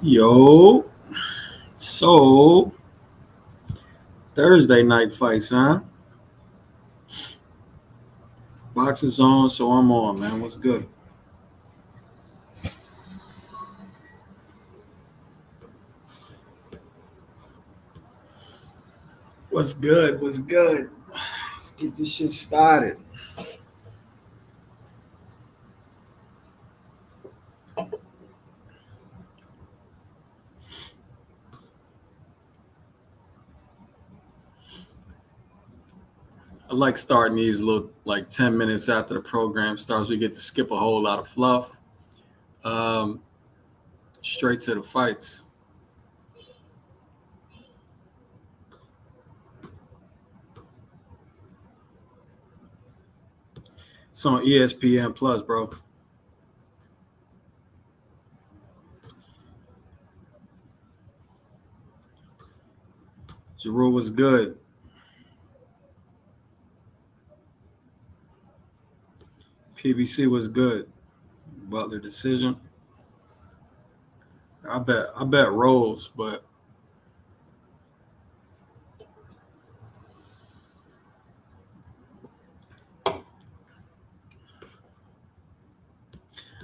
Yo, so Thursday night fights, huh? Box is on, so I'm on, man. What's good? What's good? What's good? Let's get this shit started. I like starting these little like 10 minutes after the program starts. We get to skip a whole lot of fluff. Um, Straight to the fights. It's on ESPN Plus, bro. Giroux was good. PBC was good. Butler decision. I bet Rose, but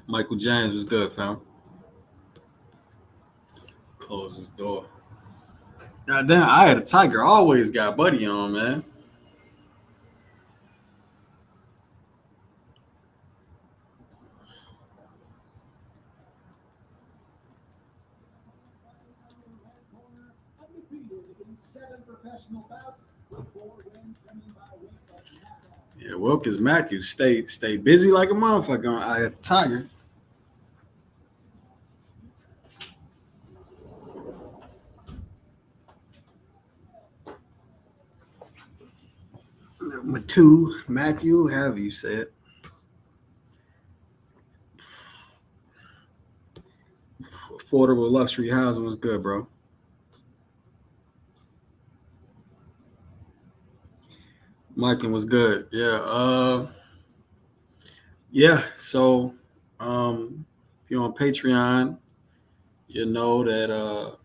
Michael James was good, fam. Close his door. God damn, I had a tiger. Always got Buddy on, man. Yeah, Wilkins Matthews stay busy like a motherfucker. I had a tiger. Matthew, have you said? Affordable luxury housing was good, bro. Miking was good. Yeah. Yeah. So, if you're on Patreon, you know that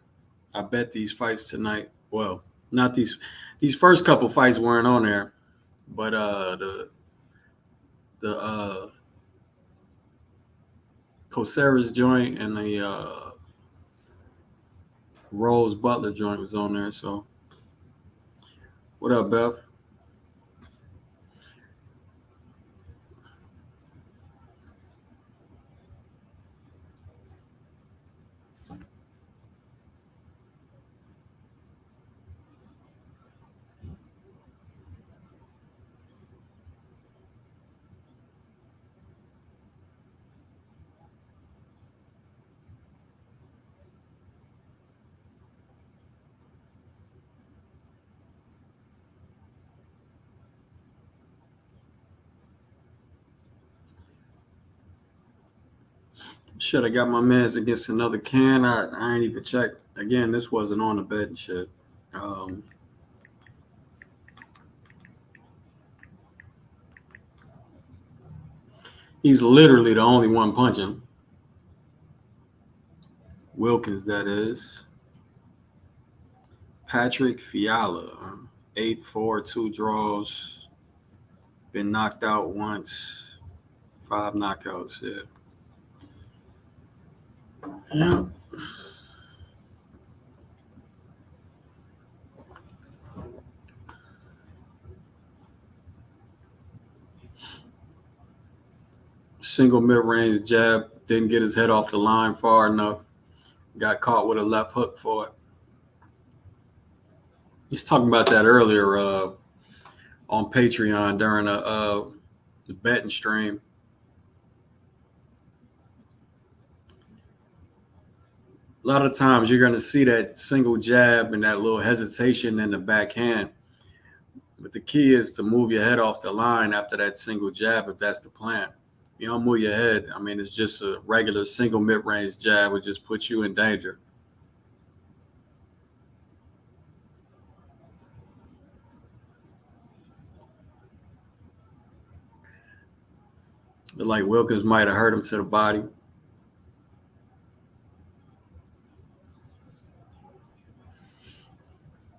I bet these fights tonight. Well, not these first couple fights weren't on there, but the Cosera's joint and the Rose Butler joint was on there. So, what up, Bev? Should have got my mans against another can. I ain't even checked. Again, this wasn't on the bet and shit. Um, he's literally the only one punching. Wilkins, that is. Patrick Fiala, 8-4, 2 draws. Been knocked out once. 5 knockouts. Yeah. Yeah. Single mid-range jab. Didn't get his head off the line far enough. Got caught with a left hook for it. He's talking about that earlier on Patreon during the betting stream. A lot of times you're going to see that single jab and that little hesitation in the backhand. But the key is to move your head off the line after that single jab if that's the plan. You don't move your head. I mean, it's just a regular single mid-range jab would just put you in danger. But like Wilkins might have hurt him to the body.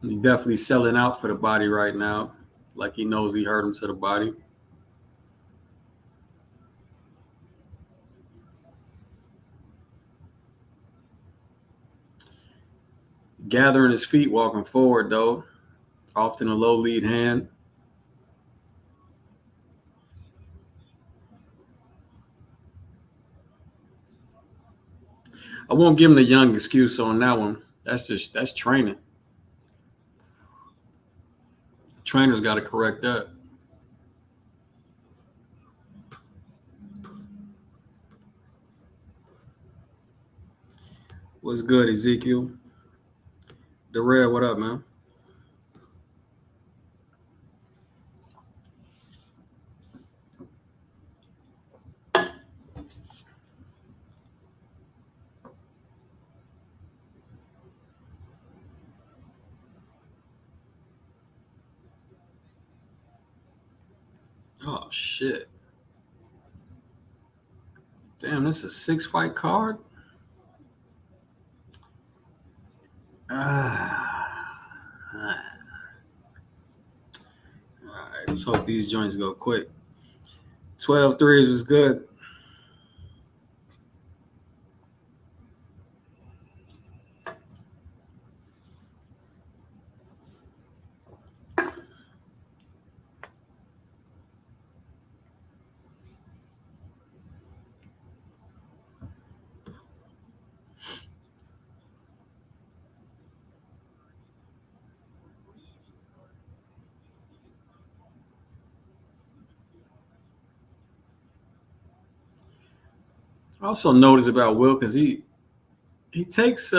He definitely selling out for the body right now, like he knows he hurt him to the body. Gathering his feet, walking forward though, often a low lead hand. I won't give him the young excuse on that one. That's training. Trainer's got to correct that. What's good, Ezekiel? The Red, what up, man? Oh shit! Damn, this is a 6-fight card. Ah. All right, let's hope these joints go quick. 12 threes was good. I also noticed about Will because he takes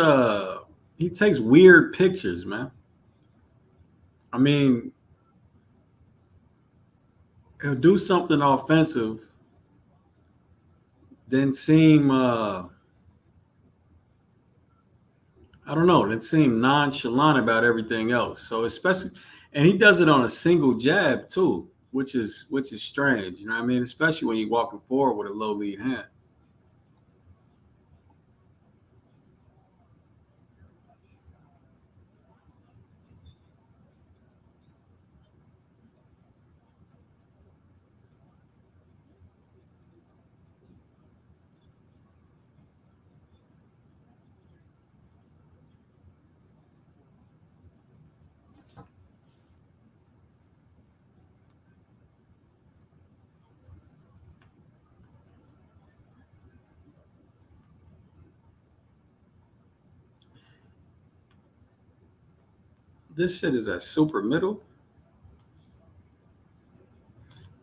he takes weird pictures, man. I mean, he'll do something offensive, then seem I don't know, then seem nonchalant about everything else. So especially, and he does it on a single jab too, which is strange. You know what I mean? Especially when you're walking forward with a low lead hand. This shit is at super middle,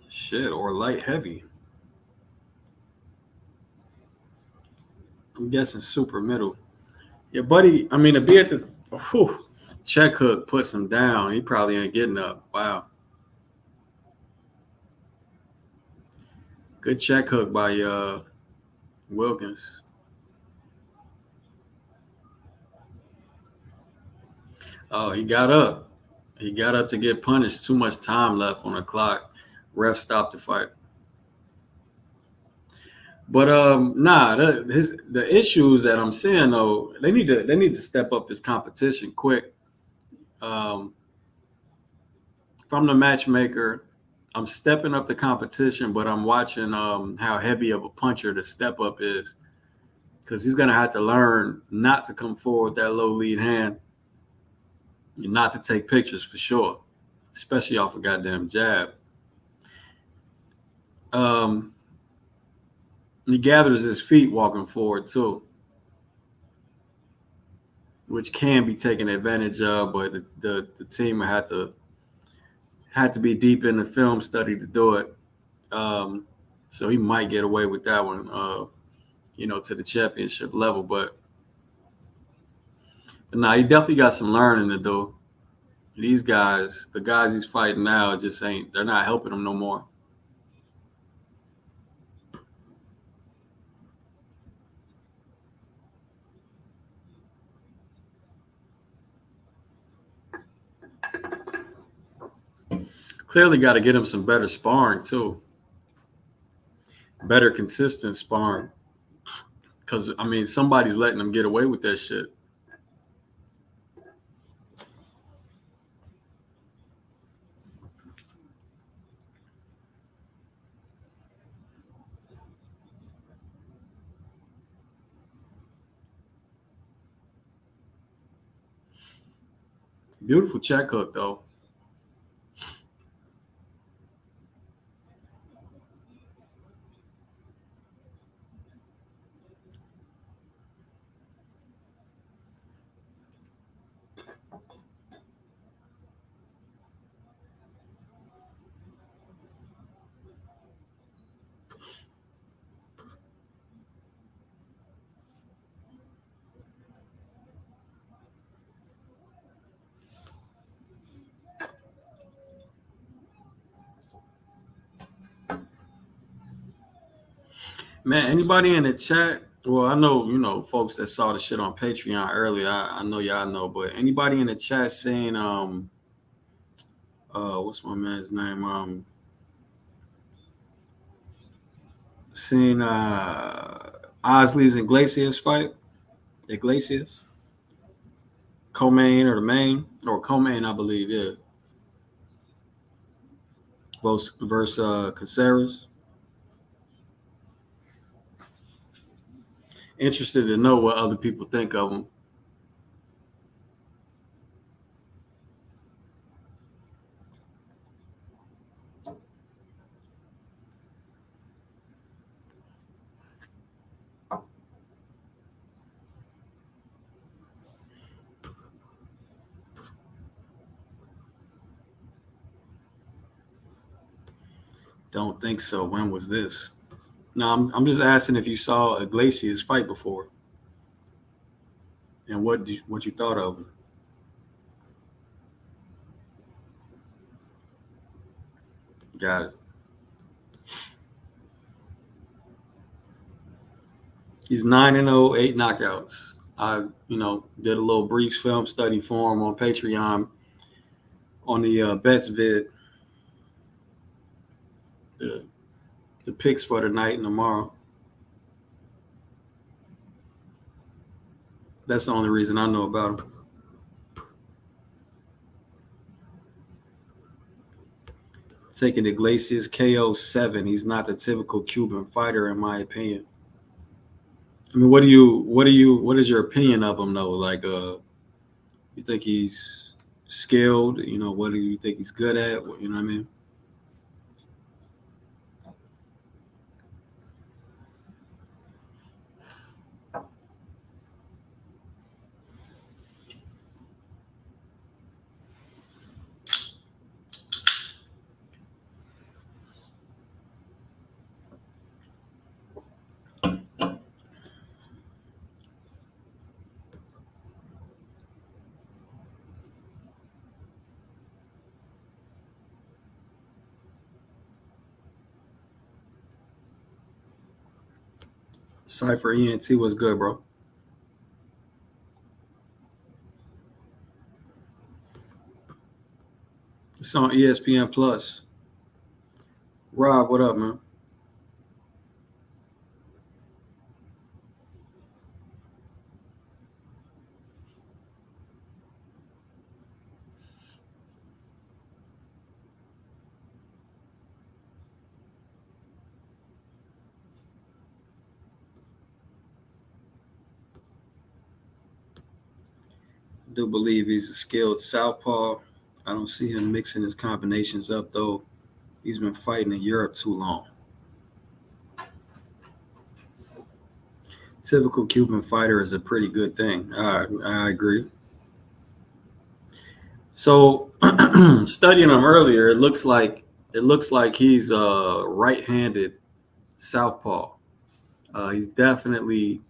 shit, or light heavy. I'm guessing super middle. Yeah, buddy. I mean, to be at the whew, check hook puts him down. He probably ain't getting up. Wow, good check hook by Wilkins. Oh, he got up. He got up to get punished. Too much time left on the clock. Ref stopped the fight. But nah, the issues that I'm seeing though, they need to step up this competition quick. Um, from the matchmaker, I'm stepping up the competition, but I'm watching how heavy of a puncher the step up is because he's gonna have to learn not to come forward with that low lead hand, and not to take pictures for sure, especially off a goddamn jab. Um, he gathers his feet walking forward too, which can be taken advantage of, but the team had to be deep in the film study to do it. Um, so he might get away with that one, to the championship level. But nah, he definitely got some learning to do. These guys, the guys he's fighting now, just ain't. They're not helping him no more. Clearly, got to get him some better sparring too, better consistent sparring. Because I mean, somebody's letting him get away with that shit. Beautiful check hook though. Man, anybody in the chat? Well, I know folks that saw the shit on Patreon earlier. I know y'all know, but anybody in the chat saying what's my man's name? Seeing Osley's Iglesias fight. Iglesias, co-main or the main or co-main, I believe. Yeah, both versus Caceres. Interested to know what other people think of him. Don't think so. When was this? No, I'm just asking if you saw Iglesias fight before and what you thought of him. Got it. He's 9-0, 8 knockouts. I did a little brief film study for him on Patreon on the bets vid. The, the picks for tonight and tomorrow. That's the only reason I know about him. Taking Iglesias KO 7. He's not the typical Cuban fighter, in my opinion. I mean, what is your opinion of him though? Like, you think he's skilled? What do you think he's good at? You know what I mean? Cypher ENT was good, bro. It's on ESPN Plus. Rob, what up, man? I do believe he's a skilled southpaw. I don't see him mixing his combinations up, though. He's been fighting in Europe too long. Typical Cuban fighter is a pretty good thing. I agree. So, studying him earlier, it looks like he's right-handed southpaw. He's definitely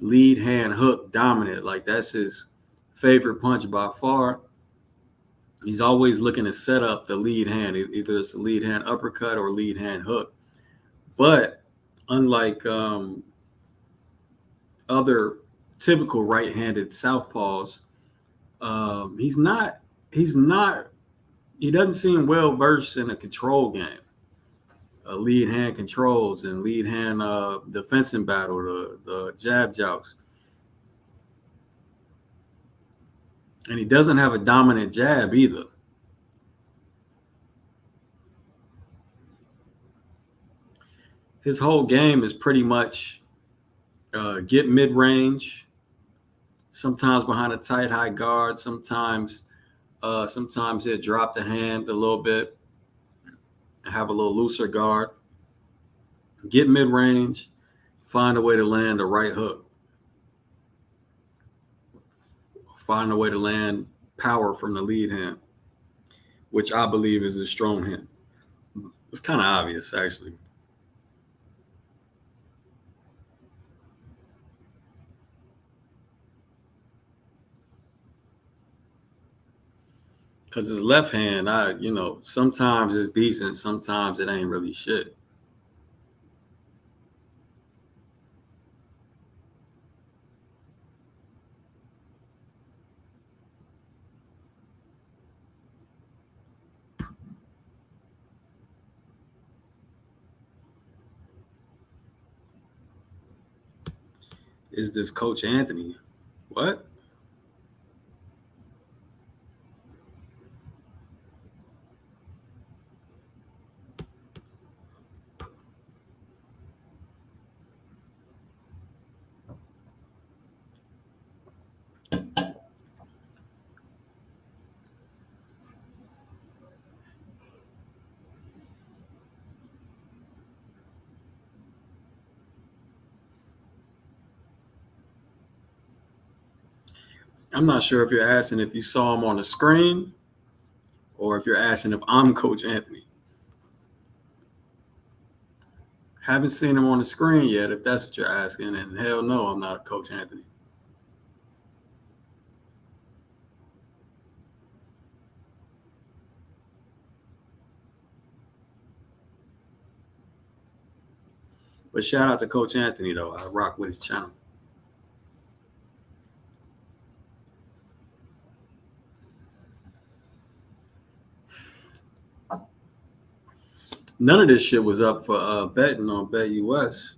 lead hand hook dominant. Like that's his favorite punch by far. He's always looking to set up the lead hand. Either it's a lead hand uppercut or lead hand hook. But unlike other typical right-handed southpaws, he's not. He's not. He doesn't seem well versed in a control game. Lead hand controls and lead hand defensive battle, the jab joust. And he doesn't have a dominant jab either. His whole game is pretty much get mid-range, sometimes behind a tight high guard, sometimes Sometimes he'll drop the hand a little bit and have a little looser guard. Get mid range, find a way to land a right hook, find a way to land power from the lead hand, which I believe is a strong hand. It's kind of obvious, actually. Because his left hand, sometimes it's decent, sometimes it ain't really shit. Is this Coach Anthony? What? I'm not sure if you're asking if you saw him on the screen or if you're asking if I'm Coach Anthony. Haven't seen him on the screen yet, if that's what you're asking, and hell no, I'm not Coach Anthony. But shout out to Coach Anthony, though. I rock with his channel. None of this shit was up for betting on BetUS.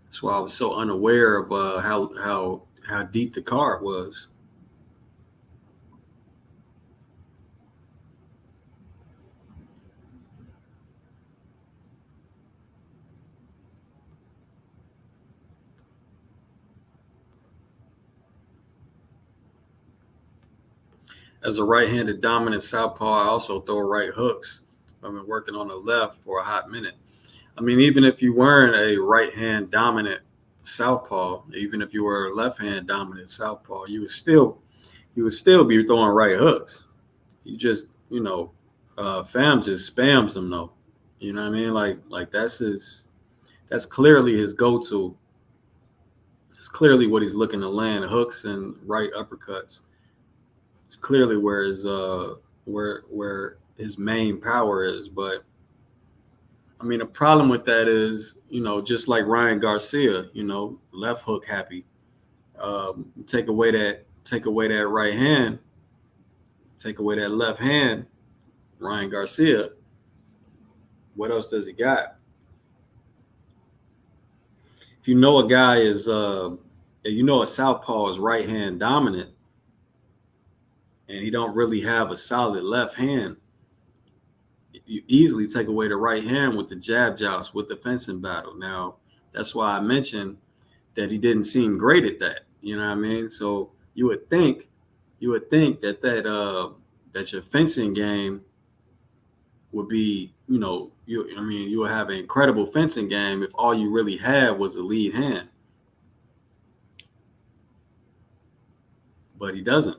That's why I was so unaware of how deep the card was. As a right-handed dominant southpaw, I also throw right hooks. I've been working on the left for a hot minute. I mean, even if you weren't a right-hand dominant southpaw, even if you were a left-hand dominant southpaw, you would still be throwing right hooks. You just, fam just spams them though. You know what I mean? Like that's clearly his go-to. It's clearly what he's looking to land, hooks and right uppercuts. It's clearly where his main power is. But I mean, the problem with that is, just like Ryan Garcia, left hook happy. Take away that right hand, take away that left hand. Ryan Garcia, what else does he got? If you know a guy is, if you know a southpaw is right hand dominant, and he don't really have a solid left hand, you easily take away the right hand with the jab joust, with the fencing battle. Now, that's why I mentioned that he didn't seem great at that. You know what I mean? So you would think that your fencing game would be, you would have an incredible fencing game if all you really had was a lead hand. But he doesn't.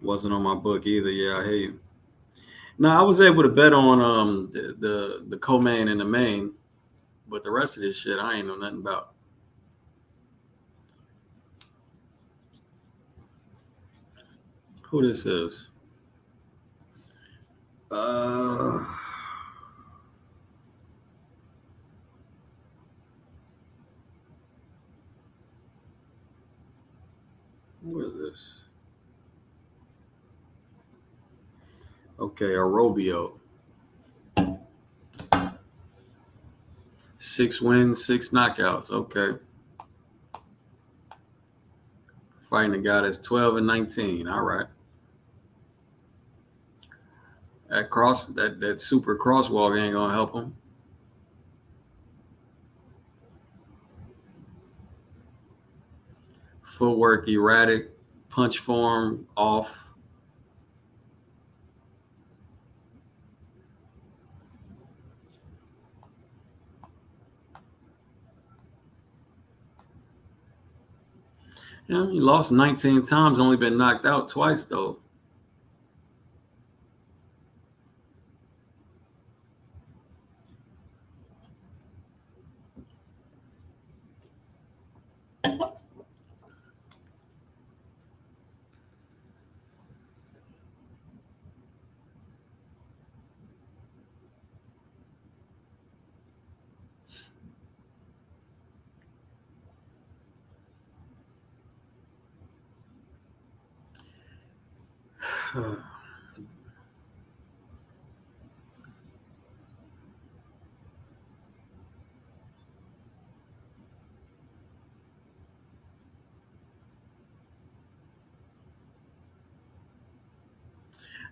Wasn't on my book either. Yeah, I hate you. No, I was able to bet on the co-main and the main, but the rest of this shit I ain't know nothing about. Who this is? Uh, who is this? Okay, Arobio. 6 wins, 6 knockouts. Okay. Fighting a guy that's 12 and 19. All right. That super crosswalk ain't gonna help him. Footwork erratic, punch form off. Yeah, he lost 19 times, only been knocked out twice though.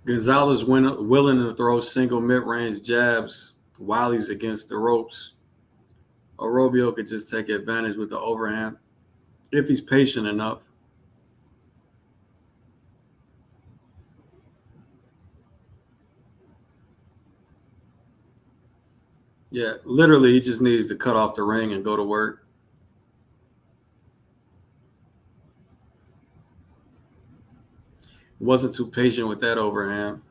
Gonzalez willing to throw single mid-range jabs while he's against the ropes. Orobio could just take advantage with the overhand if he's patient enough. Yeah, literally, he just needs to cut off the ring and go to work. Wasn't too patient with that overhand.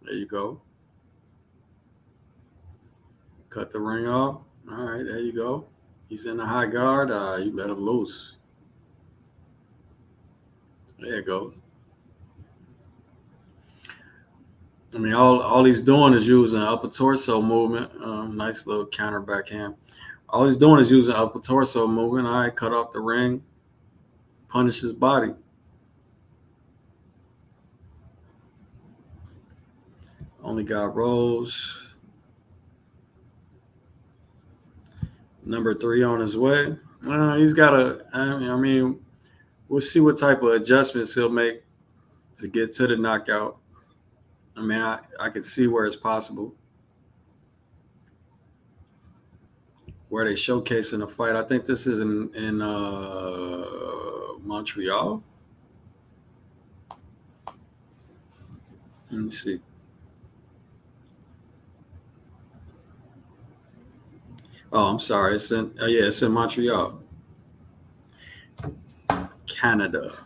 There you go. Cut the ring off. All right, there you go. He's in the high guard. You let him loose. There it goes. I mean, all he's doing is using upper torso movement. Nice little counter backhand. All he's doing is using upper torso movement. All right, cut off the ring, punish his body. Only got rolls. Number 3 on his way. He's got a. I mean, we'll see what type of adjustments he'll make to get to the knockout. I mean, I can see where it's possible. Where they showcasing the fight. I think this is in Montreal. Let me see. Oh, I'm sorry. It's in Montreal, Canada.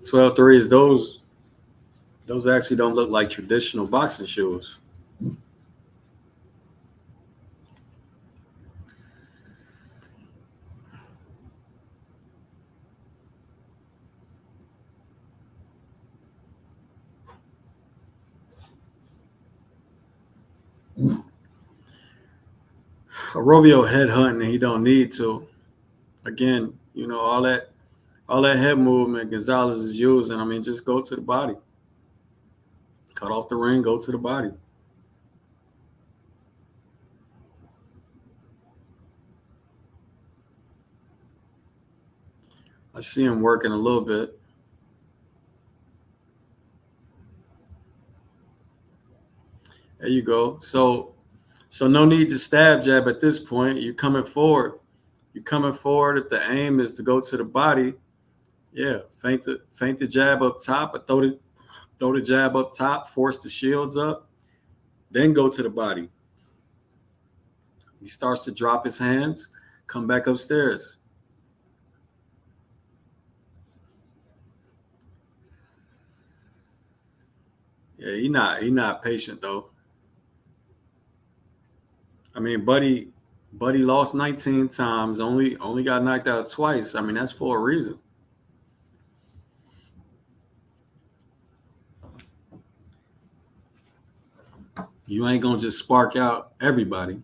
12 threes. Those actually don't look like traditional boxing shoes. Robio head hunting, he don't need to. Again, all that head movement Gonzalez is using. I mean, just go to the body, cut off the ring, go to the body. I see him working a little bit. There you go. So no need to stab jab at this point. You're coming forward. You're coming forward. If the aim is to go to the body, yeah, feint the jab up top, or throw the jab up top, force the shields up, then go to the body. He starts to drop his hands, come back upstairs. Yeah, he not patient though. I mean, Buddy lost 19 times, only got knocked out twice. I mean, that's for a reason. You ain't gonna just spark out everybody.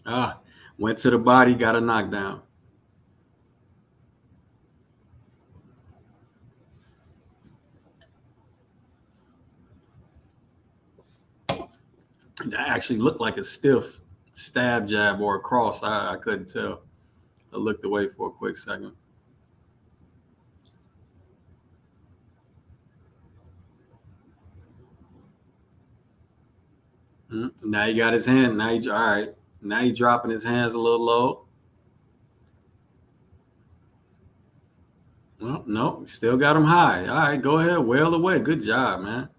Ah, went to the body, got a knockdown. That actually looked like a stiff stab jab or a cross. I couldn't tell. I looked away for a quick second. Now he got his hand. Now he all right. Now he dropping his hands a little low. Well, no, still got him high. All right, go ahead, wail away. Good job, man.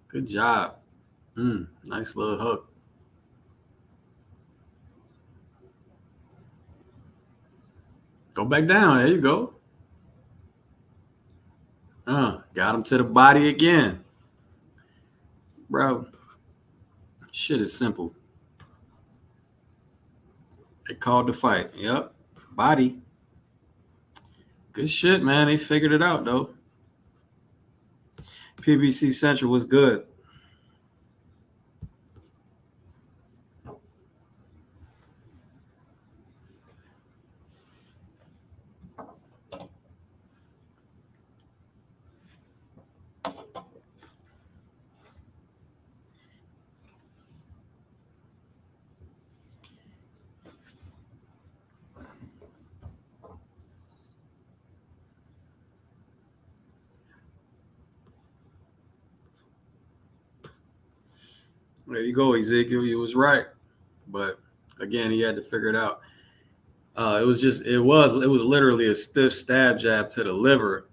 Good job. Nice little hook. Go back down. There you go. Got him to the body again, bro. Shit is simple. They called the fight. Yep, body. Good shit, man. They figured it out though. PBC Central was good. There you go, Ezekiel. You was right, but again, he had to figure it out. It was literally a stiff stab jab to the liver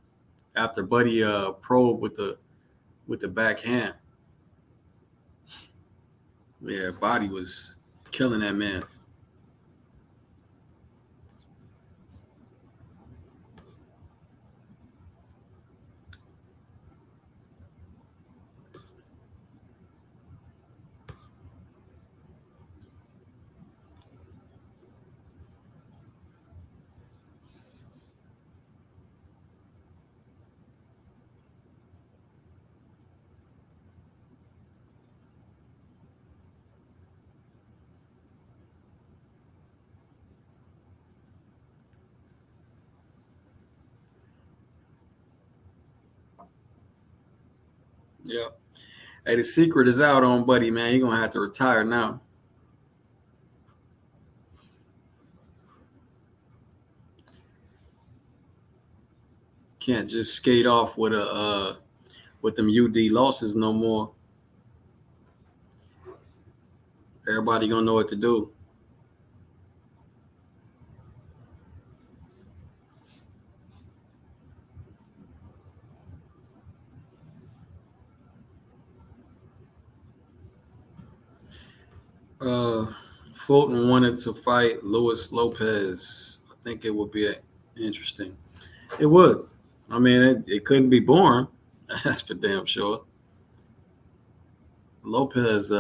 after Buddy probed with the backhand. Yeah, Body was killing that man. Yeah. Hey, the secret is out on Buddy, man. You're gonna have to retire now. Can't just skate off with them UD losses no more. Everybody gonna know what to do. Uh, Fulton wanted to fight Luis Lopez. I think it would be interesting. It would. I mean, it couldn't be boring. That's for damn sure. Lopez,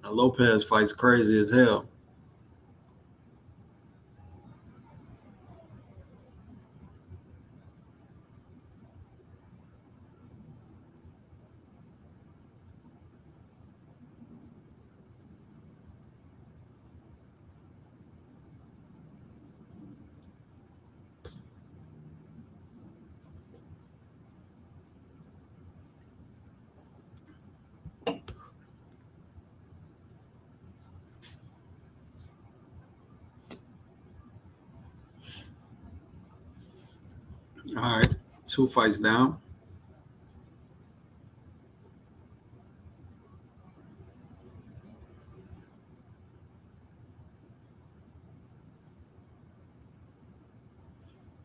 Lopez fights crazy as hell. All right, two fights down.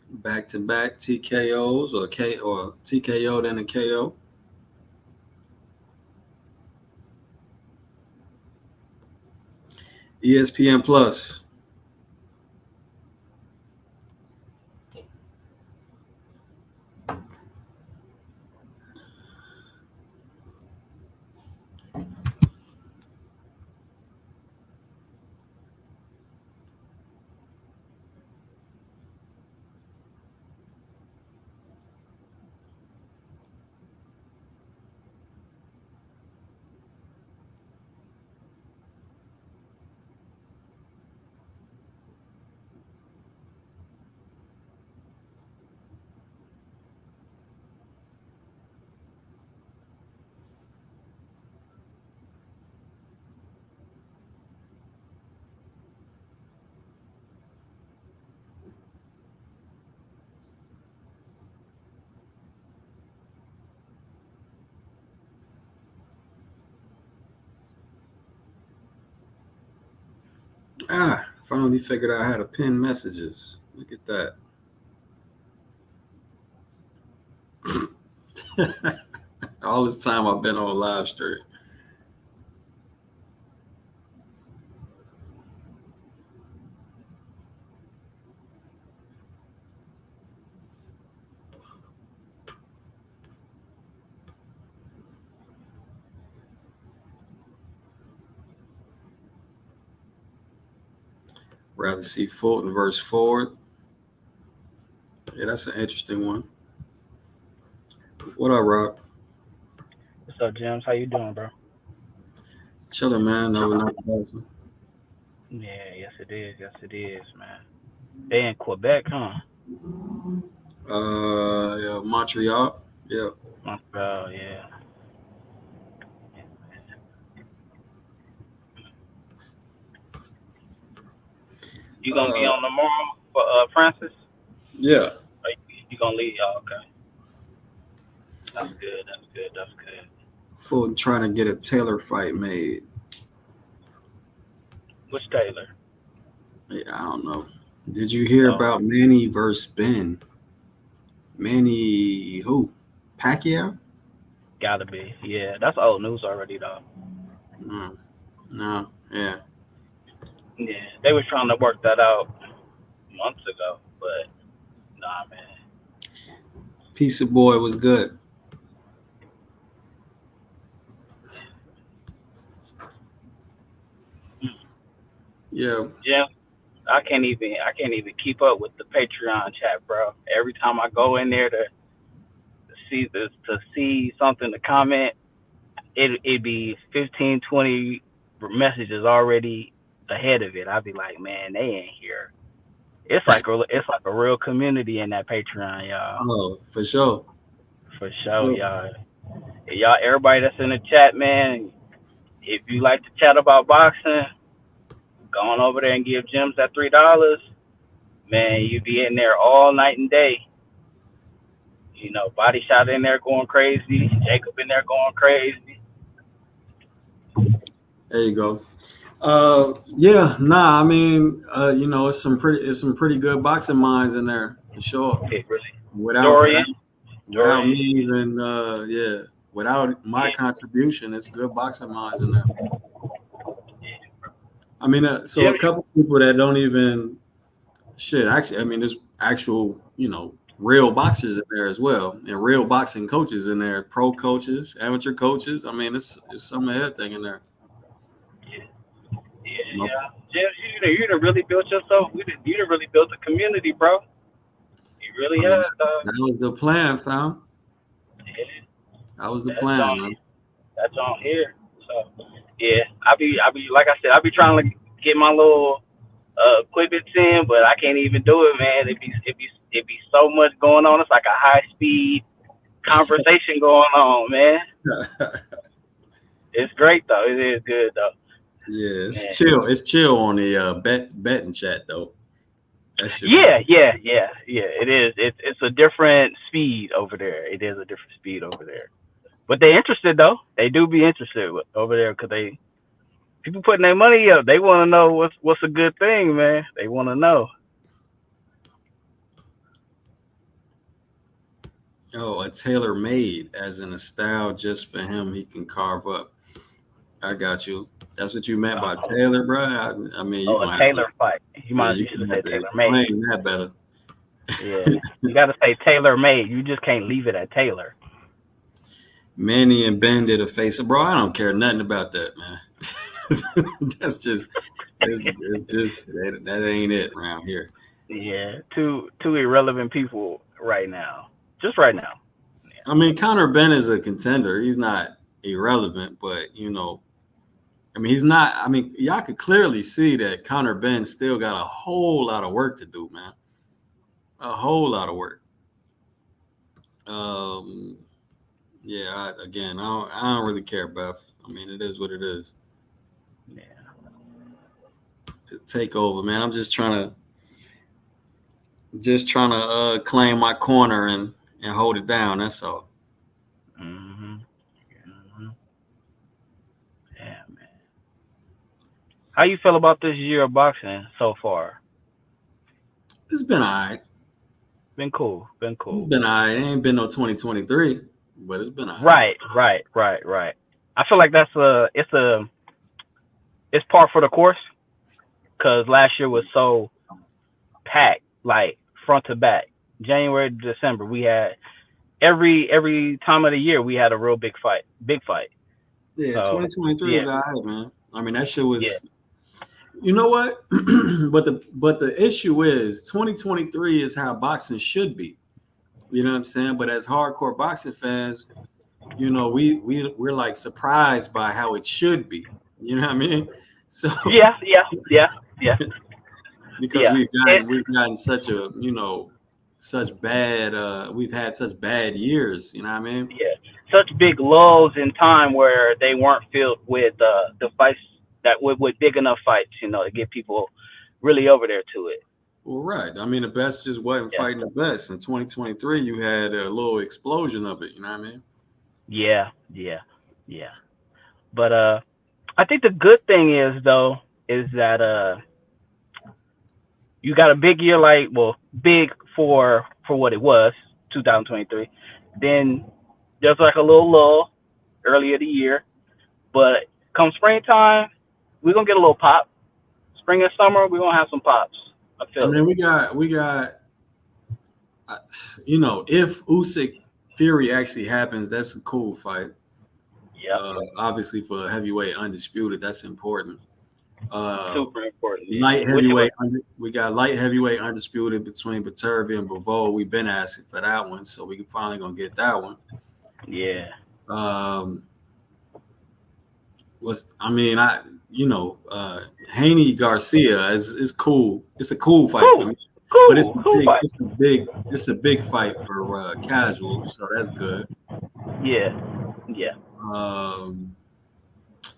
Back to back TKOs or TKO then a KO. ESPN Plus. Finally figured out how to pin messages. Look at that. All this time I've been on live stream. Rather see Fulton versus Ford. Yeah, that's an interesting one. What up, Rob? What's up, James? How you doing, bro? Chilling, man. No, not awesome. Yeah, yes it is. Yes it is, man. They in Quebec, huh? Yeah, Montreal. Yeah. Montreal, yeah. You gonna be Uh, on tomorrow for Francis? yeah. Or you gonna leave? Oh, okay. That's good. That's good. That's good. Fulton trying to get a Taylor fight made. Which Taylor? Yeah, I don't know. Did you hear Oh, about Manny versus Ben? Manny who? Pacquiao? gotta be. Yeah, that's old news already, though. No. No. Yeah. Yeah, they was trying to work that out months ago, but nah, man. Pizza Boy was good. Yeah. Yeah, I can't even keep up with the Patreon chat, bro. Every time I go in there to see something to comment, it'd be 15, 20 messages already ahead of it. I'd be like, man, they ain't here. It's like a real community in that Patreon, y'all. Oh, for sure. For For sure, sure. y'all, everybody that's in the chat, man. If you like to chat about boxing, go on over there and give Gems that $3. Man, you be in there all night and day. Body shot in there going crazy. Jacob in there going crazy. There you go. Yeah, nah, I mean, it's some pretty good boxing minds in there for sure. It really. Without Dorian, without without me Dorian, even without my yeah, contribution, it's good boxing minds in there. I mean, so Jim, a couple people that don't even shit. Actually, I mean, there's actual real boxers in there as well, and real boxing coaches in there, pro coaches, amateur coaches. I mean, it's some of everything in there. yeah, You know, yeah. Jim, you done really built yourself. You done really built a community, bro. You I really mean, have, that was the plan, fam. yeah, That was the that's plan, on man. that's on here. So yeah, I be like I said, I be trying to get my little equipment in, but I can't even do it, man. It be so much going on. It's like a high speed conversation going on, man. It's great though. It is good though, Yeah, it's man. chill. It's chill on the betting chat though. That shit be Yeah. It is. It's a different speed over there. It is a different speed over there. But they interested though. They do be interested over there because people putting their money up. They want to know what's a good thing, man. They want to know. a tailor made, as in a style just for him. He can carve up. I got you. That's what you meant by Uh, tailor, bro. I mean, oh, a Taylor fight. You you should have gonna have said to Taylor made. explain that better. Yeah, you got to say Taylor made. You just can't leave it at Taylor. Manny and Ben did a face, bro. I don't care nothing about that, man. That's just it's just that ain't it around here. Yeah, two irrelevant people right now. Just right now. I mean, Connor Ben is a contender. He's not irrelevant, but I mean, he's not. I mean, y'all could clearly see that Connor Ben still got a whole lot of work to do, man. A whole lot of work. Um, yeah. I don't really care, Beth. I mean, it is what it is. Yeah. Take over, man. I'm just trying to claim my corner and hold it down. That's all. Mhm. Mhm. Yeah, man. How you feel about this year of boxing so far? It's been all right. Been cool. Been It's cool. been all right. It ain't been no 2023, but it's been all right. Right, right, right, right. I feel like it's par for the course because last year was so packed, like front to back. January to December, we had every time of the year we had a real big fight. Yeah, So 2023 yeah, was all right, man. I mean, that shit yeah, was. You know what? But the issue is 2023 is how boxing should be. You know what I'm saying? But as hardcore boxing fans, we're like surprised by how it should be. You know what I mean? So yeah, yeah, yeah, yeah, because yeah. It, we've gotten such a such bad we've had such bad years. You know what I mean? yeah, such big lulls in time where they weren't filled with the fights that with big enough fights, to get people really over there to it. Well, right. I mean, the best just wasn't Yeah, fighting the best. In 2023, you had a little explosion of it. You know what I mean? yeah, yeah, yeah. But I think the good thing is though is that you got a big year like big for what it was 2023. Then there's like a little lull earlier the year, but come springtime we're gonna get a little pop. Spring and summer we're gonna have some pops. I I feel mean, it. we got uh, if Usyk Fury actually happens, that's a cool fight. Yep, Obviously, for heavyweight undisputed, that's important. Uh, super important. Yeah, light which heavyweight, we got light heavyweight undisputed between Baturbi and Bivol. We've been asking for that one, so we finally gonna get that one. yeah, Um, was I mean I Haney Garcia is cool. It's a cool fight for cool, me, but cool fight. it's a big fight for casuals, so that's good. Yeah, yeah. Um,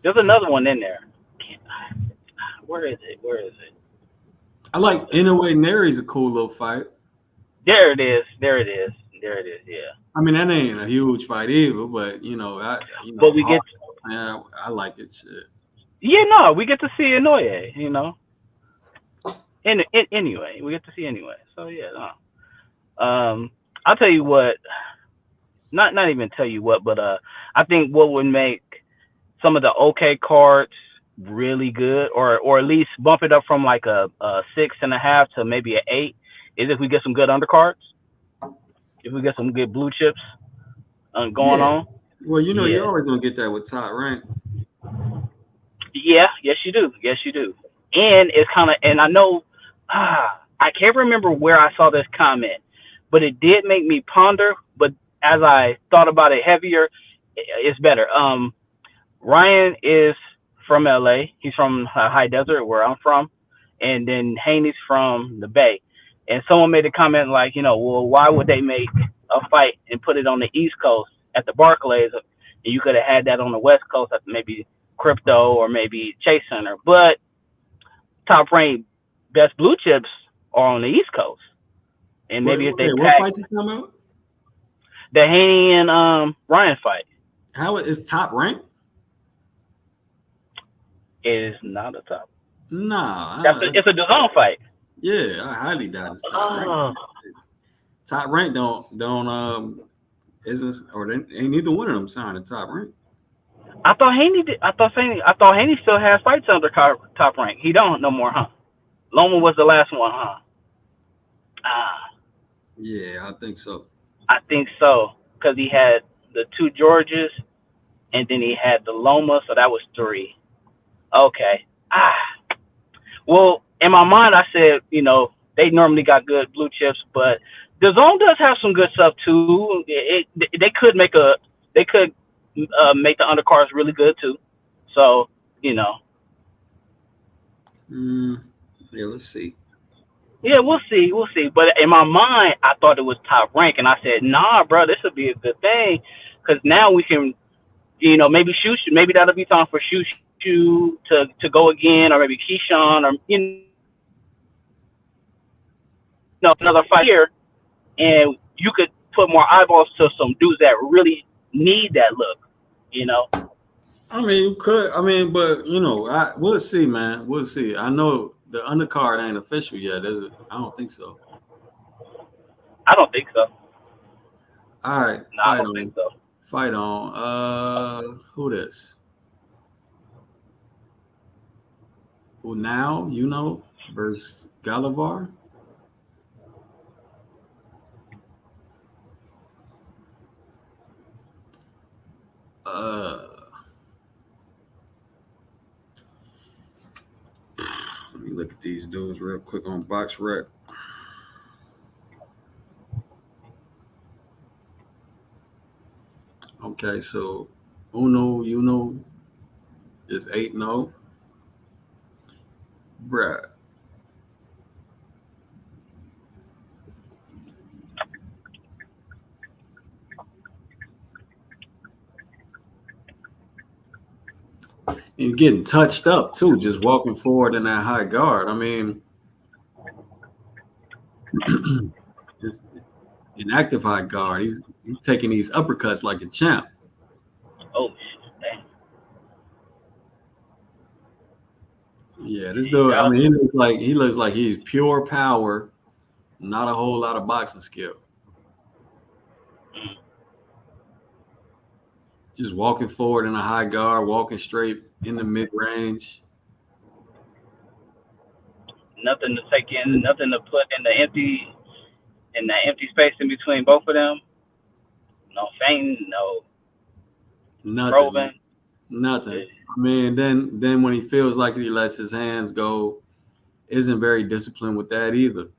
There's another one in there. Where is it? Where is it? I like Inoue Neri's a cool little fight. There it is. There it is. There it is. Yeah. I mean that ain't a huge fight either, but But we hard, get man, I like it. Shit. yeah, no, we get to see Inoue, anyway, we get to see anyway. So yeah, no. I'll tell you what, not even tell you what, but I think what would make some of the okay cards really good, or at least bump it up from like a 6.5 to maybe an 8, is if we get some good undercards, if we get some good blue chips going Yeah. on. Well, you're Yeah, always gonna get that with top rank. yeah, yes you do, yes you do. And it's kind of, and I know, I can't remember where I saw this comment, but it did make me ponder. But as I thought about it heavier, it's better. Ryan is from LA. He's from High Desert, where I'm from, and then Haney's from the Bay. And someone made a comment like, well, why would they make a fight and put it on the East Coast at the Barclays, and you could have had that on the West Coast at maybe Crypto or maybe Chase Center, but top ranked best blue chips are on the East Coast. And maybe if they What pack fight you talking about? the Haney and Ryan fight, How is top rank? it is not a top. Nah, It's a DAZN fight. yeah, I highly doubt it's top rank. Oh, Top rank don't isn't or they, ain't neither one of them signed a top rank. I thought Haney did. I thought Haney still has fights under top rank. He don't no more, huh? Loma was the last one, huh? Ah, Yeah, I think so. I think so, because he had the two Georges, and then he had the Loma, so that was three. Okay. Ah, well, in my mind, I said, they normally got good blue chips, but the zone does have some good stuff too. They could make the undercards really good too. So, you know, Mm, yeah, let's see. yeah, we'll see. But in my mind, I thought it was top rank, and I said, nah, bro, this would be a good thing, because now we can, maybe maybe that'll be time for to go again, or maybe Keyshawn, or another fight here, and you could put more eyeballs to some dudes that really need that look, you know. I mean, you could. I mean, but we'll see, man. We'll see. I know the undercard ain't official yet, is it? I don't think so. I don't think so. All right, No, I fight don't think on, so. fight on. Who this? Who now? Versus Galavar. Uh, Let me look at these dudes real quick on Box Rec. Okay, so Uno is 8-0. Bruh. And getting touched up too, just walking forward in that high guard. I mean, just an active high guard. He's taking these uppercuts like a champ. Oh shit, damn. Yeah, this Jeez, dude. I mean, he looks like he's pure power, not a whole lot of boxing skill. Just walking forward in a high guard, walking straight in the mid range. nothing to take in, nothing to put in the empty space in between both of them. No feign, no Nothing, man. probing. Nothing. Just I mean, then when he feels like he lets his hands go, isn't very disciplined with that either.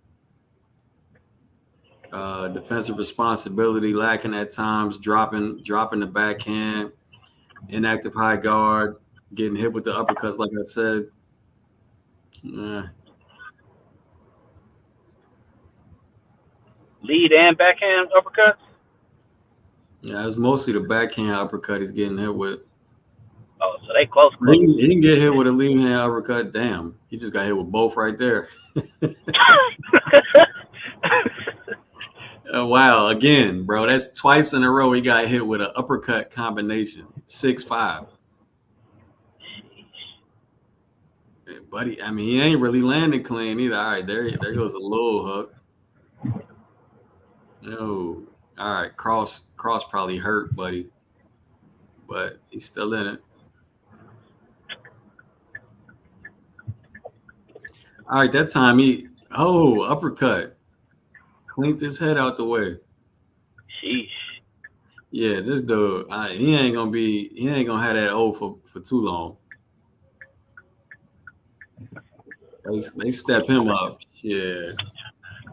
Defensive responsibility lacking at times, dropping the backhand, inactive high guard, getting hit with the uppercuts. Like I said, eh, lead and backhand uppercuts. yeah, it's mostly the backhand uppercut he's getting hit with. Oh, so they close, He, close. he didn't get hit with a lead hand uppercut. Damn, he just got hit with both right there. Wow, again, bro, that's twice in a row he got hit with an uppercut combination. 6'5". Buddy, I mean, he ain't really landed clean either. All right, there goes a low hook. No, all right, cross probably hurt, buddy, but he's still in it. All right, that time uppercut, cleaned his head out the way. Sheesh. Yeah, this dude, he ain't gonna have that O for too long. They step him up. Yeah,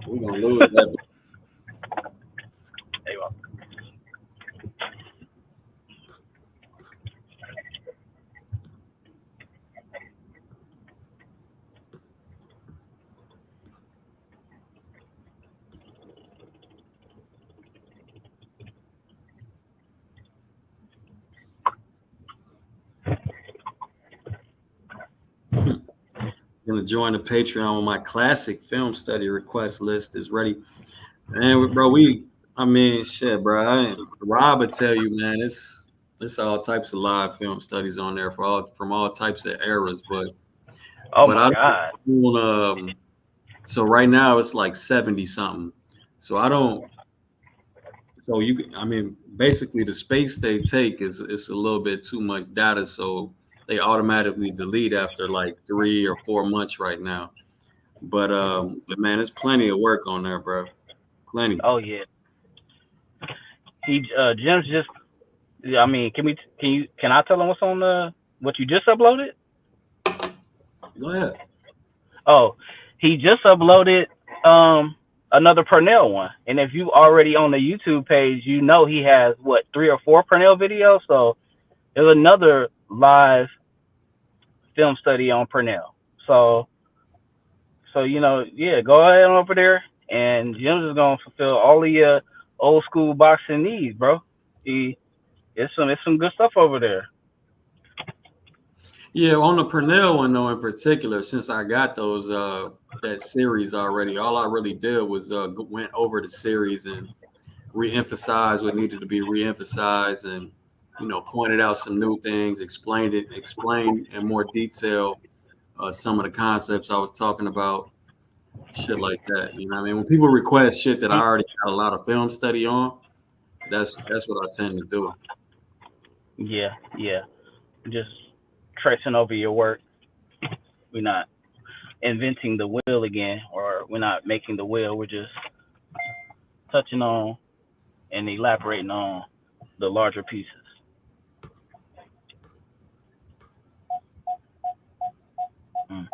we're gonna lose that. There you go. Gonna join the Patreon when my classic film study request list is ready. And bro, I mean, shit, bro. Rob would tell you, man, it's all types of live film studies on there from all types of eras. But Oh but my I god. don't. So right now it's like 70 something. So I don't. So I mean, basically the space they take is it's a little bit too much data. So they automatically delete after like 3 or 4 months right now. But man, there's plenty of work on there, bro. Plenty. Oh yeah. He Jim's just. I mean, can I tell him what's on the what you just uploaded? Go ahead. Oh, he just uploaded another Purnell one, and if you already on the YouTube page, you know he has what 3 or 4 Purnell videos. So there's another live film study on Purnell. So yeah, go ahead over there, and Jim's is gonna fulfill all the old school boxing needs, bro. He it's some good stuff over there. Yeah, on the Purnell one though, in particular, since I got those that series already, all I really did was went over the series and re-emphasized what needed to be re-emphasized and pointed out some new things, explained in more detail some of the concepts I was talking about, shit like that. You know what I mean? When people request shit that I already got a lot of film study on, that's what I tend to do. Yeah, yeah. Just tracing over your work. We're not inventing the wheel again, or we're not making the wheel. We're just touching on and elaborating on the larger pieces. Mm.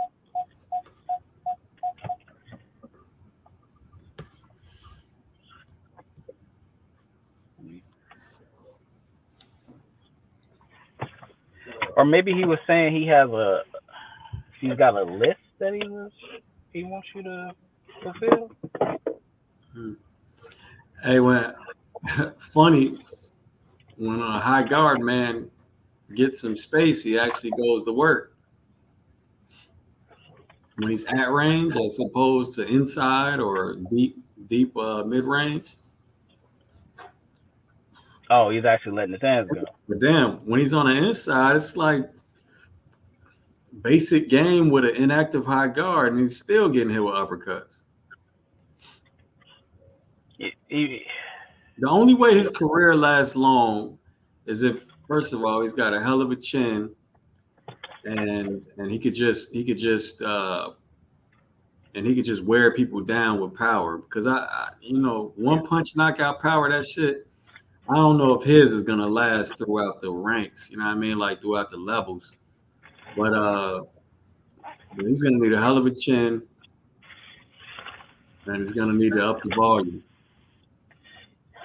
Or maybe he was saying he's got a list that he wants you to fulfill. Hmm. Hey, when funny when a high guard man gets some space, he actually goes to work. When he's at range, as opposed to inside or deep mid range. Oh, he's actually letting his hands go. But damn, when he's on the inside, it's like basic game with an inactive high guard, and he's still getting hit with uppercuts. He, The only way his career lasts long is if, first of all, he's got a hell of a chin, and he could just wear people down with power. Because yeah. one punch knockout power, that shit. I don't know if his is gonna last throughout the ranks. You know what I mean? Like throughout the levels. But he's gonna need a hell of a chin, and he's gonna need to up the volume.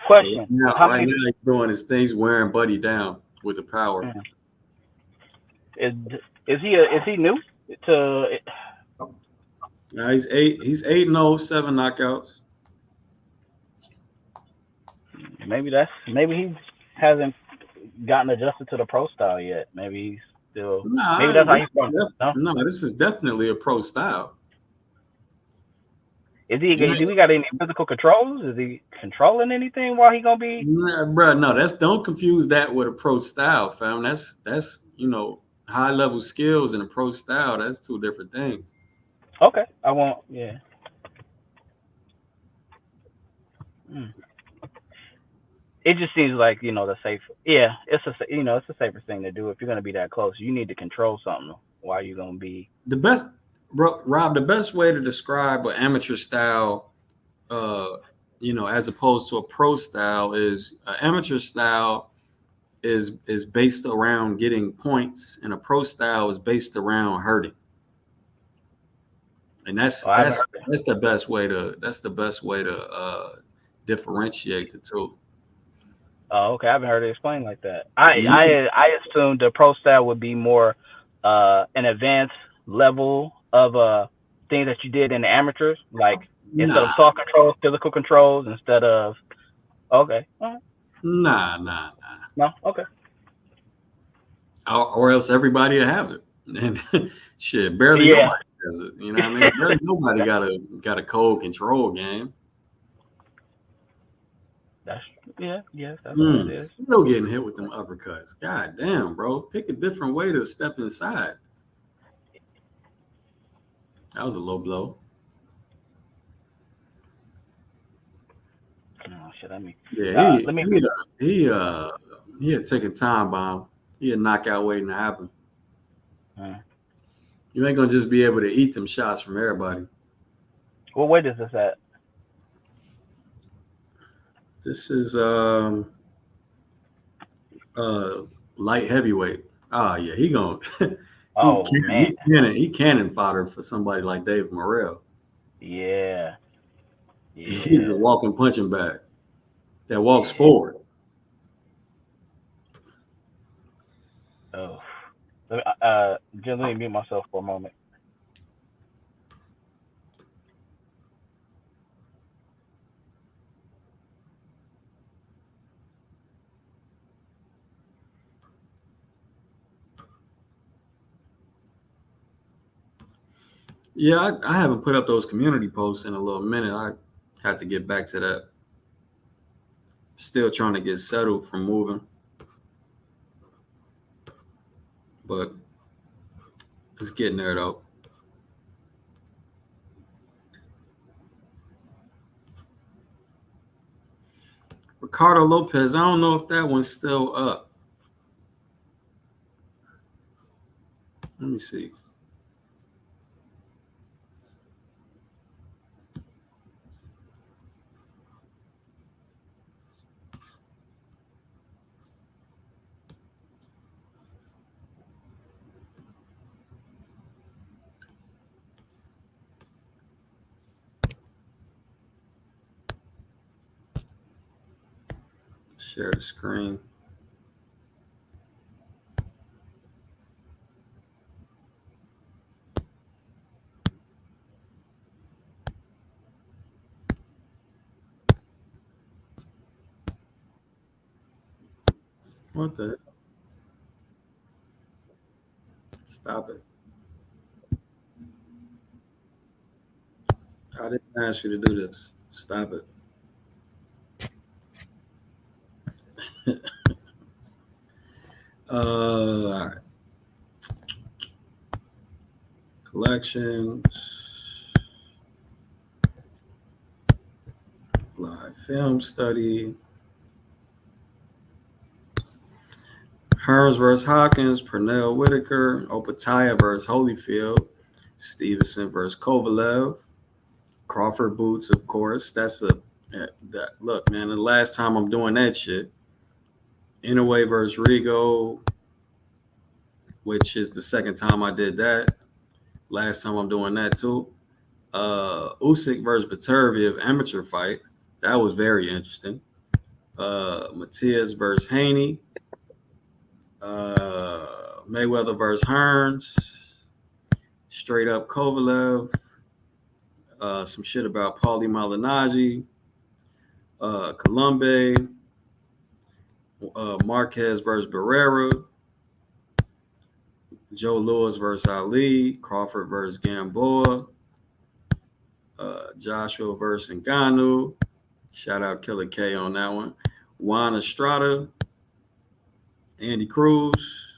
But right Question: now, How right many now he's doing his things wearing Buddy down with the power. mm, is is he new to? Now he's 8-0, 7 knockouts. Maybe he hasn't gotten adjusted to the pro style yet. Maybe he's still. Maybe Nah, that's how he's from. No, no, this is definitely a pro style. is he? You Do we got any physical controls? Is he controlling anything while he gonna be? Nah, bro, no, that's don't confuse that with a pro style, fam. That's high level skills and a pro style. That's two different things. Okay, I won't. Yeah. Mm. It just seems like the safe. Yeah, it's a safer thing to do if you're gonna be that close. You need to control something while you're gonna be. The best, bro, Rob, the best way to describe an amateur style, uh, as opposed to a pro style, is amateur style is based around getting points, and a pro style is based around hurting. And Oh, I haven't heard. that's the best way to differentiate the two. Oh, okay. I haven't heard it explained like that. You know, I assumed the pro style would be more an advanced level of things that you did in the amateurs, like instead of nah, soft controls, physical controls instead of. Okay. All right. nah. No. Okay. Or else everybody will have it. And shit, barely Yeah. nobody has it. You know what I mean? Barely nobody got a cold control game. That's yeah. Yes, that's what it is. Still getting hit with them uppercuts. God damn, bro. Pick a different way to step inside. That was a low blow. Oh shit. I mean, Yeah, let me. he had taken time bomb. He had knockout waiting to happen. Uh, You ain't gonna just be able to eat them shots from everybody. what weight is this at? This is uh light heavyweight. Oh yeah, he going Oh man. he cannon fodder for somebody like Dave Morrell. Yeah. He's a Yeah. walking punching bag that walks Yeah. forward. Oh. Just let me mute myself for a moment. Yeah, I haven't put up those community posts in a little minute. I had to get back to that. Still trying to get settled from moving. but it's getting there though. Ricardo Lopez, I don't know if that one's still up. Let me see. Share the screen. What the? Stop it. I didn't ask you to do this. Stop it. All right. Collections. Live film study. Hearns versus Hawkins. Pernell Whitaker. Opataya versus Holyfield. Stevenson versus Kovalev. Crawford Boots, of course. That's a that look, man. The last time I'm doing that shit. Inouye versus Rigo, which is the second time I did that. Last time I'm doing that too. Usyk versus Beterbiev amateur fight. That was very interesting. Matias versus Haney. Mayweather versus Hearns. Straight up Kovalev. Some shit about Paulie Malignaggi. Colombe. Marquez versus Barrera. Joe Louis versus Ali. Crawford versus Gamboa. Joshua versus Ngannou. Shout out Killer K on that one. Juan Estrada. Andy Cruz.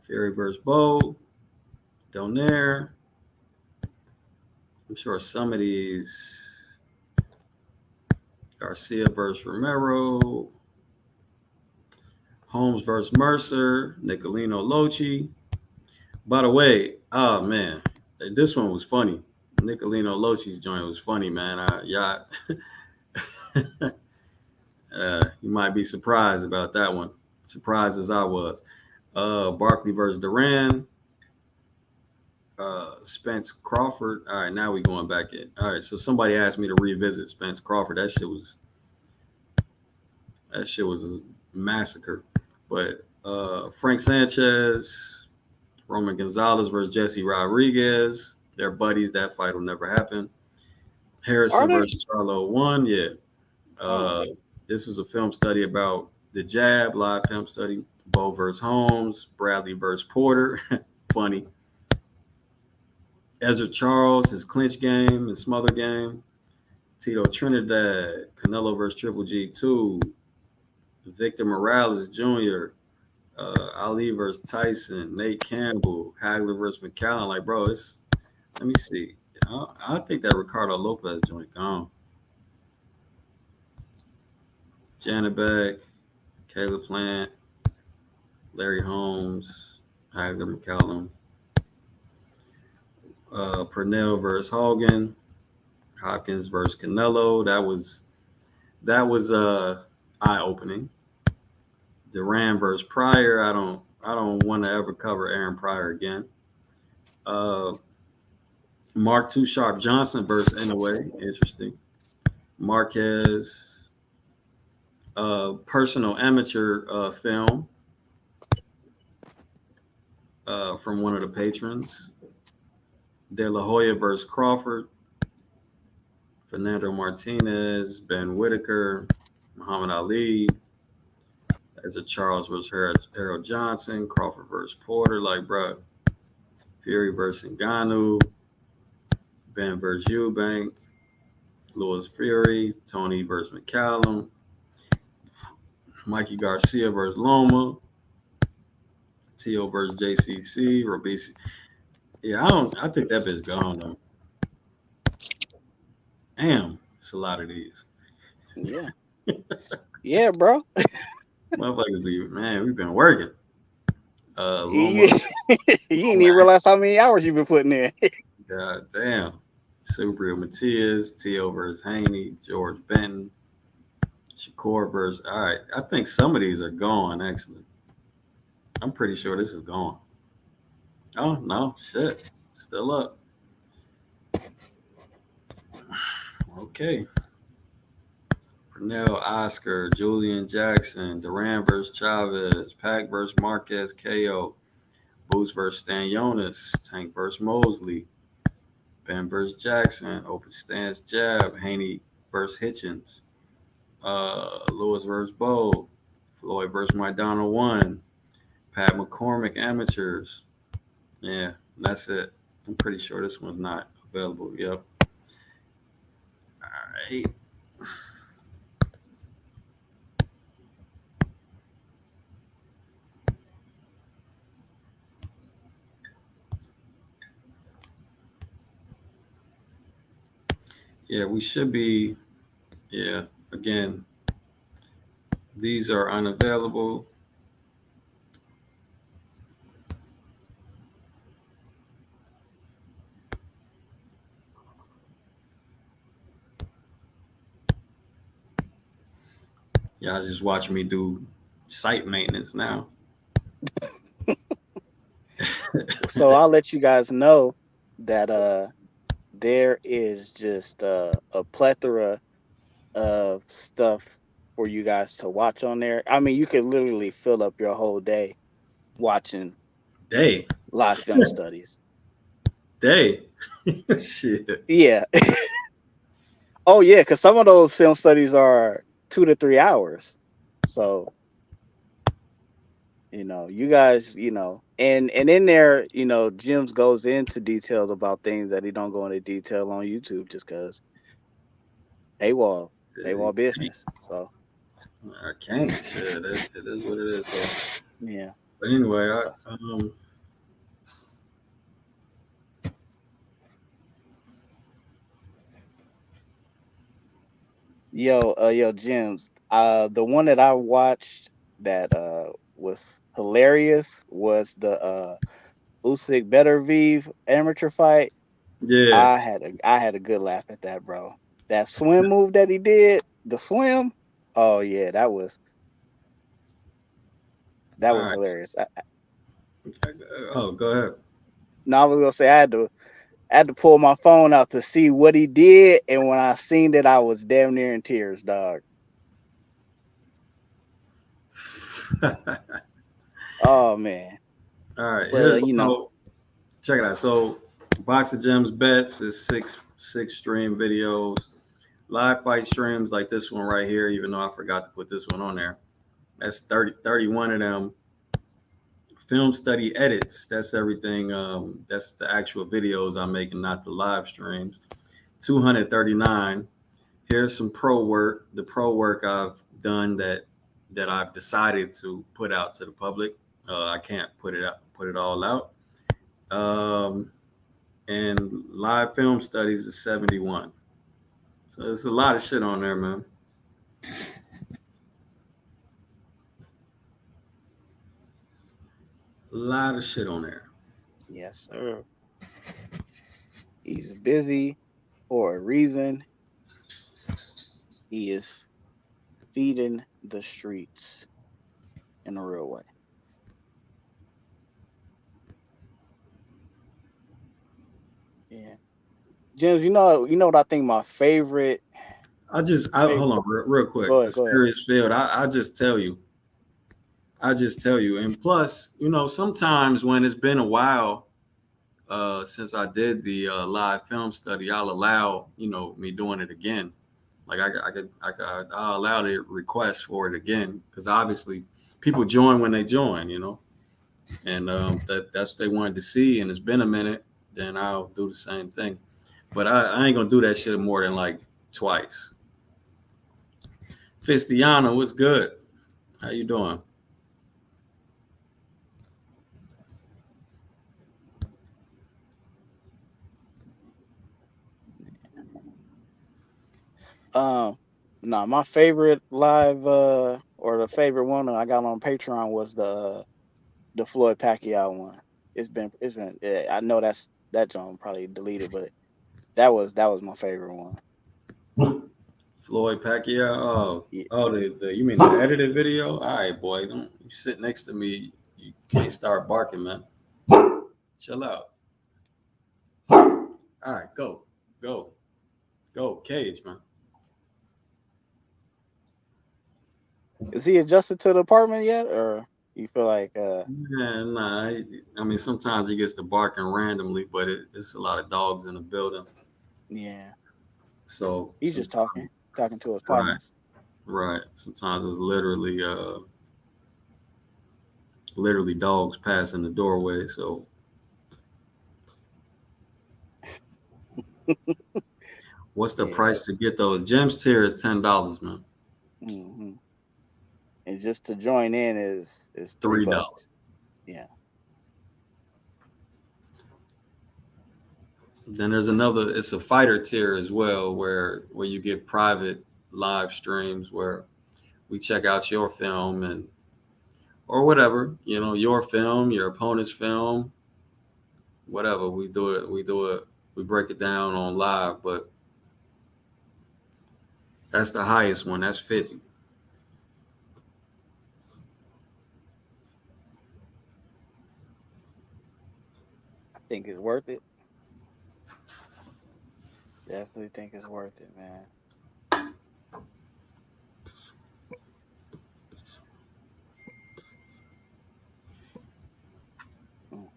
Fury versus Bo. Donaire. I'm sure some of these. Garcia versus Romero. Holmes versus Mercer. Nicolino Lochi. By the way, oh man, this one was funny. Nicolino Lochi's joint was funny, man. You might be surprised about that one. Surprised as I was. Barkley versus Duran. Spence Crawford. All right, now we going back in. All right, so somebody asked me to revisit Spence Crawford. That shit was a massacre. But Frank Sanchez, Roman Gonzalez versus Jesse Rodriguez. They're buddies. That fight will never happen. Harrison versus Charlo one. Yeah. This was a film study about the jab, live film study. Bo versus Holmes, Bradley versus Porter. Funny. Ezra Charles, his clinch game and smother game. Tito Trinidad, Canelo versus Triple G2. Victor Morales Jr., Ali versus Tyson, Nate Campbell, Hagler versus McCallum. Like, bro, let me see. I think that Ricardo Lopez joint gone. Janet Beck, Caleb Plant, Larry Holmes, Hagler McCallum, Purnell versus Hogan, Hopkins versus Canelo. That was eye opening. Duran versus Pryor. I don't want to ever cover Aaron Pryor again. Uh, Mark Too Sharp Johnson versus Inouye. Interesting. Marquez. Personal amateur film from one of the patrons. De La Hoya versus Crawford. Fernando Martinez, Ben Whitaker, Muhammad Ali. There's a Charles versus Harold Johnson, Crawford versus Porter. Like, bro, Fury versus Ngannou, Ben versus Eubank, Louis Fury, Tony versus McCallum, Mikey Garcia versus Loma, T.O. versus JCC, Robisi. Yeah, I don't. I think that bit's gone though. Damn, it's a lot of these. Yeah. Yeah, bro. Motherfuckers be man. We've been working. You, Loma, you didn't Loma. even realize how many hours you've been putting in. God damn. Subaru Matias, T.O. versus Haney, George Benton, Shakur versus. All right, I think some of these are gone. Actually, I'm pretty sure this is gone. Oh no, shit, still up. Okay. Pernell Oscar, Julian Jackson, Duran versus Chavez, Pack versus Marquez KO, Boots versus Stanionis, Tank versus Mosley, Ben versus Jackson, Open Stance Jab, Haney versus Hitchens, Lewis versus Bowe, Floyd versus Maidana 1, Pat McCormick Amateurs. Yeah, that's it. I'm pretty sure this one's not available. Yep. All right. Yeah, we should be. Yeah, again, these are unavailable. Y'all just watching me do site maintenance now. So I'll let you guys know that there is just a plethora of stuff for you guys to watch on there. I mean, you could literally fill up your whole day watching Day, live film studies. day. Shit. Yeah. Oh yeah, because some of those film studies are 2 to 3 hours. So you guys, and in there, Jim's goes into details about things that he don't go into detail on YouTube just because paywall, paywall business. So I can't. Shit, it is what it is. yeah. But anyway, So yo, Jim's, the one that I watched that was hilarious was the Usyk Beterbiev amateur fight. yeah. I had a good laugh at that, bro. That swim move that he did, the swim. Oh yeah, that All was right. hilarious. Oh, go ahead. No, I was gonna say I had to pull my phone out to see what he did, and when I seen it, I was damn near in tears, dog. Oh man, All right. but Here's so check it out. So Box of Gems bets is six stream videos. Live fight streams like this one right here, even though I forgot to put this one on there. That's 31 of them. Film study edits. That's everything. That's the actual videos I'm making, not the live streams. 239. Here's some pro work. The pro work I've done that I've decided to put out to the public. I can't put it all out. Um, and live film studies is 71. So there's a lot of shit on there, man. A lot of shit on there. yes, sir. He's busy for a reason. He is feeding the streets in a real way. Yeah, James. You know what I think my I hold favorite. on real quick. Go The ahead, go ahead. serious field. I just tell you. And plus, sometimes when it's been a while since I did the live film study, I'll allow me doing it again. Like I'll allow the request for it again because obviously people join when they join, and that's what they wanted to see, and it's been a minute. Then I'll do the same thing, but I ain't gonna do that shit more than like twice. Fistiano, what's good? How you doing? Um, no, my favorite live or the favorite one that I got on Patreon was the Floyd Pacquiao one. It's been yeah, I know that John probably deleted, but that was my favorite one. Floyd Pacquiao. Oh, Yeah. oh, the you mean the edited video? All right, boy. Don't you sit next to me. You can't start barking, man. Chill out. All right, go, go, Cage, man. Is he adjusted to the apartment yet, or you feel like Yeah, nah. I mean, sometimes he gets to barking randomly, but it's a lot of dogs in the building. yeah, So he's just sometimes, talking to his right, partners. right. Sometimes it's literally dogs passing the doorway. So what's the Yeah. price to get those? Gems tier is $10, man. Hmm. And just to join in is three $3. bucks. Yeah. Then there's another. It's a fighter tier as well, where you get private live streams where we check out your film and or whatever your film, your opponent's film, whatever. We do it. We do it. We break it down on live, but that's the highest one. That's 50. I think it's worth it. Definitely think it's worth it, man. Mm.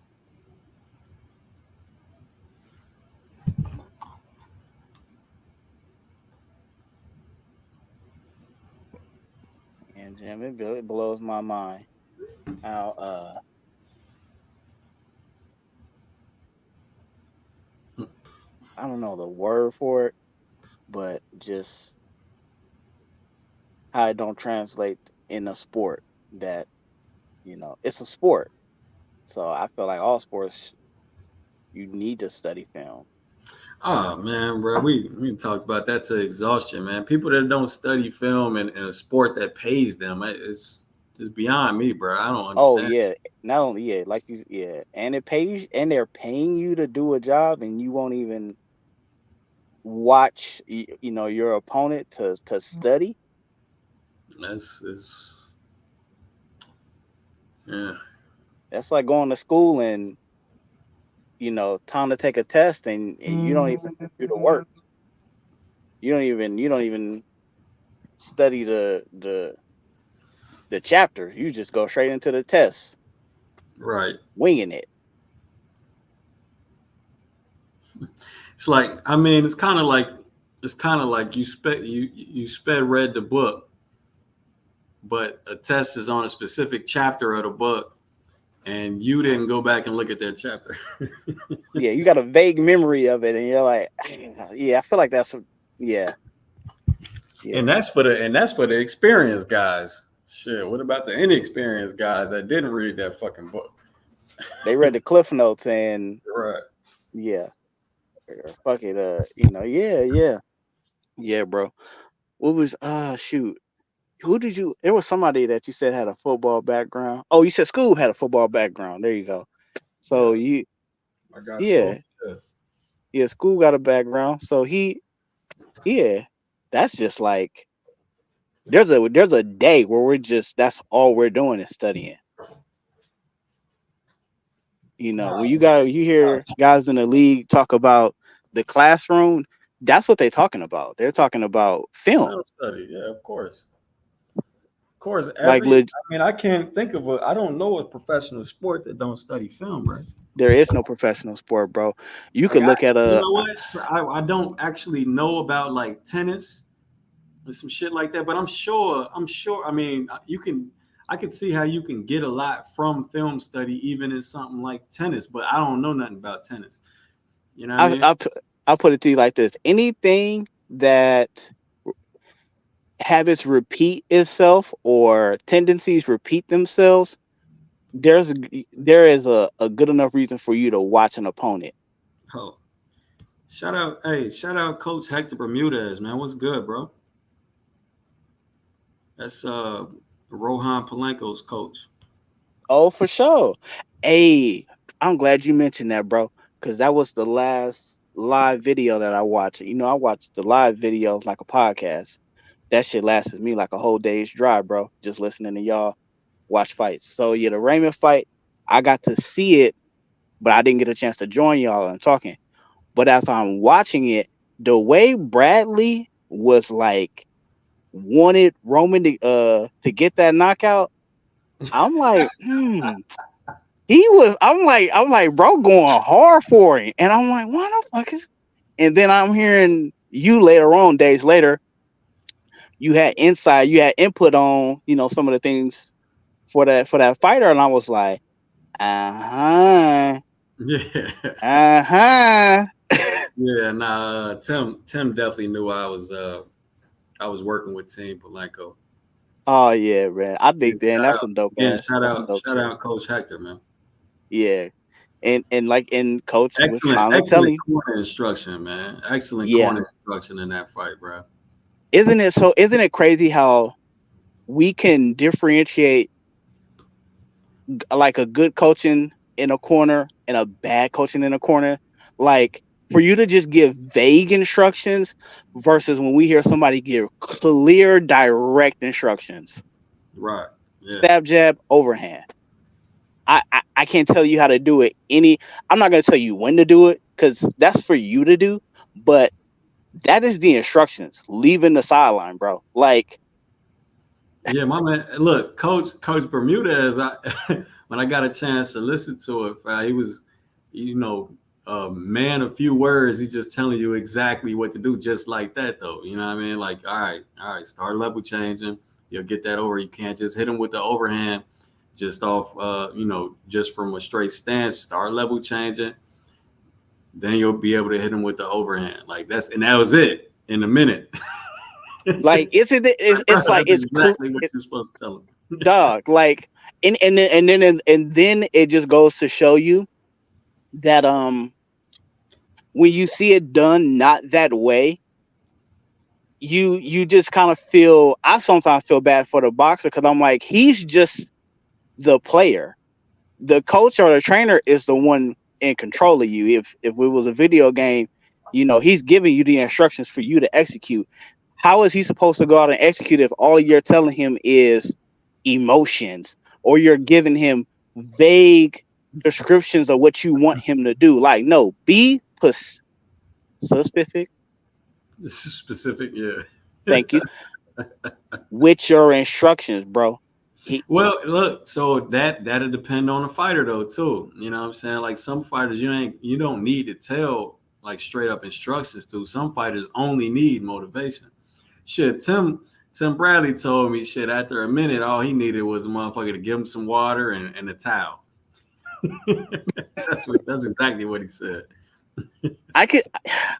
And Jim, it blows my mind how I don't know the word for it, but just how it don't translate in a sport that it's a sport. So I feel like all sports you need to study film. Oh man, bro, we talked about that to exhaustion, man. People that don't study film in a sport that pays them, it's beyond me, bro. I don't Oh understand. yeah, not only yeah, like you yeah, and it pays and they're paying you to do a job and you won't even watch your opponent to study. That's is yeah, That's like going to school and time to take a test and you don't even do the work. You don't even study the chapter. You just go straight into the test, right. winging it. It's like I mean, it's kind of like you sped read the book, but a test is on a specific chapter of the book, and you didn't go back and look at that chapter. Yeah, you got a vague memory of it, and you're like, yeah, I feel like yeah, and yeah. that's for the experienced guys. Shit, what about the inexperienced guys that didn't read that fucking book? They read the cliff notes and Right. yeah, fuck it, yeah, yeah, yeah, bro. What was shoot? Who did you? There was somebody that you said had a football background. Oh, you said Scoob had a football background. There you go. So Yeah, you, I got so yeah, yeah, Scoob got a background. So yeah, that's just like there's a day where we're just that's all we're doing is studying. When you hear guys in the league talk about the classroom, that's what they're talking about. They're talking about film. film study. Yeah, of course. Of course, Like I mean, I can't think of I don't know a professional sport that don't study film, right? there is no professional sport, bro. You Like could look at you a know what? I don't actually know about like tennis and some shit like that, but I'm sure. I mean, I can see how you can get a lot from film study, even in something like tennis, but I don't know nothing about tennis. You know what I I mean? I I'll put it to you like this: anything that habits repeat itself or tendencies repeat themselves, there is a good enough reason for you to watch an opponent. Oh, Shout out Coach Hector Bermudez, man. What's good, bro? That's Rohan Palenko's coach. Oh, for sure. Hey, I'm glad you mentioned that, bro, because that was the last live video that I watched. I watched the live videos like a podcast. That shit lasted me like a whole day's drive, bro. Just listening to y'all watch fights. So yeah, the Raymond fight, I got to see it, but I didn't get a chance to join y'all and talking. But as I'm watching it, the way Bradley was like wanted Roman to get that knockout, I'm like, I'm like, bro, going hard for him. And I'm like, why the fuck is, and then I'm hearing you later on, days later, you had input on, some of the things for that fighter, and I was like, uh-huh, Yeah, uh-huh. yeah. Nah, Tim definitely knew I was working with Team Palenko. Oh yeah, man. I Yeah, think then shout that's out some dope again. ass. That's some dope Shout shit. out Coach Hector, man. Yeah. And like and coach was Excellent, finally excellent telling, corner instruction, man. Excellent yeah. corner instruction in that fight, bro. Isn't it crazy how we can differentiate like a good coaching in a corner and a bad coaching in a corner? Like for you to just give vague instructions versus when we hear somebody give clear, direct instructions. Right. Yeah. Stab, jab, overhand. I can't tell you how to do it. I'm not gonna tell you when to do it because that's for you to do. But that is the instructions. Leaving the sideline, bro. Like, Yeah, my man. Look, Coach Bermudez. When I got a chance to listen to it, he was, you know, a man of few words. He's just telling you exactly what to do, just like that, though. You know what I mean? Like, all right, start level changing. You'll get that over. You can't just hit him with the overhand, just off, just from a straight stance. Start level changing. Then you'll be able to hit him with the overhand. And that was it in a minute. like it's like That's it's cl- exactly what you're supposed to tell him. dog. Like, and then it just goes to show you that when you see it done not that way, you just kind of feel. I sometimes feel bad for the boxer because I'm like, he's just the player. The coach or the trainer is the one in control of you. If it was a video game, he's giving you the instructions for you to execute. How is he supposed to go out and execute if all you're telling him is emotions, or you're giving him vague descriptions of what you want him to do? Like, no, be specific. This is specific, yeah. Thank you. With your instructions, bro. He Well, look, so that'll depend on the fighter though too. You know what I'm saying? Like some fighters you don't need to tell like straight up instructions to. Some fighters only need motivation. Shit, Tim Bradley told me shit after a minute all he needed was a motherfucker to give him some water and a towel. That's exactly what he said. I could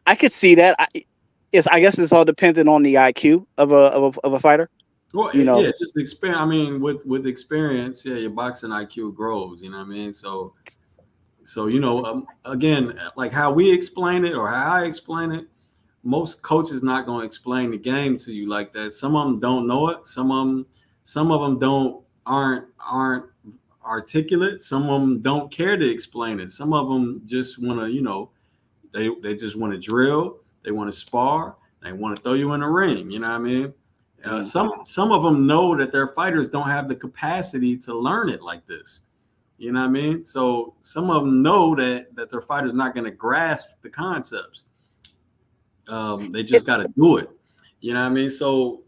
I could see that. I guess it's all dependent on the IQ of a fighter. Well, You know, yeah, just experience. I mean, with experience, yeah, your boxing IQ grows. You know what I mean? So again, like how we explain it or how I explain it, most coaches not going to explain the game to you like that. Some of them don't know it. Some of them don't aren't articulate. Some of them don't care to explain it. Some of them just want to, they just want to drill. They want to spar. They want to throw you in the ring. You know what I mean? Some of them know that their fighters don't have the capacity to learn it like this. You know what I mean? So some of them know that their fighter's not going to grasp the concepts. They just got to do it. You know what I mean? So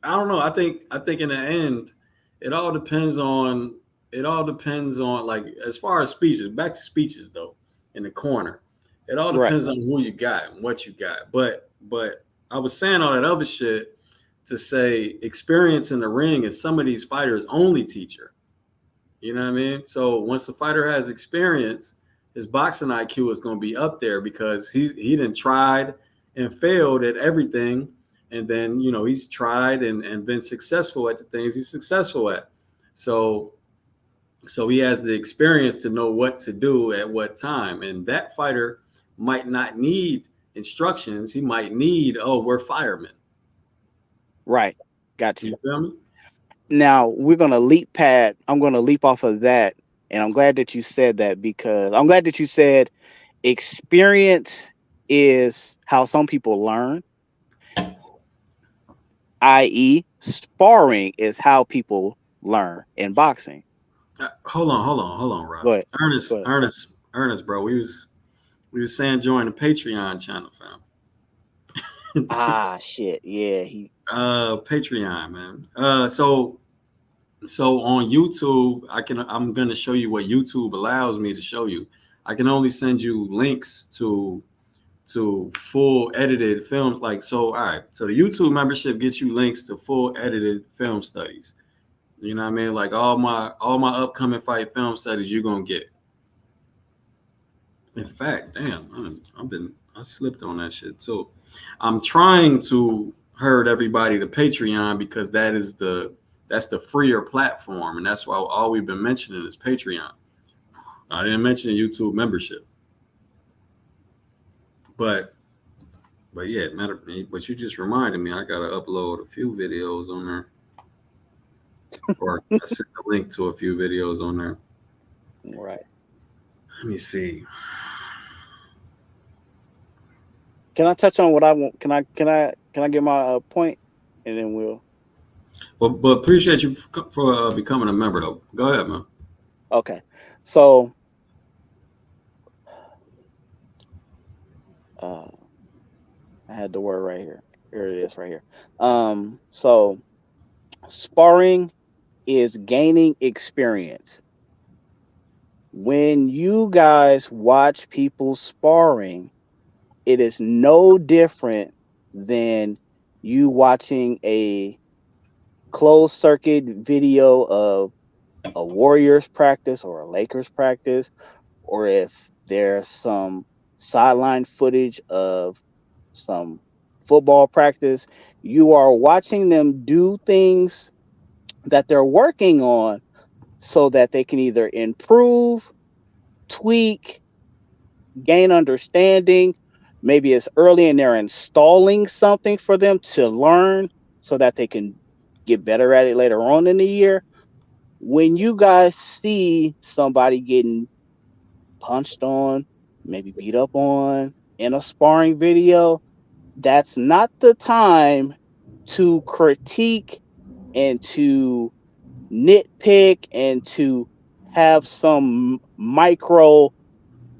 I don't know. I think in the end, it all depends on like as far as speeches. Back to speeches though, in the corner, it all right? depends on who you got and what you got. But I was saying all that other shit to say experience in the ring is some of these fighters' only teacher. You know what I mean? So once the fighter has experience, his boxing IQ is going to be up there because he done tried and failed at everything, and then he's tried and been successful at the things he's successful at. So he has the experience to know what to do at what time, and that fighter might not need instructions. He might need, oh, we're firemen. Right. Got you. You feel me? Now we're gonna leap pad. I'm gonna leap off of that, and I'm glad that you said that because I'm glad that you said experience is how some people learn, i.e., sparring is how people learn in boxing. Hold on, Go Rob. ahead. Go ahead. Ernest, bro. We was saying join the Patreon channel, fam. Ah, shit. Yeah, Patreon, man. So on YouTube, I'm gonna show you what YouTube allows me to show you. I can only send you links to full edited films. Like, so, all right. So the YouTube membership gets you links to full edited film studies. You know what I mean? Like all my upcoming fight film studies you're gonna get. In fact, damn, I slipped on that shit too. I'm trying to herd everybody to Patreon because that's the freer platform, and that's why all we've been mentioning is Patreon. I didn't mention YouTube membership, but yeah, but you just reminded me I gotta upload a few videos on there, or I sent a link to a few videos on there. right. Let me see. Can I touch on what I want? Can I get my point, and then we'll. But appreciate you for becoming a member though. Go ahead, man. Okay. So, uh, I had the word right here. Here it is, right here. So sparring is gaining experience. When you guys watch people sparring, it is no different than you watching a closed circuit video of a Warriors practice or a Lakers practice, or if there's some sideline footage of some football practice, you are watching them do things that they're working on so that they can either improve, tweak, gain understanding. Maybe it's early and they're installing something for them to learn so that they can get better at it later on in the year. When you guys see somebody getting punched on, maybe beat up on in a sparring video, that's not the time to critique and to nitpick and to have some micro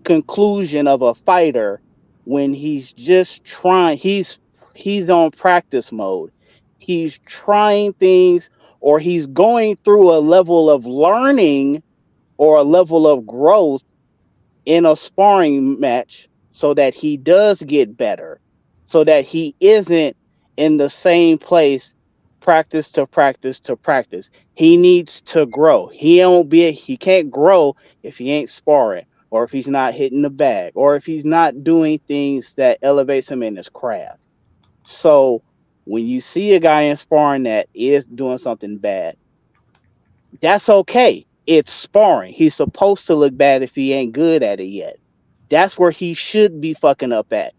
conclusion of a fighter when he's on practice mode. He's trying things, or he's going through a level of learning or a level of growth in a sparring match so that he does get better, so that he isn't in the same place practice to practice to practice. He needs to grow. He can't grow if he ain't sparring, or if he's not hitting the bag, or if he's not doing things that elevates him in his craft. So when you see a guy in sparring that is doing something bad, that's okay. It's sparring. He's supposed to look bad if he ain't good at it yet. That's where he should be fucking up at.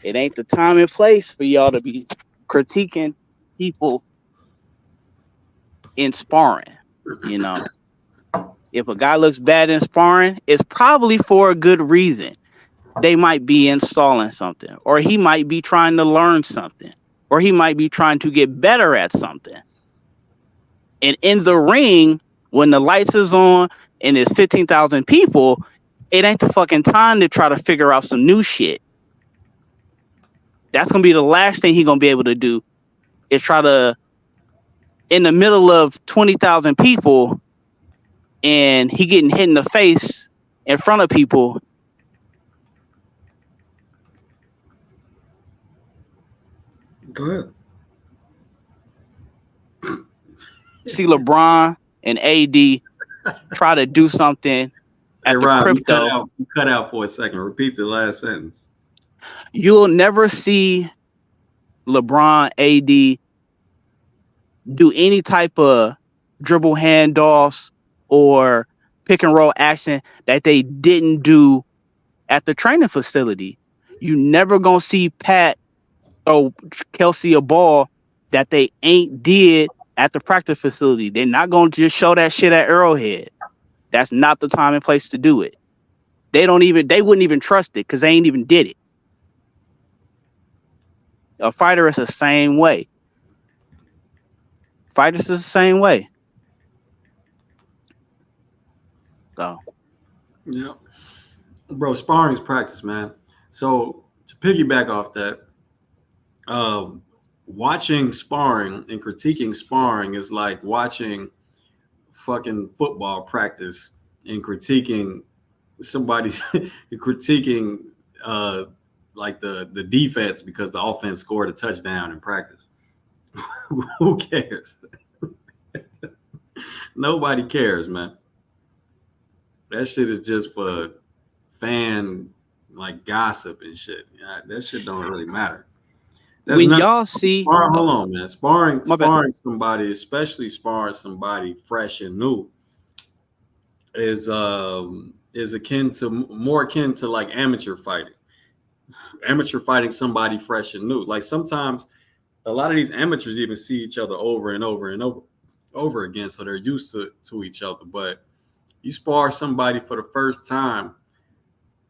It ain't the time and place for y'all to be critiquing people in sparring. You know, if a guy looks bad in sparring, it's probably for a good reason. They might be installing something, or he might be trying to learn something, or he might be trying to get better at something. And in the ring, when the lights is on and there's 15,000 people, it ain't the fucking time to try to figure out some new shit. That's going to be the last thing he's going to be able to do, is try to, in the middle of 20,000 people and he getting hit in the face in front of people. Go ahead. See LeBron and AD try to do something at Hey, the Rob, crypto. you cut out for a second. Repeat the last sentence. You'll never see LeBron, AD do any type of dribble handoffs or pick and roll action that they didn't do at the training facility. You never gonna see Pat or Kelsey a ball that they ain't did at the practice facility. They're not gonna just show that shit at Arrowhead. That's not the time and place to do it. They wouldn't even trust it because they ain't even did it. A fighter is the same way. Fighters is the same way. So Yeah, bro, sparring's practice, man. So to piggyback off that, um, watching sparring and critiquing sparring is like watching fucking football practice and critiquing somebody critiquing uh like the defense because the offense scored a touchdown in practice. Who cares? Nobody cares, man. That shit is just for fan like gossip and shit. Yeah, that shit don't really matter. That's when not y'all see, sparring. Hold on, man. Sparring, my bad. sparring somebody, especially sparring somebody fresh and new, is akin to more akin to like amateur fighting. Amateur fighting somebody fresh and new. Like sometimes a lot of these amateurs even see each other over and over and over again, so they're used to each other. But you spar somebody for the first time,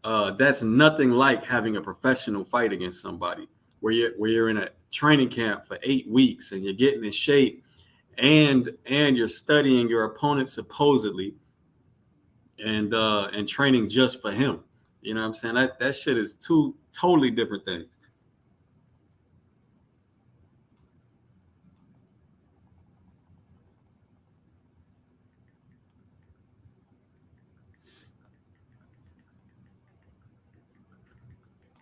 that's nothing like having a professional fight against somebody where you're in a training camp for 8 weeks and you're getting in shape and you're studying your opponent supposedly and training just for him. You know what I'm saying? That shit is two totally different things.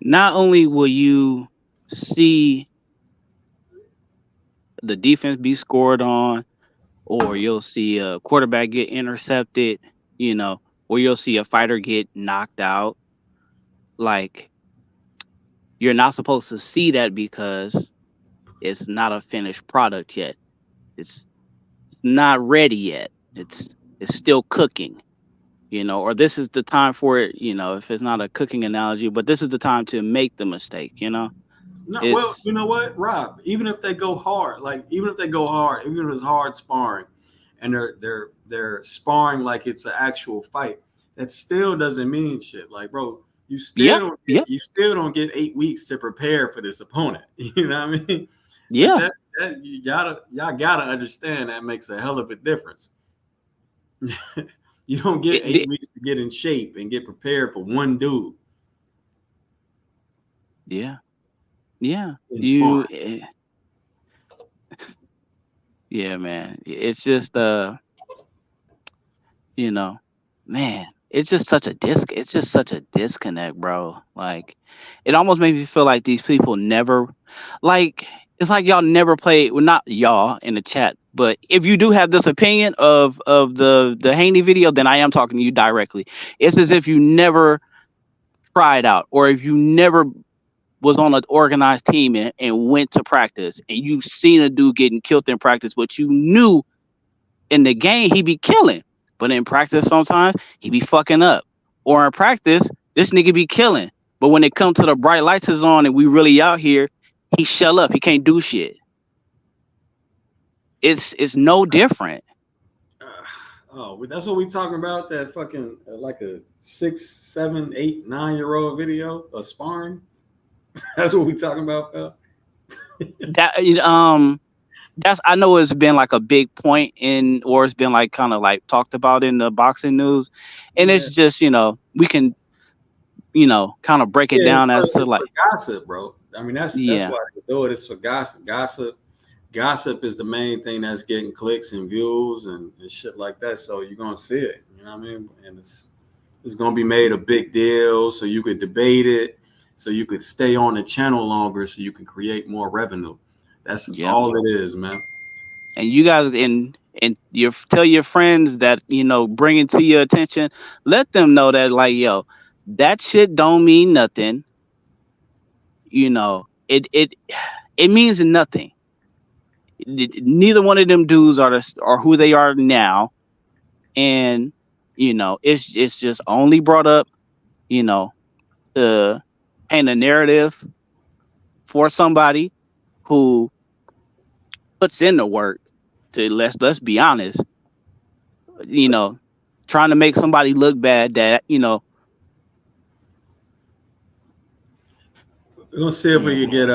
Not only will you see the defense be scored on, or you'll see a quarterback get intercepted, or you'll see a fighter get knocked out. Like, you're not supposed to see that because it's not a finished product yet. It's not ready yet. It's still cooking, or this is the time for it, if it's not a cooking analogy, but this is the time to make the mistake. No, well, It's you know what, Rob? Even if they go hard, even if it's hard sparring, and they're sparring like it's an actual fight, that still doesn't mean shit. Like, bro, yeah, yeah, you still don't get 8 weeks to prepare for this opponent. You know what I mean? Like yeah, that y'all gotta understand that makes a hell of a difference. You don't get it, eight it- weeks to get in shape and get prepared for one dude yeah, yeah. in sparring. Yeah, man. It's just you know, man, it's just such a disconnect, bro. Like, it almost makes me feel like these people never, like, it's like y'all never played, well, not y'all in the chat, but if you do have this opinion of the Haney video, then I am talking to you directly. It's as if you never tried out, or if you never was on an organized team and went to practice, and you've seen a dude getting killed in practice, but you knew in the game he be killing, but in practice sometimes he be fucking up. Or in practice, this nigga be killing, but when it comes to the bright lights is on and we really out here, he shell up. He can't do shit. It's no different. Uh, oh, that's what we talking about. That fucking like a 6, 7, 8, 9-year-old video of sparring. That's what we talking about, Phil. That that's, I know it's been like a big point in, or it's been like kind of like talked about in the boxing news, and it's Yeah, just we can kind of break it yeah. down as to It's like, for gossip, bro. I mean, that's yeah, why they do it. It's for gossip. Gossip is the main thing that's getting clicks and views and shit like that. So you're gonna see it. You know what I mean? And it's gonna be made a big deal, so you could debate it, so you could stay on the channel longer, so you can create more revenue. That's yeah. all it is, man. And you guys, and you tell your friends that bring it to your attention. Let them know that, like, yo, that shit don't mean nothing. It means nothing. Neither one of them dudes are who they are now, and It's just only brought up, you know, to paint a narrative for somebody who puts in the work. To let's be honest, you know, trying to make somebody look bad that We're gonna see if we yeah, can get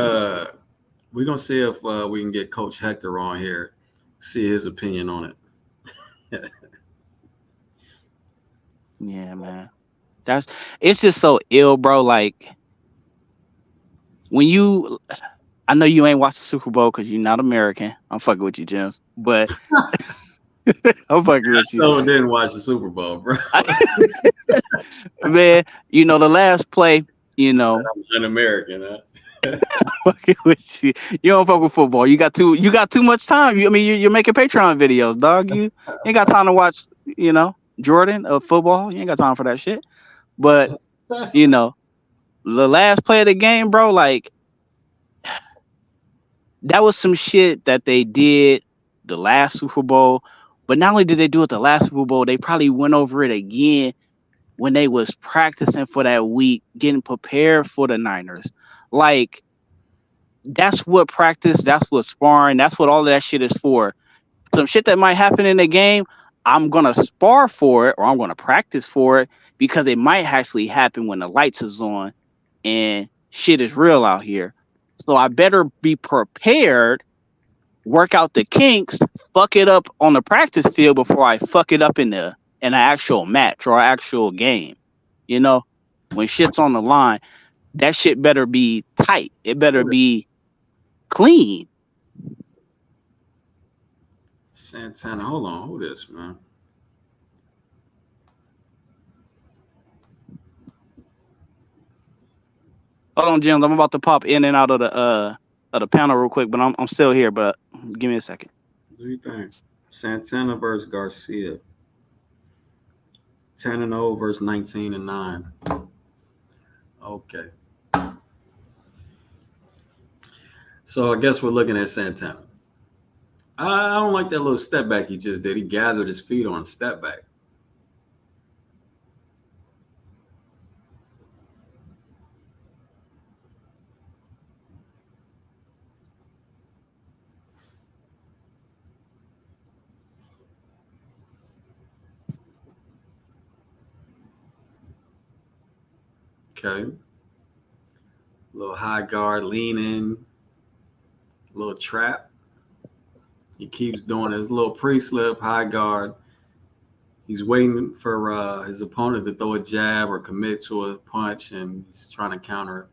we're gonna see if we can get Coach Hector on here, see his opinion on it. yeah, man. That's it's just so ill, bro. Like when you, I know you ain't watched the Super Bowl because you're not American. I'm fucking with you, James, but I'm fucking I with you. still didn't watch the Super Bowl, bro. Man, the last play, you I said know, I'm un-American. Huh? fucking with you. You don't fuck with football. You got too much time. You're making Patreon videos, dog. You ain't got time to watch, Jordan of football. You ain't got time for that shit. But you know, the last play of the game, bro, like that was some shit that they did the last Super Bowl. But not only did they do it the last Super Bowl, they probably went over it again when they was practicing for that week, getting prepared for the Niners. Like that's what practice, that's what sparring, that's what all of that shit is for. Some shit that might happen in the game, I'm gonna spar for it or I'm gonna practice for it because it might actually happen when the lights is on and shit is real out here. So I better be prepared, work out the kinks, fuck it up on the practice field before I fuck it up in an actual match or actual game. You know, when shit's on the line, that shit better be tight. It better be clean. Santana, hold on, who this, man? Hold on, Jim. I'm about to pop in and out of the panel real quick, but I'm still here. But give me a second. What do you think? Santana versus Garcia. 10-0 versus 19-9. Okay. So I guess we're looking at Santana. I don't like that little step back he just did. He gathered his feet on step back. Okay. A little high guard, lean in, a little trap. He keeps doing his little pre-slip, high guard. He's waiting for his opponent to throw a jab or commit to a punch, and he's trying to counter it.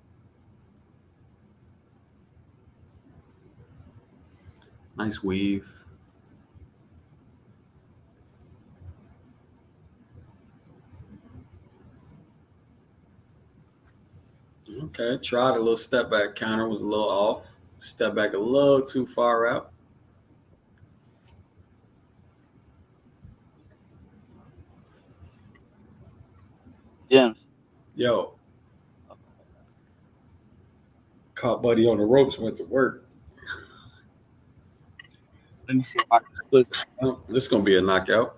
Nice weave. Okay, tried a little step back counter, was a little off. Step back a little too far out. Jim. Yo, caught Buddy on the ropes, went to work. Let me see if I can split. Oh, this is going to be a knockout.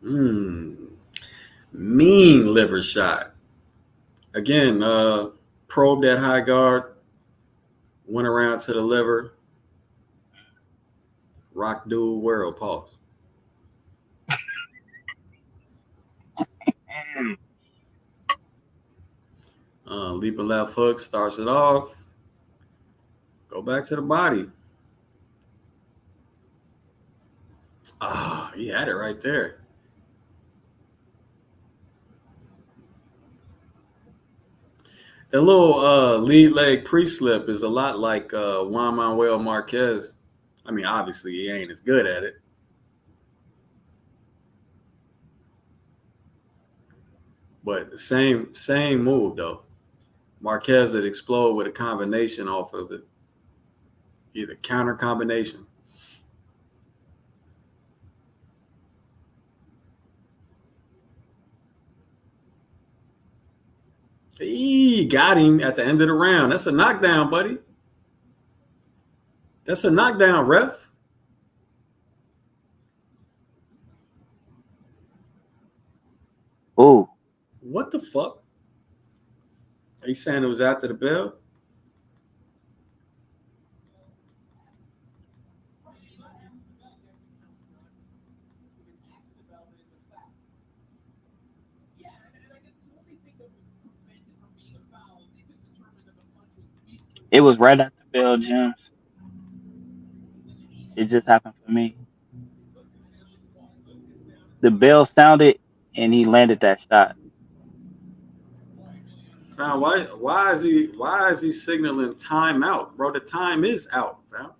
Mean liver shot. Again, probe that high guard, went around to the liver. Rock dude world, pause. Leaping left hook starts it off. Go back to the body. Ah, he had it right there. That little lead leg pre-slip is a lot like Juan Manuel Marquez. I mean, obviously he ain't as good at it. But same move though. Marquez would explode with a combination off of it. Either counter combination. He got him at the end of the round. That's a knockdown, buddy. That's a knockdown, ref. Ooh. What the fuck? Are you saying it was after the bell? It was right after Bell Gems. It just happened for me. The bell sounded and he landed that shot. Fam, why is he signaling timeout, bro? The time is out, fam.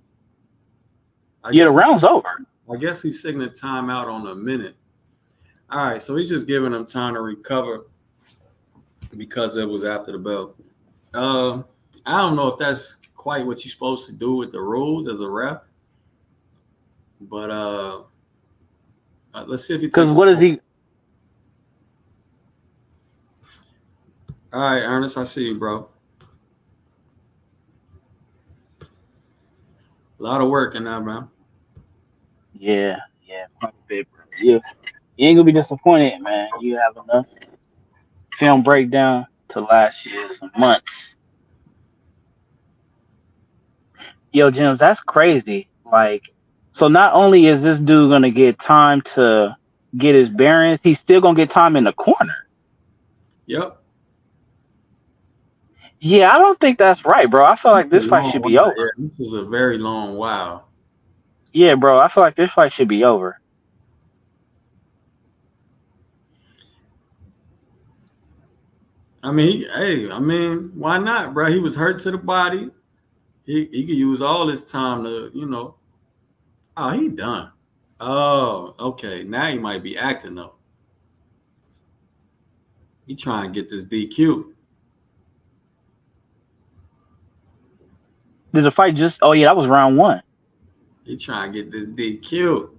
I Yeah, the guess he's round's over. I guess he's signaling timeout on a minute. All right, so he's just giving them time to recover because it was after the bell. Uh, I don't know if that's quite what you're supposed to do with the rules as a ref, but let's see if he Because takes a what is call. he? All right, Ernest, I see you, bro. A lot of work in that, man. Yeah, quite a bit, bro. You ain't gonna be disappointed, man. You have enough film breakdown to last year some months. Yo, Jims, that's crazy. Like, so not only is this dude gonna get time to get his bearings, he's still gonna get time in the corner. Yep. Yeah, I don't think that's right, bro. I feel This like is a this fight long should be while. over. Yeah, this is a very long while. Yeah, bro. I feel like this fight should be over. Why not, bro? He was hurt to the body. He could use all his time to. Oh, he done. Oh, okay. Now he might be acting though. He trying to get this DQ. Did the fight just? Oh yeah, that was round one. He trying to get this DQ.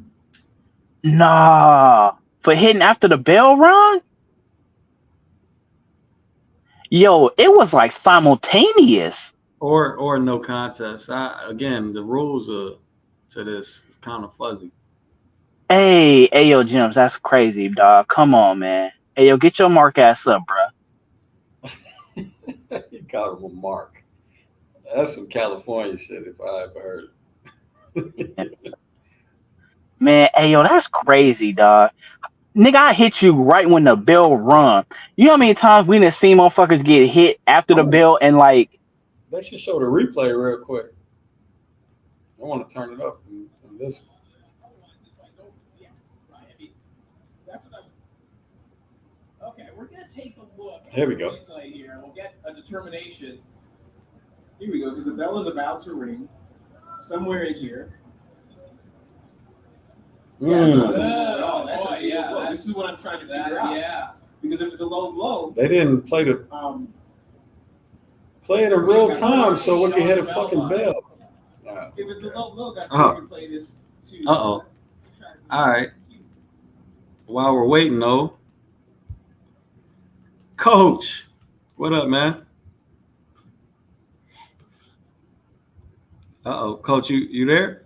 Nah, for hitting after the bell run. Yo, it was like simultaneous. Or no contest. Again, the rules to this is kind of fuzzy. Hey, yo, Jims, that's crazy, dog. Come on, man. Hey, yo, get your mark ass up, bro. You called him a mark. That's some California shit if I ever heard it. Man, hey, yo, that's crazy, dog. Nigga, I hit you right when the bell run. You know how many times we done seen motherfuckers get hit after the bell and like, They should show the replay real quick. I want to turn it up and listen. Okay, we're gonna take a look. Here we go. Replay here. We'll get a determination. Here we go, because the bell is about to ring somewhere in here. Oh, that's a big blow. This is what I'm trying to figure out. Yeah. Because if it's a low blow, They didn't play it in real time so we can hit a fucking bell. if it's a low blow, guys, we can play this too. All right. While we're waiting though, Coach, what up, man? Coach, you there?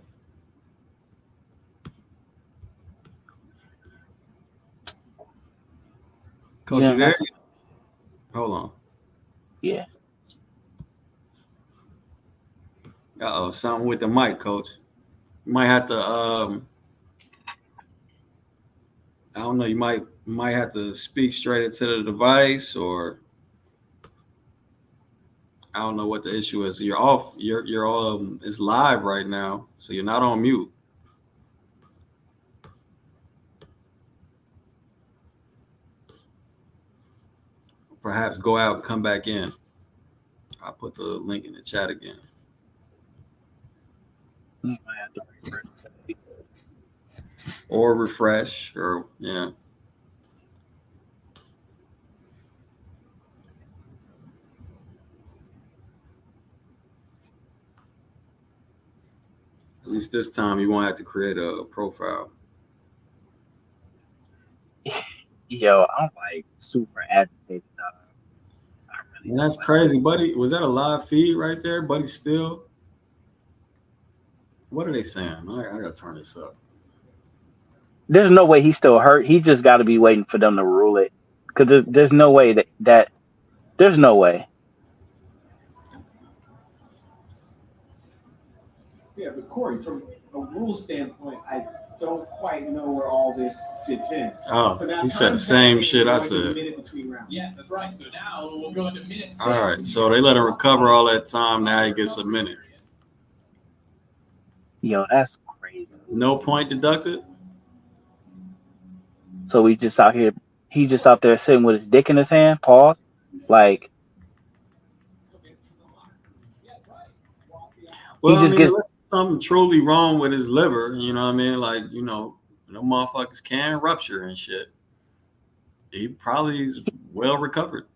Coach, yeah, you there? Hold on. Yeah. Something with the mic, Coach. You might have to I don't know, you might have to speak straight into the device, or I don't know what the issue is. You're off. You're it's live right now, so you're not on mute. Perhaps go out and come back in. I'll put the link in the chat again. Or refresh, or yeah. At least this time you won't have to create a profile. Yo, I'm like super agitated, dog. And that's crazy, buddy. Was that a live feed right there, buddy? Still, what are they saying? I gotta turn this up. There's no way he's still hurt. He just got to be waiting for them to rule it. Because there's no way that there's no way. Yeah, but Corey, from a rule standpoint, I don't quite know where all this fits in. Oh, So now he said the time's same passing, shit we're I going to the said. minute between rounds. Yes, that's right. So now we'll go into minute 6. All right, so they let him recover all that time. Now he gets a minute. Yo, that's crazy. No point deducted. So we just out here. He just out there sitting with his dick in his hand. Pause. Like Well, I just mean, gets- unless something truly wrong with his liver, you know what I mean? Like, no motherfuckers can rupture and shit. He probably is well recovered.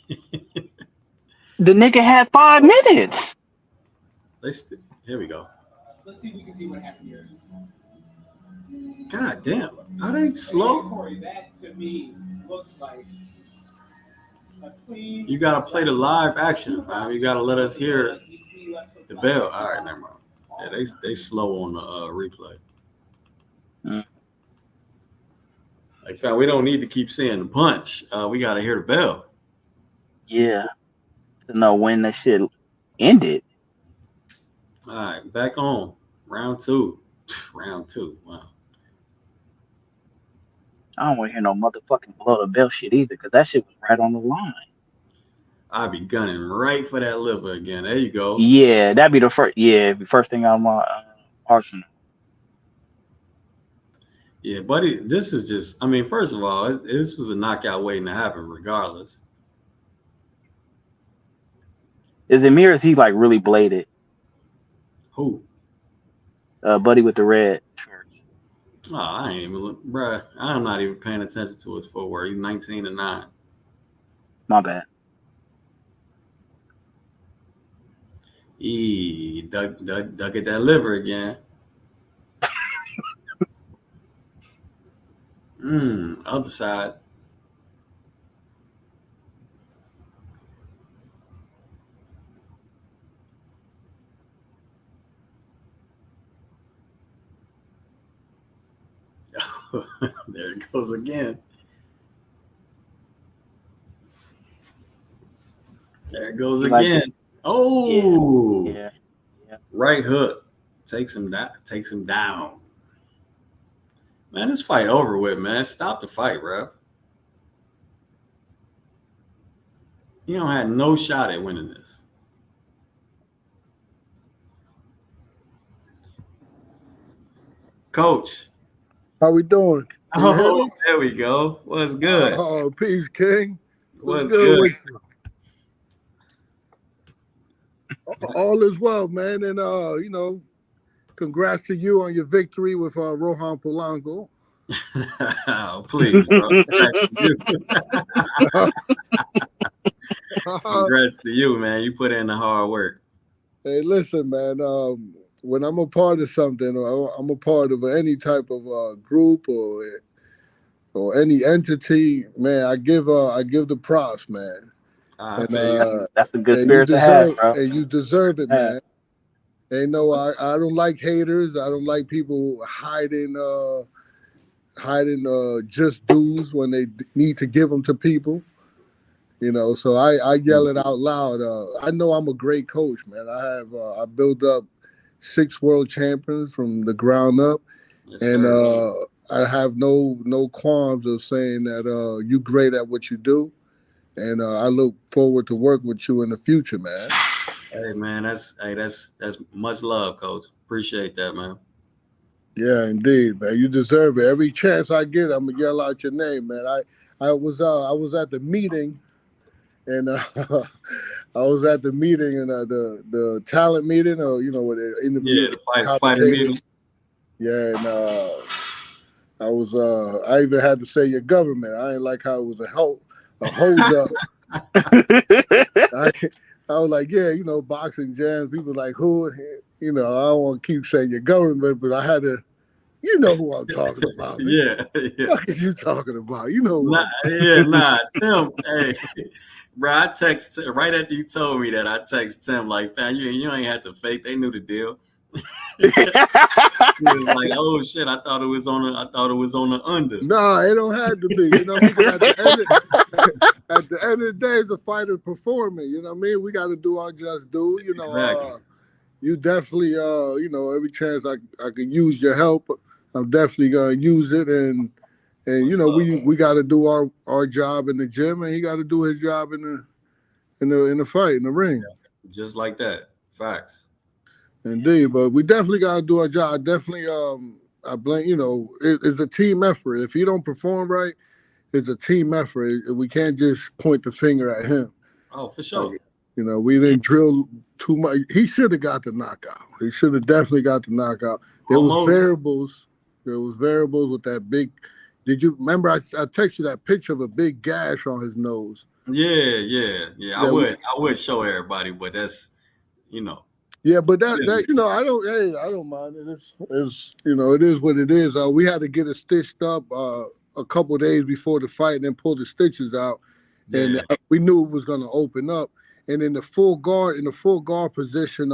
the nigga had 5 minutes. Here we go. So let's see if we can see what happened here. God damn. Are they slow? Corey, that to me looks like a clean. You got to play the live action, fam. You got to let us hear the bell. All right, never mind. Yeah, they slow on the replay. Like, fam, we don't need to keep seeing the punch. We got to hear the bell. Yeah. To know when that shit ended. All right, back on. Round 2. Round 2. Wow. I don't want to hear no motherfucking below the belt shit either, because that shit was right on the line. I'd be gunning right for that liver again. There you go. Yeah, that'd be the first. Yeah, the first thing on my arsenal. Yeah, buddy, this is just, I mean, first of all, this was a knockout waiting to happen regardless. Is it me or is he like really bladed? Who? Buddy with the red shirt. Oh, I ain't even look, bruh. I'm not even paying attention to his footwork. He's 19-9. My bad. Duck at that liver again. Other side. There it goes again. There it goes again. Oh, yeah. Right hook takes him down. Man, this fight over with, man. Stop the fight, bro. He don't have no shot at winning this. Coach. How we doing? Oh, there we go. What's good? Oh, peace, King. What's good? With you? All is well, man. And congrats to you on your victory with Rohan Polanco. Oh, please, bro. Congrats to you, man. You put in the hard work. Hey, listen, man. When I'm a part of something, or I'm a part of any type of group or any entity, man, I give the props, man. That's a good spirit to have, bro. And you deserve it, man. And I don't like haters. I don't like people hiding just dues when they need to give them to people. So I yell it out loud. I know I'm a great coach, man. I built up 6 world champions from the ground up. Yes, And sir. I have no qualms of saying that you're great at what you do. And I look forward to working with you in the future, man. Hey, man, that's much love, Coach. Appreciate that, man. Yeah, indeed, man. You deserve it. Every chance I get, I'm gonna yell out your name, man. I was at the meeting, and I was at the meeting and the talent meeting, or where they interview. Yeah, the fighting meeting. Yeah, and I even had to say your government. I ain't like how it was a hold up. I was like, yeah, boxing jams. People like, who? I don't want to keep saying your government, but I had to, who I'm talking about. Man. Yeah. What is you talking about? Tim, hey, bro, I text right after you told me that. I text Tim like, man, you ain't had to fake. They knew the deal. He was like, oh shit, I thought it was on the under. Nah, it don't have to be. You know what I mean? 'Cause at the end of the day, the fighter performing. You know what I mean? We got to do our just due. You know, Exactly. you definitely, you know, every chance I could use your help, I'm definitely gonna use it. And you What's know, up? we got to do our job in the gym, and he got to do his job in the fight, in the ring. Just like that. Facts. Indeed, but we definitely got to do our job. I definitely, I blame. You know, it's a team effort. If he don't perform right, it's a team effort. We can't just point the finger at him. Oh, for sure. Like, you know, we didn't drill too much. He should have got the knockout. He should have definitely got the knockout. There was Almost. variables. There was variables with that big. Did you remember? I texted you that picture of a big gash on his nose. Yeah. Yeah, I would show everybody, but that's, you know. Yeah, but that you know, I don't mind it. It's you know, it is what it is. We had to get it stitched up a couple of days before the fight, and then pull the stitches out, and Yeah. we knew it was going to open up. And in the full guard position,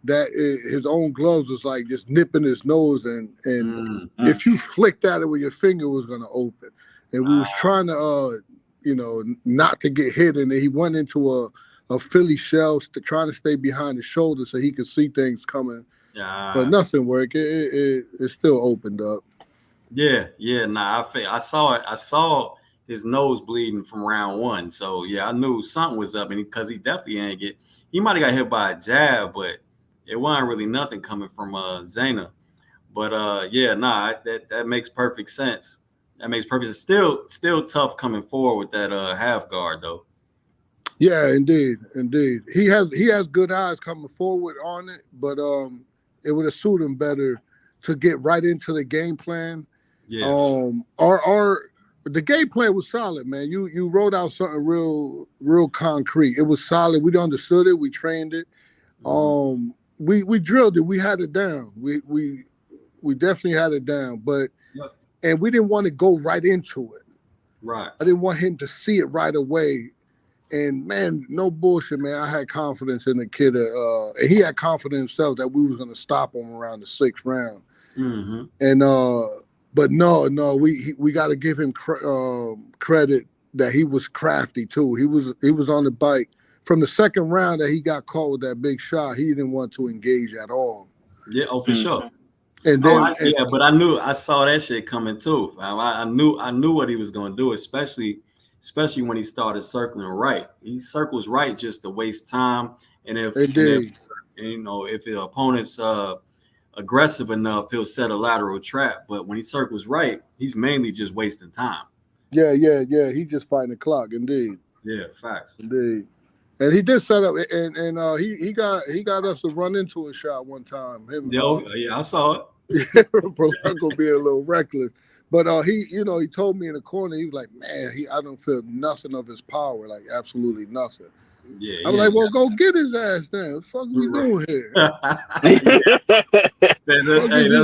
his own gloves was like just nipping his nose, and if you flicked at it with your finger, it was going to open. And we was trying to you know, not to get hit, and then he went into a Philly shell, trying to stay behind the shoulder so he could see things coming. But nothing worked. It still opened up. Yeah. Nah, I saw it. I saw his nose bleeding from round one. So yeah, I knew something was up, and because he definitely ain't get. He might have got hit by a jab, but it wasn't really nothing coming from Zayna. But yeah, nah, that makes perfect sense. That makes perfect sense. Still tough coming forward with that half guard though. Yeah, indeed. He has good eyes coming forward on it, but it would have suited him better to get right into the game plan. Yeah. The game plan was solid, man. You wrote out something real concrete. It was solid. We understood it. We trained it. We drilled it. We had it down. We definitely had it down, but and we didn't want to go right into it. Right. I didn't want him to see it right away. And man, no bullshit, man. I had confidence in the kid, and he had confidence in himself that we was gonna stop him around the 6th round. And but no, we got to give him credit that he was crafty too. He was on the bike from the 2nd round that he got caught with that big shot. He didn't want to engage at all. Yeah, for sure. And then, but I saw that shit coming too. I knew what he was gonna do, especially when he started circling right. He circles right just to waste time, and if you know, if the opponent's aggressive enough, he'll set a lateral trap. But when he circles right, he's mainly just wasting time. Yeah. He's just fighting the clock, indeed. Yeah, facts. Indeed. And he did set up, and he got us to run into a shot one time. Yeah, I saw it. Polanco being a little reckless. But he told me in the corner, he was like, man, I don't feel nothing of his power, like absolutely nothing. Yeah. I was like, well, go get his ass then. What the fuck are we doing here? That's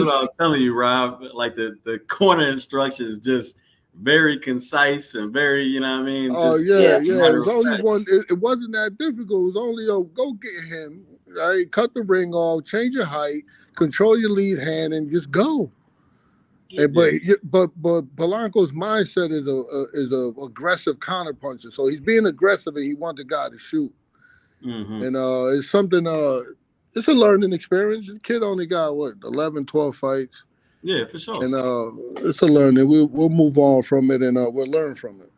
what I was telling you, Rob. Like the corner instructions just very concise and very, you know what I mean? Yeah. It was only one. It wasn't that difficult. It was only go get him, right? Cut the ring off, change your height, control your lead hand, and just go. But Polanco's mindset is a aggressive counterpuncher. So he's being aggressive, and he wants the guy to shoot. And it's something. It's a learning experience. The kid only got 11, 12 fights. Yeah, for sure. And it's a learning. We'll move on from it, and we'll learn from it.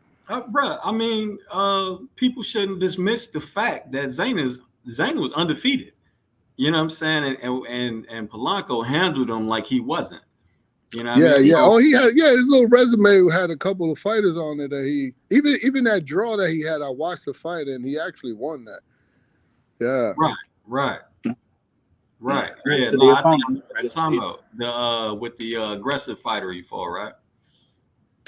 Bro, I mean, people shouldn't dismiss the fact that Zayna was undefeated. You know what I'm saying? And Polanco handled him like he wasn't. You know what I mean? Yeah. Oh, he had his little resume had a couple of fighters on it that he even that draw that he had. I watched the fight and he actually won that. Yeah. Right. Yeah. No, I think I'm talking about with the aggressive fighter he fought, right?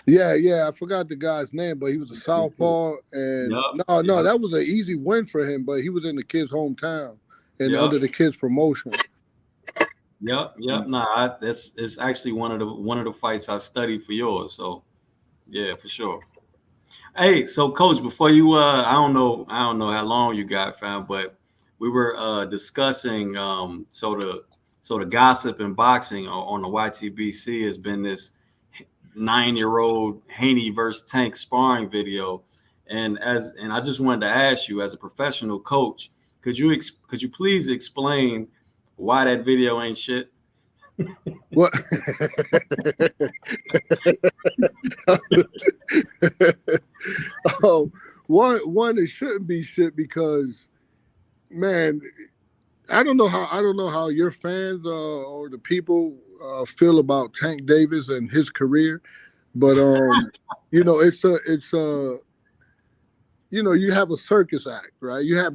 Yeah. I forgot the guy's name, but he was a southpaw, and no, that was an easy win for him. But he was in the kid's hometown and under the kid's promotion. Yep. Nah, it's actually one of the fights I studied for yours. So, yeah, for sure. Hey, so Coach, before you, I don't know how long you got, fam, but discussing so the gossip in boxing on the YTBC has been this 9-year-old Haney versus Tank sparring video, and I just wanted to ask you, as a professional coach, could you please explain why that video ain't shit? What? Oh, one, it shouldn't be shit because, man, I don't know how your fans or the people feel about Tank Davis and his career, but you know, it's you know, you have a circus act, right? You have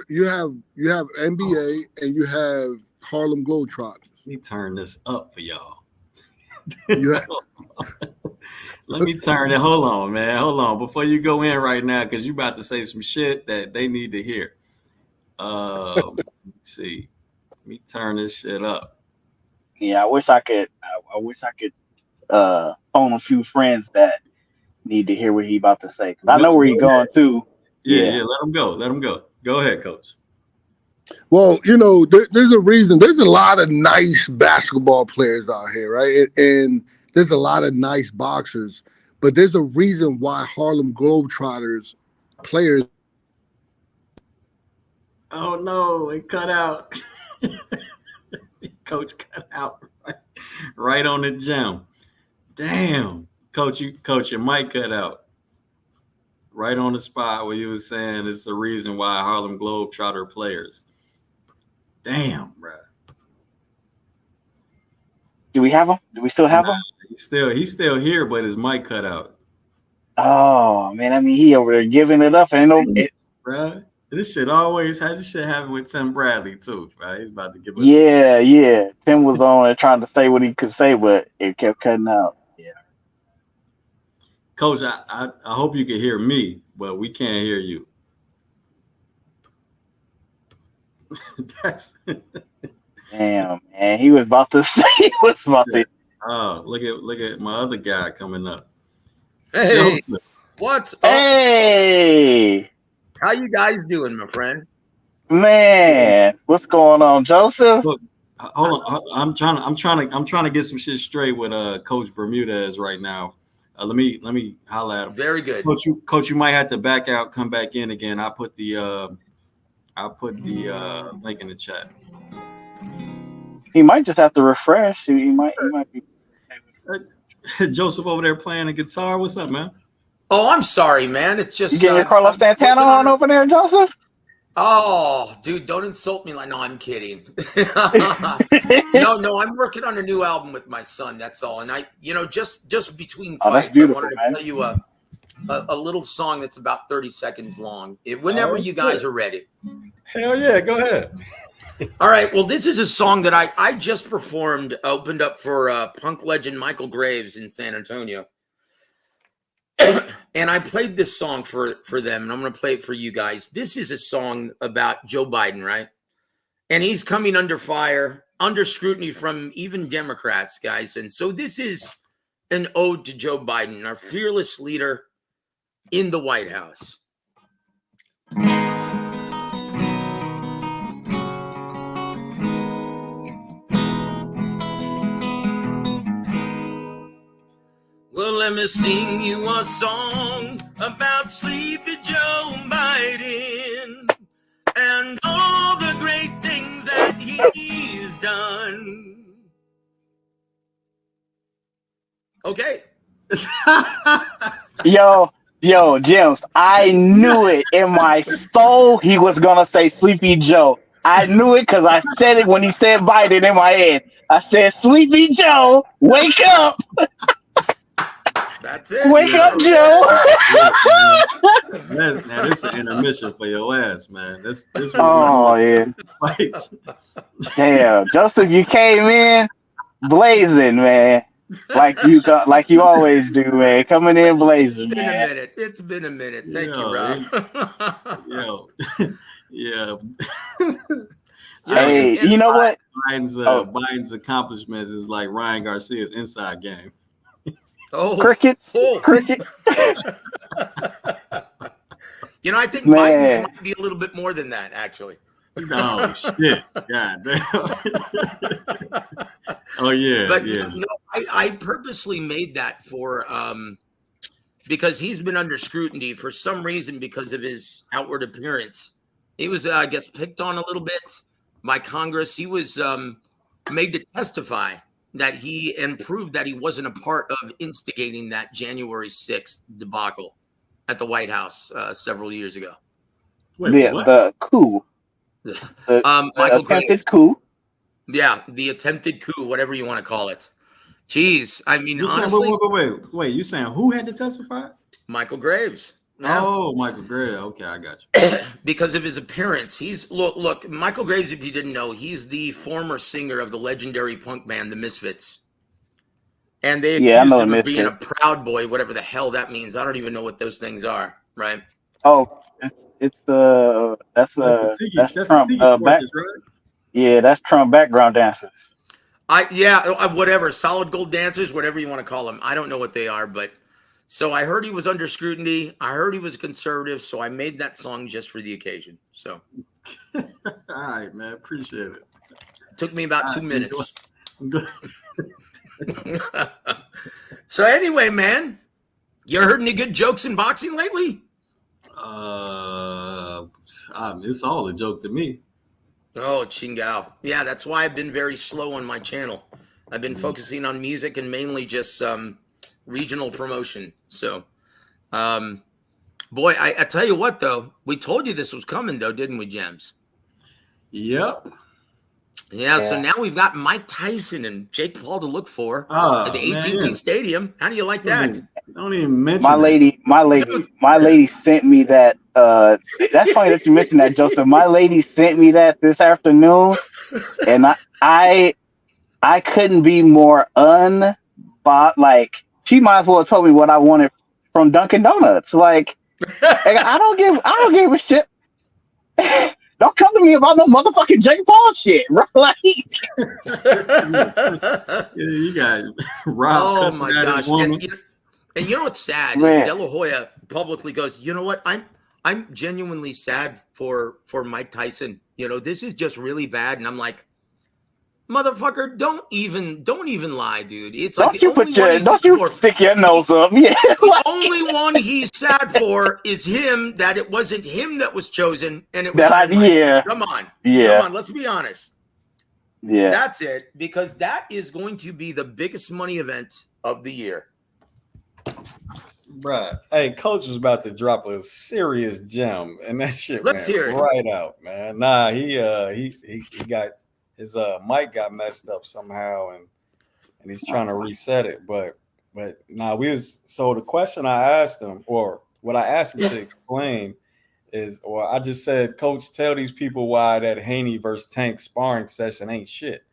you have NBA and you have Harlem Globetrotters. Let me turn this up for y'all. You have, Let me turn it. Hold on, man. Hold on. Before you go in right now, because you about to say some shit that they need to hear. Let's see. Let me turn this shit up. Yeah, I wish I could phone a few friends that need to hear what he about to say. Cause I know where he going to. Yeah. Let him go. Let him go. Go ahead, coach. well, you know, there's a reason. There's a lot of nice basketball players out here, right? And there's a lot of nice boxers, but there's a reason why Harlem Globetrotters players. Oh no, it cut out. Coach cut out right on the gem. Damn, coach, your mic cut out right on the spot where you was saying it's the reason why Harlem Globetrotter players. Damn, bro. Do we have him? Do we still have him? He's still here, but his mic cut out. Oh man, I mean he over there giving it up, and Bro, this shit happen with Tim Bradley too, right? He's about to give us. Yeah. Tim was on there trying to say what he could say, but it kept cutting out. Yeah. Coach, I hope you can hear me, but we can't hear you. Damn, man, he was about to say to. Oh, look at my other guy coming up. Hey, Joseph. What's up? Hey, how you guys doing, my friend? Man, what's going on, Joseph? Look, hold on, I'm trying to get some shit straight with Coach Bermudez right now. Let me holler at him. Very good, Coach. You might have to back out, come back in again. I'll put the link in the chat. He might just have to refresh. He might be. Joseph over there playing the guitar. What's up, man? Oh, I'm sorry, man. It's just You getting your Carlos Santana on over there, Joseph? Oh, dude, don't insult me. Like, no, I'm kidding. No, I'm working on a new album with my son. That's all. And just between fights, I wanted to play you a little song that's about 30 seconds long. Whenever you guys are ready. Hell yeah, go ahead. All right. Well, this is a song that I just performed, opened up for punk legend Michael Graves in San Antonio. And I played this song for them, and I'm going to play it for you guys. This is a song about Joe Biden, right? And he's coming under fire, under scrutiny from even Democrats, guys. And so this is an ode to Joe Biden, our fearless leader in the White House. Well, let me sing you a song about Sleepy Joe Biden and all the great things that he's done. Okay. Yo, James, I knew it in my soul he was going to say Sleepy Joe. I knew it because I said it when he said Biden in my head. I said, Sleepy Joe, wake up. That's it. Wake up, Joe. Now this is an intermission for your ass, man. This oh yeah. Fights. Damn, Joseph, you came in blazing, man. Like you always do, man. Coming in blazing, man. It's been a minute. Thank you, Rob. Yeah. Hey, you know what? Biden's accomplishments is like Ryan Garcia's inside game. Oh, cricket. I think Biden's might be a little bit more than that, actually. Oh shit! God damn. Oh yeah, But yeah. no, I purposely made that for because he's been under scrutiny for some reason because of his outward appearance. He was, I guess, picked on a little bit by Congress. He was made to testify that he and proved that he wasn't a part of instigating that January 6th debacle at the White House several years ago. Wait, what? The coup, the Michael attempted Graves. coup. Yeah, the attempted coup, whatever you want to call it. Jeez, I mean, You saying, honestly, wait. You saying who had to testify? Michael Graves. Yeah. Oh, Michael Gray. Okay, I got you. Because of his appearance. He's look, Michael Graves, if you didn't know, he's the former singer of the legendary punk band The Misfits. And they accused him of being a Proud Boy, whatever the hell that means. I don't even know what those things are, right? Oh, that's Trump Right? Yeah, that's Trump background dancers. Whatever, solid gold dancers, whatever you want to call them. I don't know what they are, but so I heard he was under scrutiny. I heard he was conservative, so I made that song just for the occasion. So, all right, man, appreciate it. Took me about 2 minutes. So anyway, man, you heard any good jokes in boxing lately? It's all a joke to me. Oh, Chingao. Yeah, that's why I've been very slow on my channel. I've been focusing on music and mainly just regional promotion. So, boy, I tell you what, though, we told you this was coming, though, didn't we, Gems? Yep. Yeah, so now we've got Mike Tyson and Jake Paul to look for at the AT&T Stadium. How do you like that? Don't even mention my lady sent me that. That's funny that you mentioned that, Joseph. My lady sent me that this afternoon, and I couldn't be more like she might as well have told me what I wanted from Dunkin' Donuts. Like I don't give a shit. Don't come to me about no motherfucking Jake Paul shit, bro. Like, you got Rob. Oh my gosh! And you know what's sad is De La Hoya publicly goes, you know what? I'm genuinely sad for Mike Tyson. You know, this is just really bad. And I'm like, motherfucker, don't even lie, dude. It's like don't you stick your nose up. Yeah. The only one he's sad for is him, that it wasn't him that was chosen, and it was Come on. Let's be honest. Yeah. That's it, because that is going to be the biggest money event of the year. Bruh, hey, Coach was about to drop a serious gem, and that shit Let's hear it. Right out, man. Nah, he got his mic got messed up somehow, and he's trying to reset it. But nah, so the question I asked him, or what I asked him to explain is, or I just said, Coach, tell these people why that Haney versus Tank sparring session ain't shit.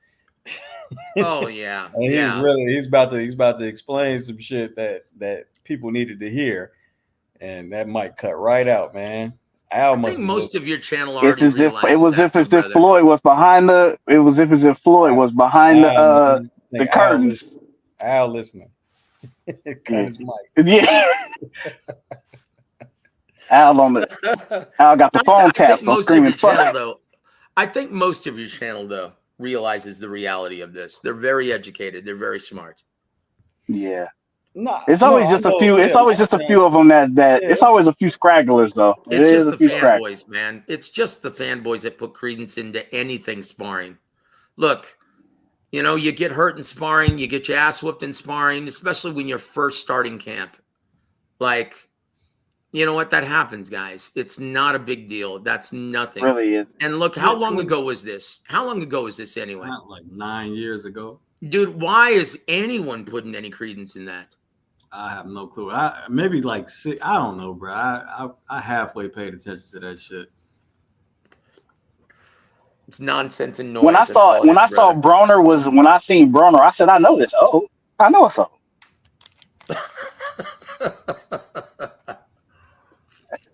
Oh yeah. And he's about to explain some shit that people needed to hear, and that might cut right out, man. I think most of your channel already realized it was as if Floyd was behind the curtains. Al listening. Cut his mic. Yeah. Al got the phone tap. I think most of your channel though realizes the reality of this. They're very educated. They're very smart. Yeah. It's always just a few. It's always just a few of them that it's always a few scragglers though. It's just the fanboys, man. It's just the fanboys that put credence into anything sparring. Look, you know, you get hurt in sparring, you get your ass whooped in sparring, especially when you're first starting camp. Like, you know what? That happens, guys. It's not a big deal. That's nothing. It really is. And look, how long ago was this? How long ago was this anyway? Not like 9 years ago. Dude, why is anyone putting any credence in that? I have no clue. Maybe like 6. I don't know, bro. I halfway paid attention to that shit. It's nonsense and noise. When I seen Broner, I said, I know this. Oh, I know it's up.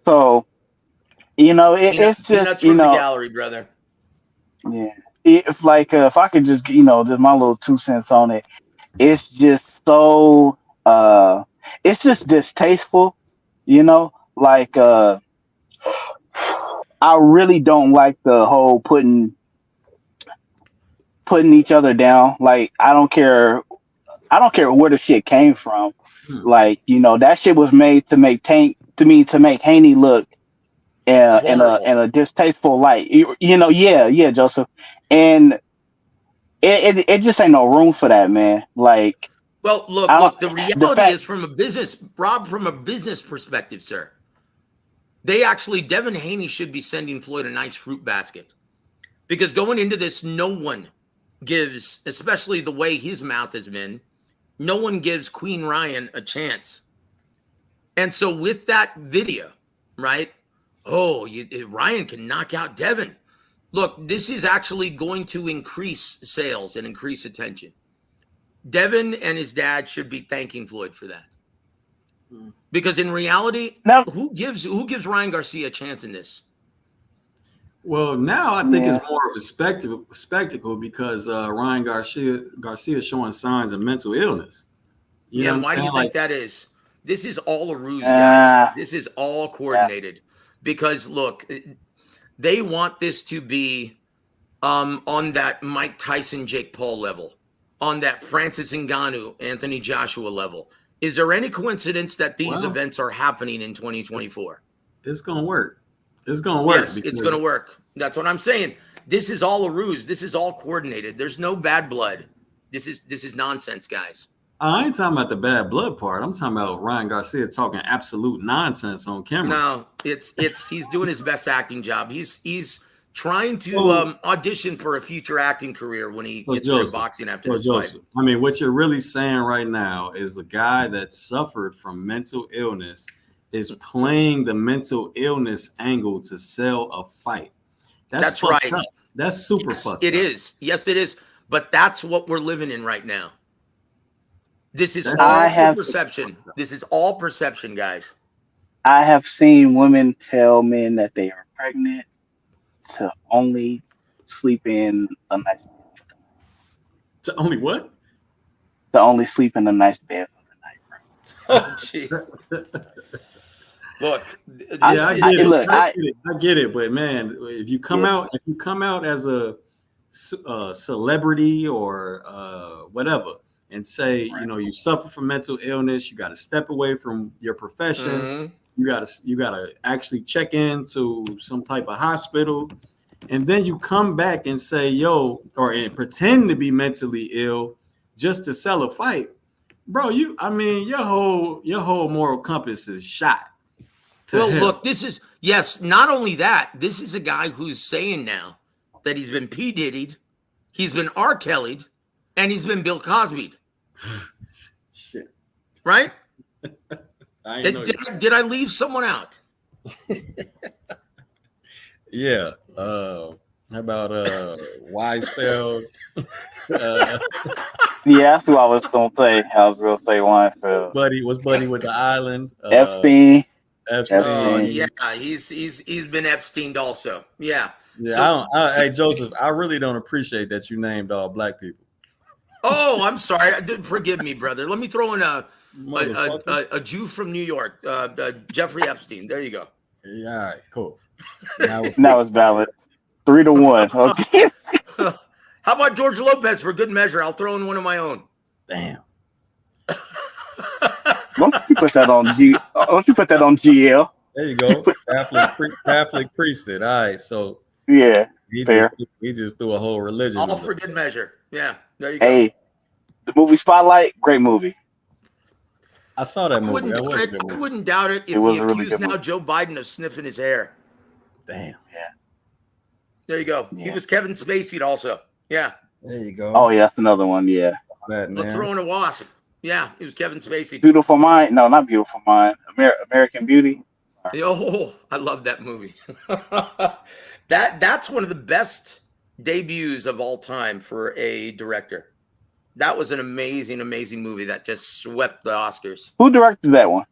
So, you know, it's just from the gallery, brother. Yeah. If I could just, just my little 2 cents on it, it's just so it's just distasteful, like I I really don't like the whole putting each other down. Like I don't care where the shit came from. Hmm. Like, that shit was made to make Haney look Vulnerable. in a distasteful light. Yeah, Joseph. And it just ain't no room for that, man. Like Well, I don't look. The the reality fact is from a business perspective, sir. Devin Haney should be sending Floyd a nice fruit basket, because going into this, no one gives, especially the way his mouth has been, no one gives Queen Ryan a chance. And so with that video, right? Oh, Ryan can knock out Devin. Look, this is actually going to increase sales and increase attention. Devin and his dad should be thanking Floyd for that. Because in reality, now, who gives Ryan Garcia a chance in this? Well, now I think Yeah. it's more of a spectacle because Ryan Garcia is showing signs of mental illness. You know Yeah, what and I'm why do saying? you Like, think that is? This is all a ruse, guys. This is all yeah. coordinated. Because look, they want this to be on that Mike Tyson, Jake Paul level, on that Francis Ngannou, Anthony Joshua level. Is there any coincidence that these well, events are happening in 2024? it's gonna work. It's gonna work Yes, it's because going to work. That's what I'm saying. This is all a ruse. This is all coordinated. There's no bad blood. This is nonsense, guys. I ain't talking about the bad blood part. I'm talking about Ryan Garcia talking absolute nonsense on camera. No, it's he's doing his best acting job. He's trying to So, audition for a future acting career when he so gets rid of Joseph, boxing after so this fight. Joseph, I mean, what you're really saying right now is the guy that suffered from mental illness is playing the mental illness angle to sell a fight. That's Fucked right. up. That's super Yes, fucked it up. is. Yes, it is. But that's what we're living in right now. This is That's all I for have perception. This is all perception, guys. I have seen women tell men that they are pregnant to only sleep in a nice to only what? to only sleep in a nice bed for the night. Oh, jeez. Look, I, Yeah, I this I get is it. look, I get it. But man, if you come out as a celebrity or whatever, and say you suffer from mental illness, you got to step away from your profession. Mhm. You gotta actually check into some type of hospital, and then you come back and say and pretend to be mentally ill just to sell a fight, bro. I mean, your whole moral compass is shot to Well, hell. look, this is, yes, not only that, this is a guy who's saying now that he's been P. Diddy'd, he's been R. Kelly'd, and he's been Bill Cosby'd, Shit, right? I ain't know. Did I leave someone out? Yeah. How about Weisfeld? uh, yeah, that's who I was gonna say. I was gonna say Weinfeld, Buddy with the island. Epstein. Epstein. Yeah, he's been Epsteined also. Yeah. Yeah, So, hey Joseph, I really don't appreciate that you named all black people. oh, I'm sorry. Forgive me, brother. Let me throw in Motherfucker. a Jew from New York, Jeffrey Epstein. There you go. Yeah, all right, cool. Now, Now it's valid. 3-1. Okay. How about George Lopez for good measure? I'll throw in one of my own. damn. Don't you put that on GL? There you go. Catholic priesthood. All right, so Yeah, he fair. just threw a whole religion. All of for it. good measure. Yeah, there you go. Hey, the movie Spotlight, great movie. I saw that I movie. wouldn't That was doubt a it. good I movie. wouldn't doubt it if It was he a really accused good now movie. Joe Biden of sniffing his hair. Damn. There you go. He Yeah. was Kevin Spacey also. Yeah. There you go. Oh yeah, that's another one. Yeah, That Let's now. throw in a wasp. Yeah, it was Kevin Spacey. Beautiful Mind. No, not Beautiful Mind. American Beauty. Oh, I love that movie. That's one of the best debuts of all time for a director. That was an amazing, amazing movie that just swept the Oscars. Who directed that one?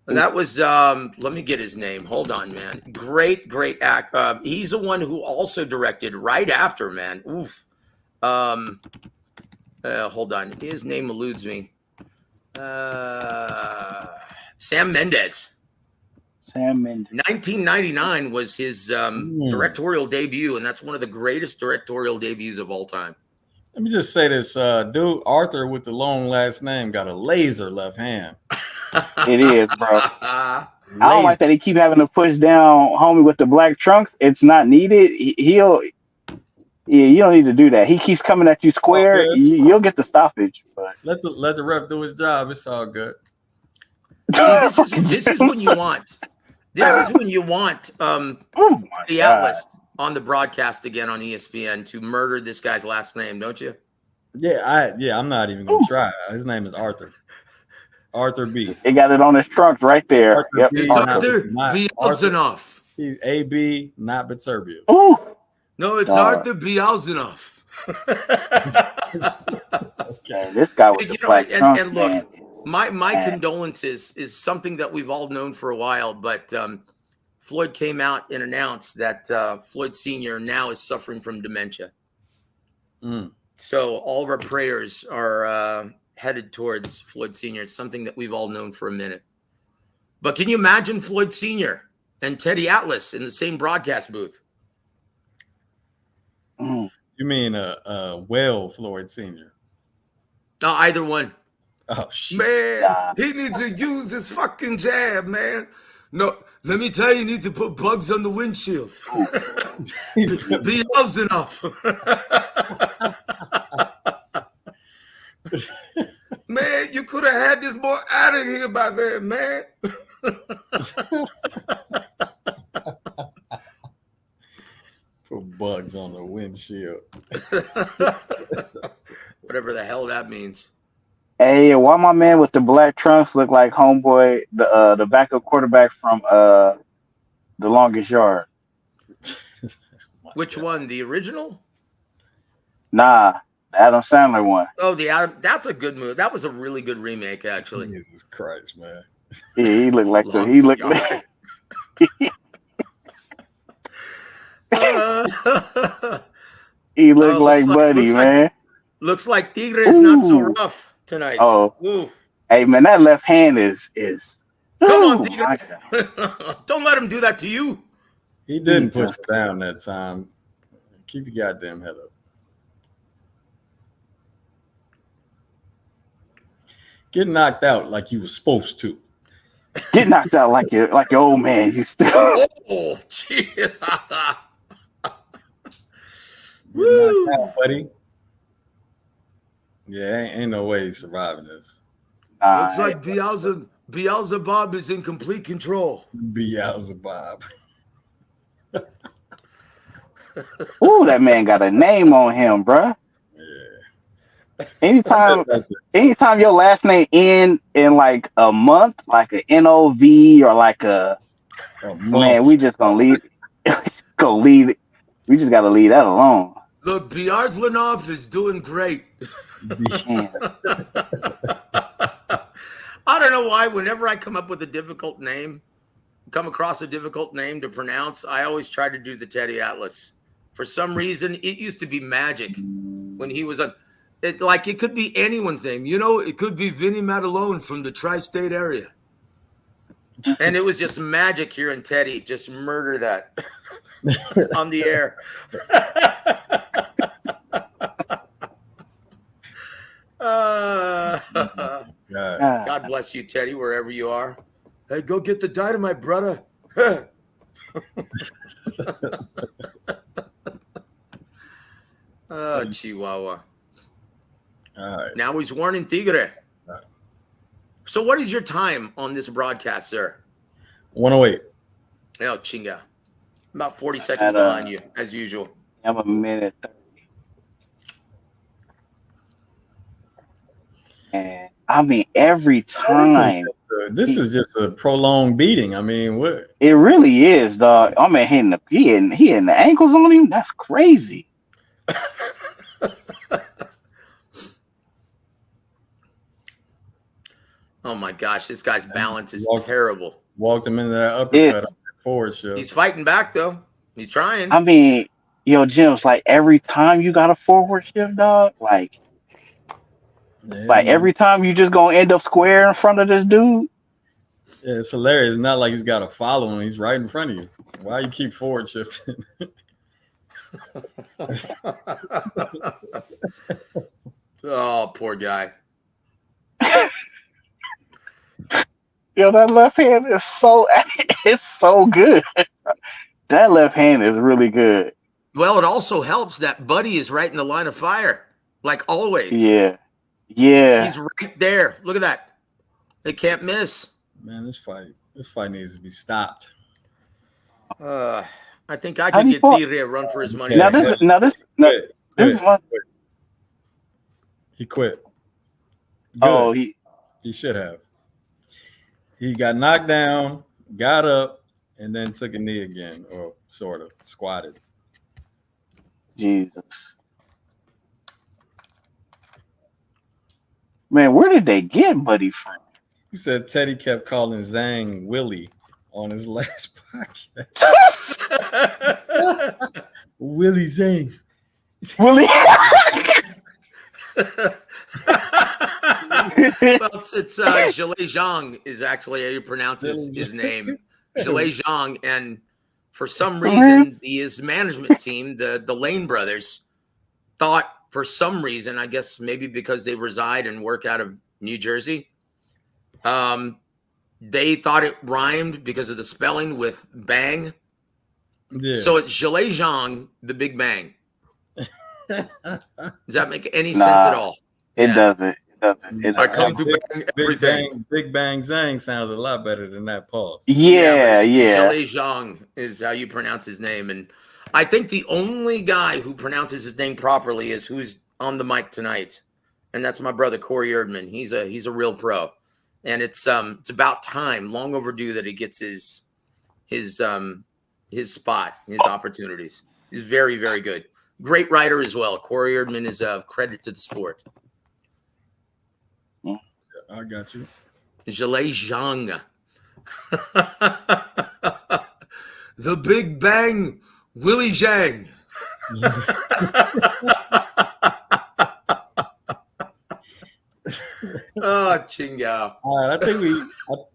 And that was let me get his name. Hold on, man. Great act. He's the one who also directed right after, man. Oof. Hold on. His name eludes me. Sam Mendes. Sam Mendes. 1999 was his directorial debut, and that's one of the greatest directorial debuts of all time. Let me just say this, dude, Arthur with the long last name got a laser left hand. It is, bro. I don't like that he keep having to push down homie with the black trunks. It's not needed. You don't need to do that. He keeps coming at you square. You'll get the stoppage. But let the ref do his job. It's all good. See, this is when you want. This is when you want the Atlas on the broadcast again on ESPN to murder this guy's last name, don't you? Yeah, I'm not even gonna try. His name is Arthur. Arthur B. He got it on his trunk right there. Arthur Yep. Arthur Bielzanoff. He's AB, not Baturbia. Ooh. No, it's Arthur Bielzanoff. Okay, this guy with the black trunk. And look, my condolences is something that we've all known for a while, but Floyd came out and announced that Floyd Sr. now is suffering from dementia. So all of our prayers are headed towards Floyd Sr. It's something that we've all known for a minute. But can you imagine Floyd Sr. and Teddy Atlas in the same broadcast booth? You mean Well Floyd Sr.? No, either one. Oh shit. Man, he needs to use his fucking jab, man. No, let me tell you, you need to put bugs on the windshield. Bielzanoff. Man, you could have had this boy out of here by then, man. Put bugs on the windshield. Whatever the hell that means. Hey, why my man with the black trunks look like homeboy, the backup quarterback from The Longest Yard? Which one? The original? Nah, the Adam Sandler one. Oh, that's a good movie. That was a really good remake, actually. Jesus Christ, man. Yeah, he looked like he looked like he looked like Buddy, man. Looks like Tigre is not so rough tonight. Oh, oof. Hey man, that left hand is. Come on, Tigre. Don't let him do that to you. He didn't push it down that time. Keep your goddamn head up. Get knocked out like you were supposed to. Get knocked out like your old man used to. Oh, gee. Woo, out, buddy. Yeah, ain't no way he's surviving this. Looks like Beelzebub is in complete control. Beelzebub. Ooh, that man got a name on him, bruh. Yeah. Anytime your last name end in like a month, like a NOV or like a man, we just gonna leave. It. We just gotta leave that alone. Look, Bielzanoff is doing great. I don't know why. Whenever I come across a difficult name to pronounce, I always try to do the Teddy Atlas. For some reason, it used to be magic when he was on. It could be anyone's name. You know, it could be Vinny Matalone from the tri-state area. And it was just magic here in Teddy. Just murder that on the air. God bless you, Teddy, wherever you are. Hey, go get the dynamite, brother. Oh, Chihuahua. All right. Now he's warning Tigre. Right. So what is your time on this broadcast, sir? 108. Oh, chinga. About 40 seconds behind you, as usual. I'm a minute 30. And I mean, every time. This is just a prolonged beating. I mean, what? It really is, dog. I mean, he hitting the ankles on him. That's crazy. Oh my gosh, this guy's balance is terrible. Walked him into that uppercut forward shift. He's fighting back though. He's trying. I mean, Jim's like every time you got a forward shift, dog, like every time you just gonna end up square in front of this dude. Yeah, it's hilarious. It's not like he's got to follow him. He's right in front of you. Why you keep forward shifting? Oh, poor guy. Yo, that left hand is so it's so good. That left hand is really good. Well, it also helps that Buddy is right in the line of fire, like always. Yeah. Yeah. He's right there. Look at that. They can't miss. Man, this fight needs to be stopped. I think I How could do you get fall? Tigre a run for his money. Now right this now. this Quit. is one. He quit. Good. Oh, He should have. He got knocked down, got up, and then took a knee again, or sort of squatted. Jesus. Man, where did they get Buddy from? He said Teddy kept calling Zhang Willie on his last podcast. Willie Zhang. Willie. Well, it's Zhilei Zhang is actually how you pronounce his name. Zhilei Zhang, and for some reason, his management team, the Lane brothers, thought for some reason, I guess maybe because they reside and work out of New Jersey, they thought it rhymed because of the spelling with bang. Yeah. So it's Zhilei Zhang, the Big Bang. Does that make any Nah, sense at all? It Yeah. doesn't. It doesn't. It I doesn't. come to bang everything. Big Bang Zhang sounds a lot better than that pause. Yeah, but yeah. Zhilei Zhang is how you pronounce his name. And I think the only guy who pronounces his name properly is who's on the mic tonight. And that's my brother, Corey Erdman. He's a real pro. And it's about time, long overdue, that he gets his spot, his opportunities. He's very, very good. Great writer as well. Corey Erdman is a credit to the sport. I got you. Zhilei Zhang. The Big Bang, Willie Zhang. Oh, Chingao. All right, I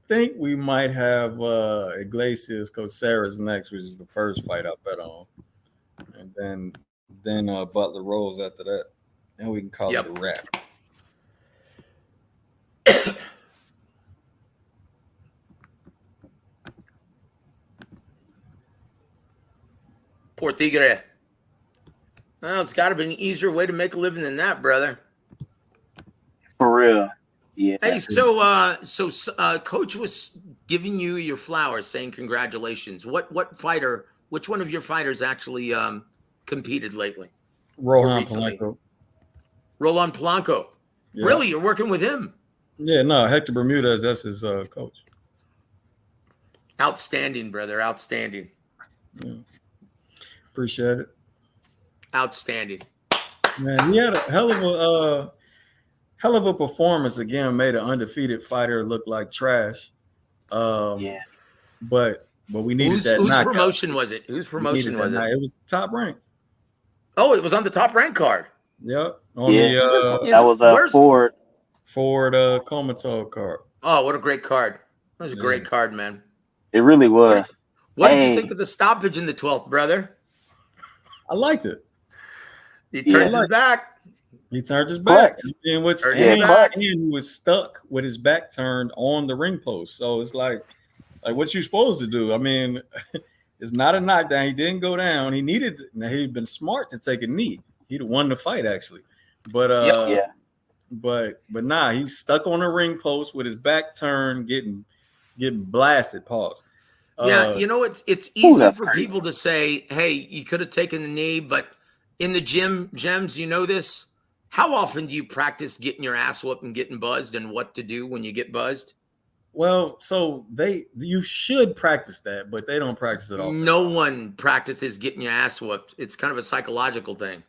think we might have Iglesias Coceras next, which is the first fight I bet on, and then Butler rolls after that, and we can call it a wrap. Poor Tigre. Well, it's got to be an easier way to make a living than that, brother. For real. Yeah. Hey, so Coach was giving you your flowers, saying congratulations. Which one of your fighters actually competed lately? Rohan Polanco. Roland Polanco. Yeah. Really? You're working with him? Yeah, no, Hector Bermudez, that's his coach. Outstanding, brother. Outstanding. Yeah. Appreciate it. Outstanding. Man, he had a hell of a performance again, made an undefeated fighter look like trash. Yeah. But we needed that Whose knockout. promotion was it? Whose promotion was it? It was top rank. Oh, it was on the top rank card. Yep. On Yeah. the That was Ford. Ford Comatose card. Oh, what a great card. That was a great card, man. It really was. What did you think of the stoppage in the 12th, brother? I liked it. He turns his back. He turned his back. And he was stuck with his back turned on the ring post. So it's like what you supposed to do? I mean, it's not a knockdown. He didn't go down. He'd been smart to take a knee. He'd have won the fight actually. But But nah, he's stuck on the ring post with his back turned, getting blasted. Pause. Yeah, you know, it's easy for people to say, hey, you could have taken the knee, but in the gym, Gems, you know this. How often do you practice getting your ass whooped and getting buzzed and what to do when you get buzzed? Well, so you should practice that, but they don't practice it all. No one practices getting your ass whooped. It's kind of a psychological thing.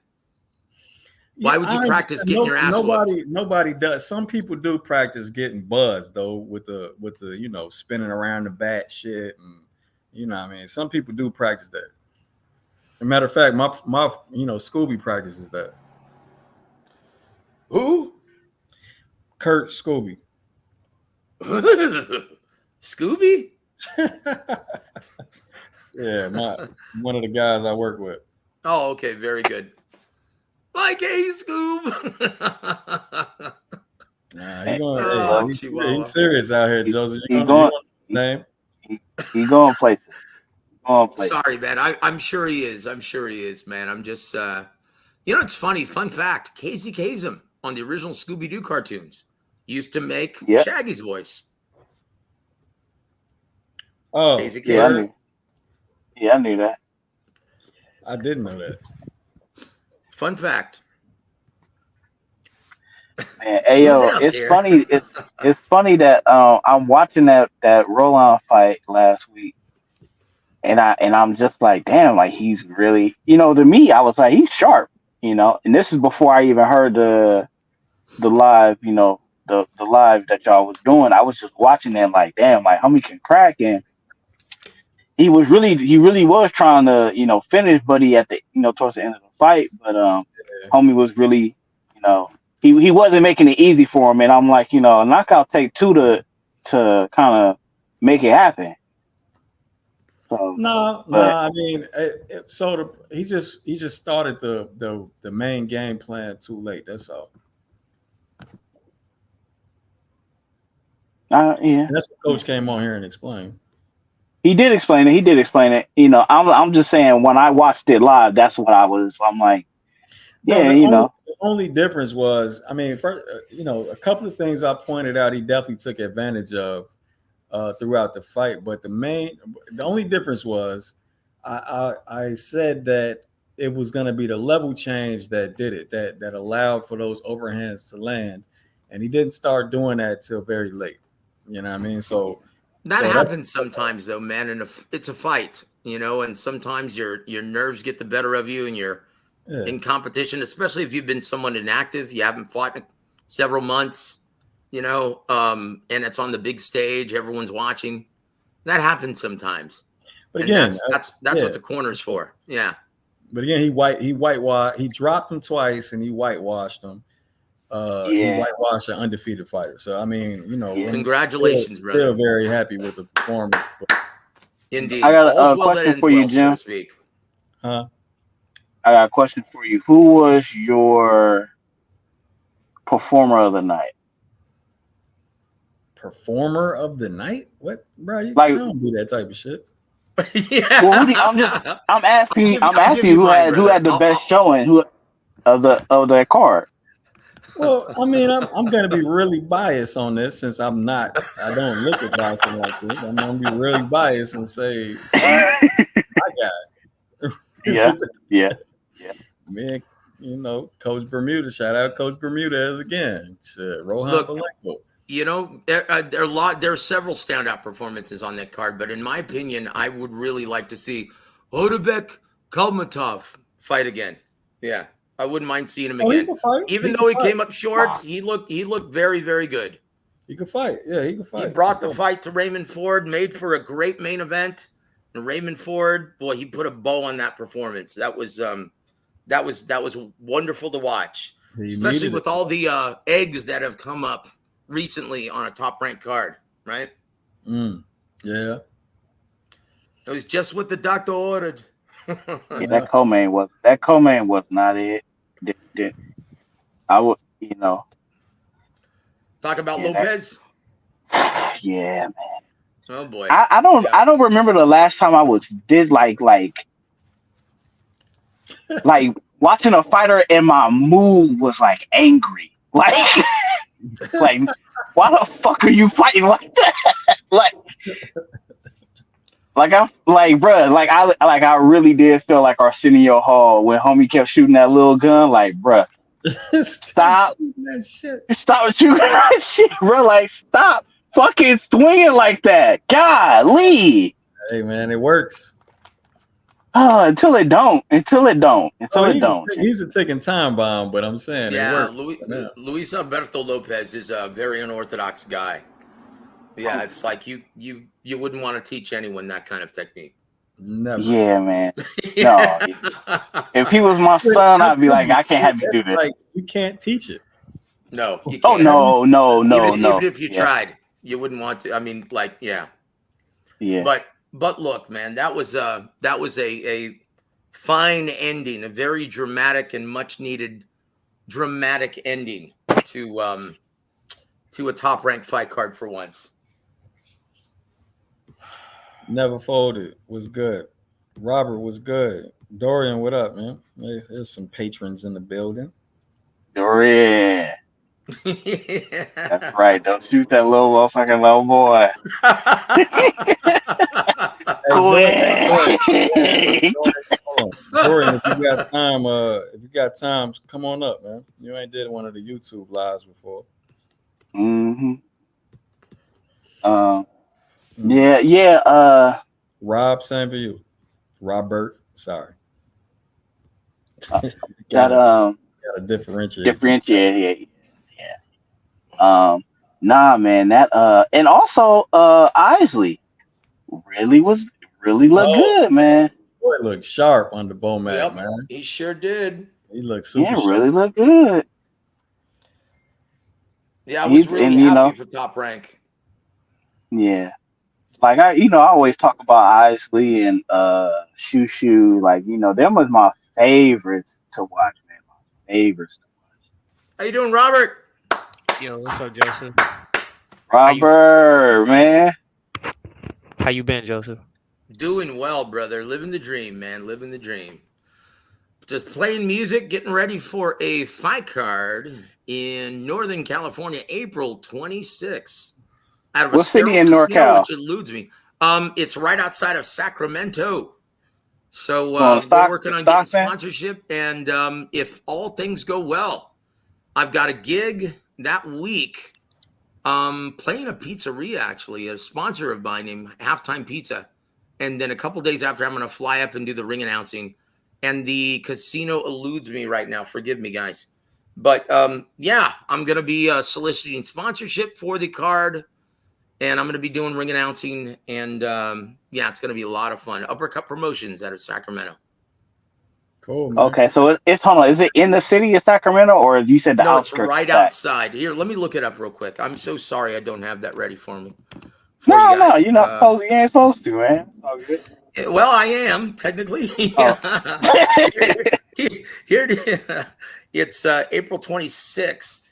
Why would you practice getting your ass whooped? Nobody does. Some people do practice getting buzzed though with the spinning around the bat shit, and what I mean. Some people do practice that. As a matter of fact, my Scooby practices that. Who? Kurt Scooby. Scooby? Yeah, one of the guys I work with. Oh, okay, very good. Like, hey, Scoob. Nah, Oh, Look, Chihuahua. he's serious out here, he, Joseph. he You going want his name? he going places. Going places. Sorry, man. I'm sure he is. I'm sure he is, man. I'm just, it's funny. Fun fact: Casey Kasem on the original Scooby-Doo cartoons used to make Yep. Shaggy's voice. Oh, Casey Yeah, I Kasem. knew. Yeah, I knew that. I didn't know that. Fun fact. Man, hey yo, Who's out it's there? funny. It's funny that I'm watching that roll-on fight last week, and I'm just like, damn, like he's really, to me, I was like, he's sharp, and this is before I even heard the live, the live that y'all was doing. I was just watching that, like, damn, like homie can crack, and he really was trying to, finish Buddy at the, towards the end of the fight, but homie was really, he wasn't making it easy for him, and I'm like, a knockout take two to kind of make it happen. So, No. I mean, he just started the main game plan too late. That's all. Yeah, That's what Coach came on here and explained. he did explain it. I'm just saying when I watched it live, that's what I'm like, yeah, The only difference was, I mean, first, a couple of things I pointed out, he definitely took advantage of throughout the fight. But the only difference was, I said that it was going to be the level change that did it, that allowed for those overhands to land, and he didn't start doing that till very late. You know what I mean? So that happens sometimes, though, man. And it's a fight, and sometimes your nerves get the better of you, and you're in competition, especially if you've been somewhat inactive, you haven't fought in several months, and it's on the big stage, everyone's watching. That happens sometimes. But again, that's what the corner's for. Yeah. But again, he dropped him twice and he whitewashed him. He whitewashed an undefeated fighter. So I mean, congratulations, still very happy with the performance. Indeed. I got a question for you, Jim. So to speak. Huh? I got a question for you. Who was your performer of the night? Performer of the night? What, bro? I don't do that type of shit. Yeah. Well, I'm asking who had the best showing of that card. Well, I mean, I'm going to be really biased on this since I don't look at boxing like this. I'm going to be really biased and say, my guy. Yeah. Man, Coach Bermuda. Shout out Coach Bermudez again. Rohan Palenko. There are several standout performances on that card, but in my opinion, I would really like to see Odebek Kalmatov fight again. Yeah, I wouldn't mind seeing him again. Even though he came up short, he looked very, very good. He could fight. Yeah, he could fight. He brought the fight to Raymond Ford, made for a great main event. And Raymond Ford, boy, he put a bow on that performance. That was wonderful to watch, especially with all the eggs that have come up recently on a top-ranked card, right? Yeah. It was just what the doctor ordered. That co-main was not it. I would, Talk about Lopez. Yeah, man. Oh boy. I don't remember the last time I was like watching a fighter and my mood was like angry. Like why the fuck are you fighting like that? I really did feel like Arsenio Hall when homie kept shooting that little gun. Like, bruh, stop shooting that shit. Stop shooting that shit, bro. Like, stop fucking swinging like that. Golly. Hey man, it works. Until it don't. He's a ticking time bomb, but I'm saying yeah, it works. Luis Alberto Lopez is a very unorthodox guy. Yeah, it's like you wouldn't want to teach anyone that kind of technique. Never. Yeah, man. No. If he was my son, I'd be like, I can't have you do this. Like, you can't teach it. No, you can't. Oh no. Even if you tried. You wouldn't want to. I mean, like, yeah. Yeah. But look, man, that was a fine ending, a very dramatic and much needed dramatic ending to a top ranked fight card for once. Never folded. Was good. Robert was good. Dorian, what up, man? There's some patrons in the building. Dorian. That's right. Don't shoot that little motherfucking little boy. Dorian, if you got time, come on up, man. You ain't did one of the YouTube lives before. Mm-hmm. Yeah. Rob, same for you. Robert, sorry. Gotta differentiate. Yeah. Nah, man. That and also Isley really looked good, man. Boy, looked sharp on the Bomac, Yep, man. he sure did. He looked super sharp. Really looked good. Yeah, I was really happy for Top Rank. Yeah. Like I always talk about Isley and Shoo. Like, them was my favorites to watch, man. My favorites to watch. How you doing, Robert? Yo, what's up, Joseph? Robert, man. How you been, Joseph? Doing well, brother. Living the dream, man. Living the dream. Just playing music, getting ready for a fight card in Northern California, April 26th. Out of what city in NorCal? Which eludes me. It's right outside of Sacramento. So we're working on getting sponsorship, and if all things go well, I've got a gig that week. Playing a pizzeria, actually, a sponsor of mine named Halftime Pizza, and then a couple days after, I'm going to fly up and do the ring announcing. And the casino eludes me right now. Forgive me, guys. But yeah, I'm going to be soliciting sponsorship for the card. And I'm going to be doing ring announcing, and yeah, it's going to be a lot of fun. Uppercut Promotions out of Sacramento. Cool, man. Okay, so is it in the city of Sacramento, or you said the outskirts? No, it's right outside. Here, let me look it up real quick. I'm so sorry I don't have that ready for me. No, you're not supposed. You ain't supposed to, man. It's all good. Well, I am technically. Oh. Here it is. It's April 26th.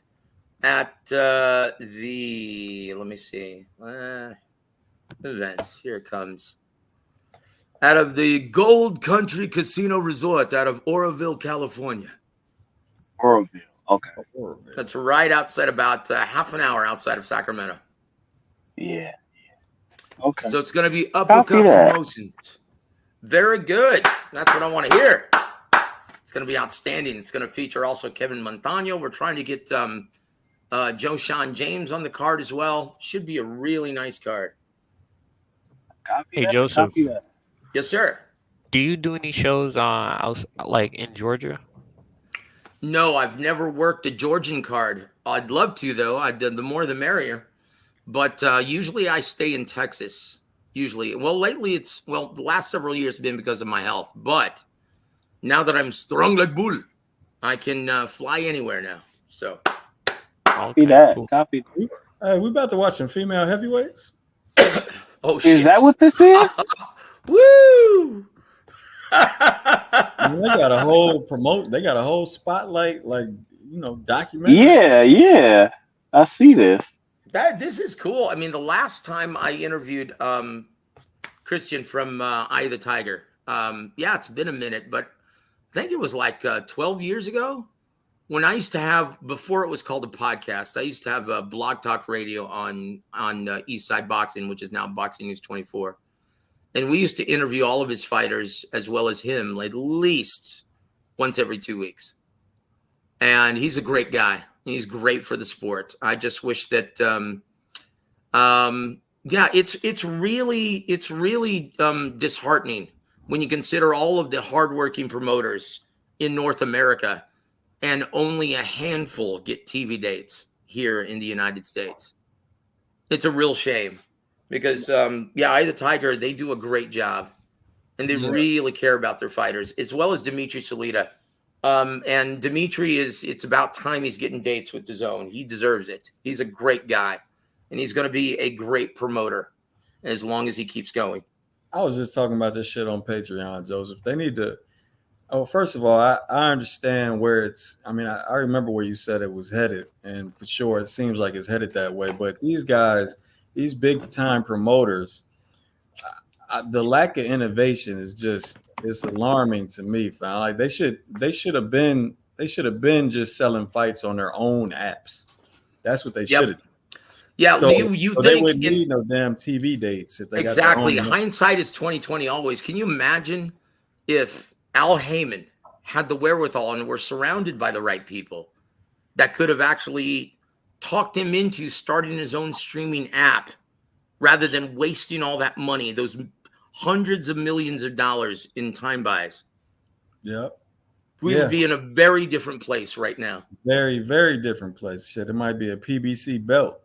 At let me see, events. Here it comes. Out of the Gold Country Casino Resort out of Oroville, California. Oroville. Okay. That's right outside, about half an hour outside of Sacramento. Yeah. Okay. So it's going to be Uppercut Promotions. Very good. That's what I want to hear. It's going to be outstanding. It's going to feature also Kevin Montano. We're trying to get Joe Sean James on the card as well. Should be a really nice card. Hey, Joseph. Yes, sir. Do you do any shows like in Georgia? No, I've never worked a Georgian card. I'd love to, though. The more the merrier. But usually I stay in Texas. Usually. Well, lately the last several years have been because of my health. But now that I'm strong like bull, I can fly anywhere now. So. Copy that. Cool. Copy. Hey, we about to watch some female heavyweights. Oh shit! Is that what this is? Woo! They got a whole spotlight, documentary. Yeah. I see this. This is cool. I mean, the last time I interviewed Christian from Eye of the Tiger, yeah, it's been a minute, but I think it was like 12 years ago. When I used to have, before it was called a podcast, I used to have a blog talk radio on East Side Boxing, which is now Boxing News 24. And we used to interview all of his fighters as well as him, like at least once every 2 weeks. And he's a great guy. He's great for the sport. I just wish that, it's really disheartening when you consider all of the hardworking promoters in North America. And only a handful get TV dates here in the United States. It's a real shame because, Eye of the Tiger, they do a great job. And they really care about their fighters, as well as Dimitri Salita. And Dimitri it's about time he's getting dates with DAZN. He deserves it. He's a great guy. and he's going to be a great promoter as long as he keeps going. I was just talking about this shit on Patreon, Joseph. They need to. Oh, first of all, I understand where it's. I mean, I remember where you said it was headed, and for sure, it seems like it's headed that way. But these guys, these big time promoters, the lack of innovation is just it's alarming to me, fam. Like they should have been just selling fights on their own apps. That's what they should have. Yeah, so you they think wouldn't need no damn TV dates if they exactly. got their own. Hindsight is 2020 always. Can you imagine if Al Heyman had the wherewithal and were surrounded by the right people that could have actually talked him into starting his own streaming app rather than wasting all that money, those hundreds of millions of dollars in time buys? Yep. We would be in a very different place right now. Very, very different place. Shit, it might be a PBC belt.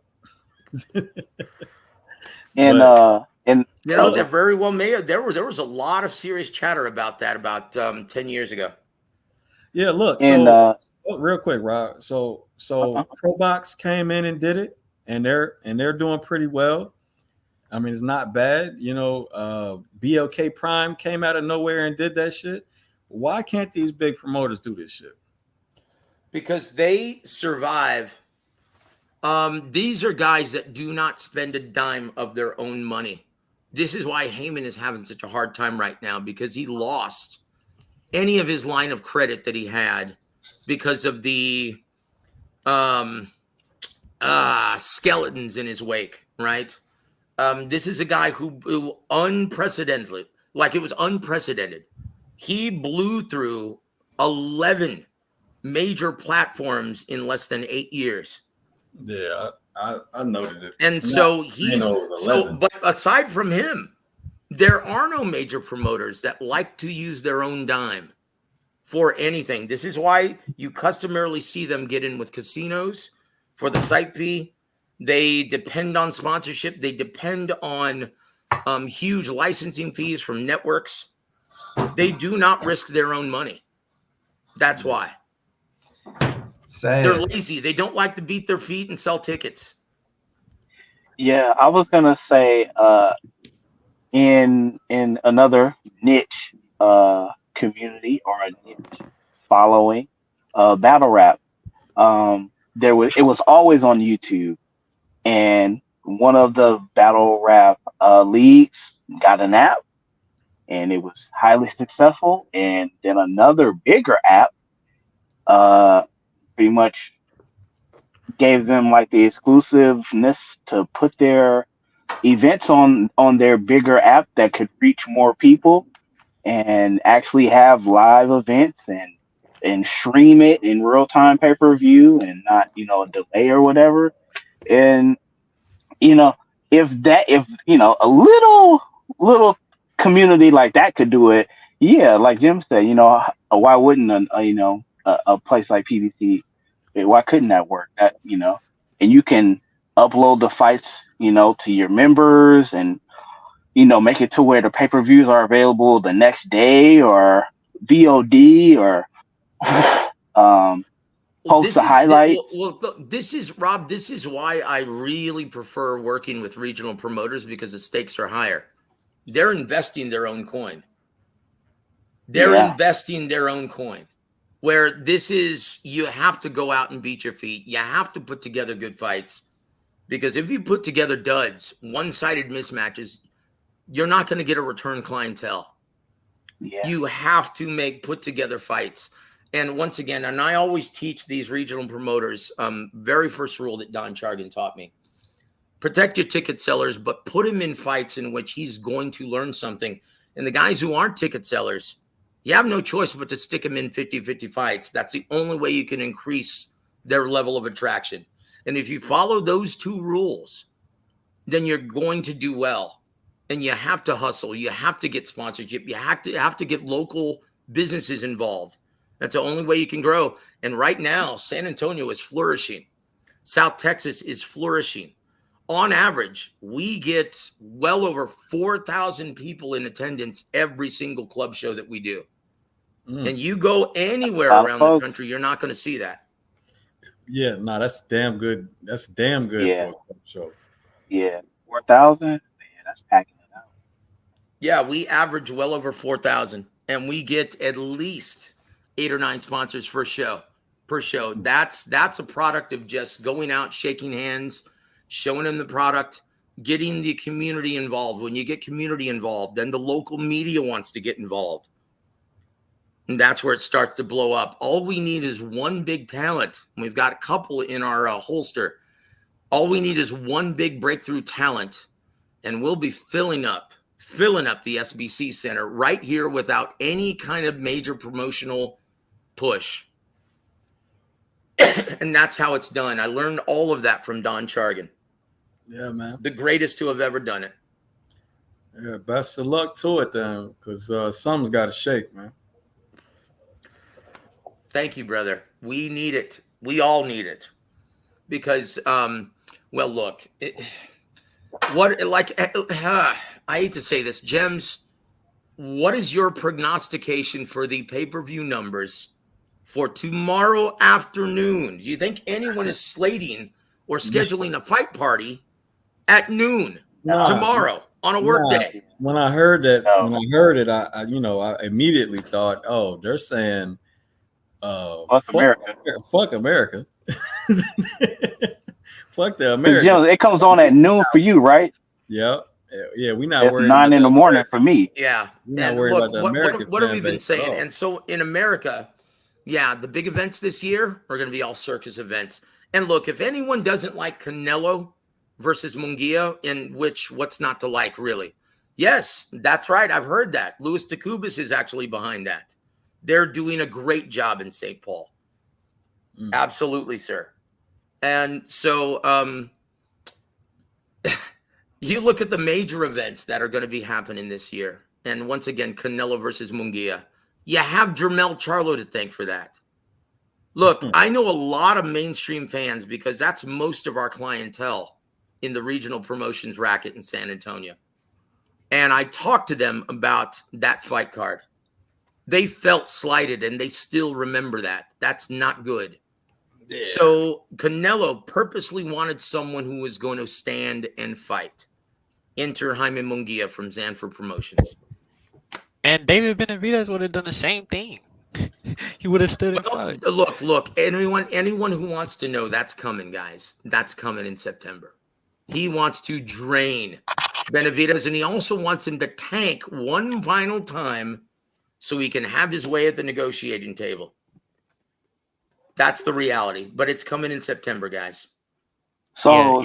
And you know, there very well may have. There was a lot of serious chatter about that about 10 years ago. Yeah, look. And so real quick, Rob. So ProBox came in and did it, and they're doing pretty well. I mean, it's not bad. You know, BLK Prime came out of nowhere and did that shit. Why can't these big promoters do this shit? Because they survive. These are guys that do not spend a dime of their own money. This is why Heyman is having such a hard time right now, because he lost any of his line of credit that he had because of the skeletons in his wake, right? This is a guy who unprecedented, like it was unprecedented. He blew through 11 major platforms in less than 8 years. Yeah, I noted it. And so but aside from him, there are no major promoters that like to use their own dime for anything. This is why you customarily see them get in with casinos for the site fee. They depend on sponsorship. They depend on huge licensing fees from networks. They do not risk their own money. That's why. Sad. They're lazy. They don't like to beat their feet and sell tickets. Yeah, I was gonna say in another niche community or a niche following battle rap, it was always on YouTube, and one of the battle rap leagues got an app, and it was highly successful. And then another bigger app pretty much gave them like the exclusiveness to put their events on their bigger app that could reach more people and actually have live events and stream it in real time pay-per-view and not, a delay or whatever. And if a little community like that could do it, yeah, like Jim said, why wouldn't a place like PBC, why couldn't that work? That, and you can upload the fights, to your members and, make it to where the pay-per-views are available the next day or VOD or post the highlights. This is, Rob, this is why I really prefer working with regional promoters, because the stakes are higher. They're investing their own coin. Investing their own coin. Where this is, you have to go out and beat your feet. You have to put together good fights. Because if you put together duds, one-sided mismatches, you're not going to get a return clientele. Yeah. You have to put together fights. And once again, and I always teach these regional promoters, very first rule that Don Chargan taught me, protect your ticket sellers, but put him in fights in which he's going to learn something. And the guys who aren't ticket sellers, you have no choice but to stick them in 50-50 fights. That's the only way you can increase their level of attraction. And if you follow those two rules, then you're going to do well. And you have to hustle. You have to get sponsorship. You have to get local businesses involved. That's the only way you can grow. And right now, San Antonio is flourishing. South Texas is flourishing. On average, we get well over 4,000 people in attendance every single club show that we do. And you go anywhere around the country, you're not going to see that. Yeah, no, that's damn good. That's damn good for a club show. Yeah, 4,000. Man, that's packing it out. Yeah, we average well over 4,000, and we get at least 8 or 9 sponsors per show. That's a product of just going out, shaking hands, showing them the product, getting the community involved. When you get community involved, then the local media wants to get involved. And that's where it starts to blow up. All we need is one big talent. We've got a couple in our holster. All we need is one big breakthrough talent, and we'll be filling up the SBC Center right here without any kind of major promotional push. And that's how it's done. I learned all of that from Don Chargan. Yeah, man. The greatest to have ever done it. Yeah, best of luck to it then, because something's got to shake, man. Thank you, brother. We need it. We all need it. Because, well, look, I hate to say this, Gems, what is your prognostication for the pay-per-view numbers for tomorrow afternoon? Do you think anyone is slating or scheduling a fight party at noon tomorrow on a work day? When I heard that, No. I immediately thought, oh, they're saying, Fuck America. Fuck America. Fuck the 'Cause, America. it comes on at noon for you, right? Yeah, we're not It's worried. 9 in the morning for me. Yeah. We're not And worried look, about the American what have we fan been base saying? at all. And so in America, yeah, the big events this year are going to be all circus events. And look, if anyone doesn't like Canelo versus Munguia, in which what's not to like, really? Yes, that's right. I've heard that. Louis DeCubas is actually behind that. They're doing a great job in St. Paul. Absolutely, sir. And so you look at the major events that are going to be happening this year. And once again, Canelo versus Munguia. You have Jermell Charlo to thank for that. Look, I know a lot of mainstream fans because that's most of our clientele in the regional promotions racket in San Antonio. And I talked to them about that fight card. They felt slighted and they still remember that. That's not good. Yeah. So Canelo purposely wanted someone who was going to stand and fight. Enter Jaime Munguia from Zanfer Promotions. And David Benavidez would have done the same thing. He would have stood and fought. Look. Anyone who wants to know, that's coming, guys. That's coming in September. He wants to drain Benavidez, and he also wants him to tank one final time so he can have his way at the negotiating table. That's the reality, but it's coming in September, guys. So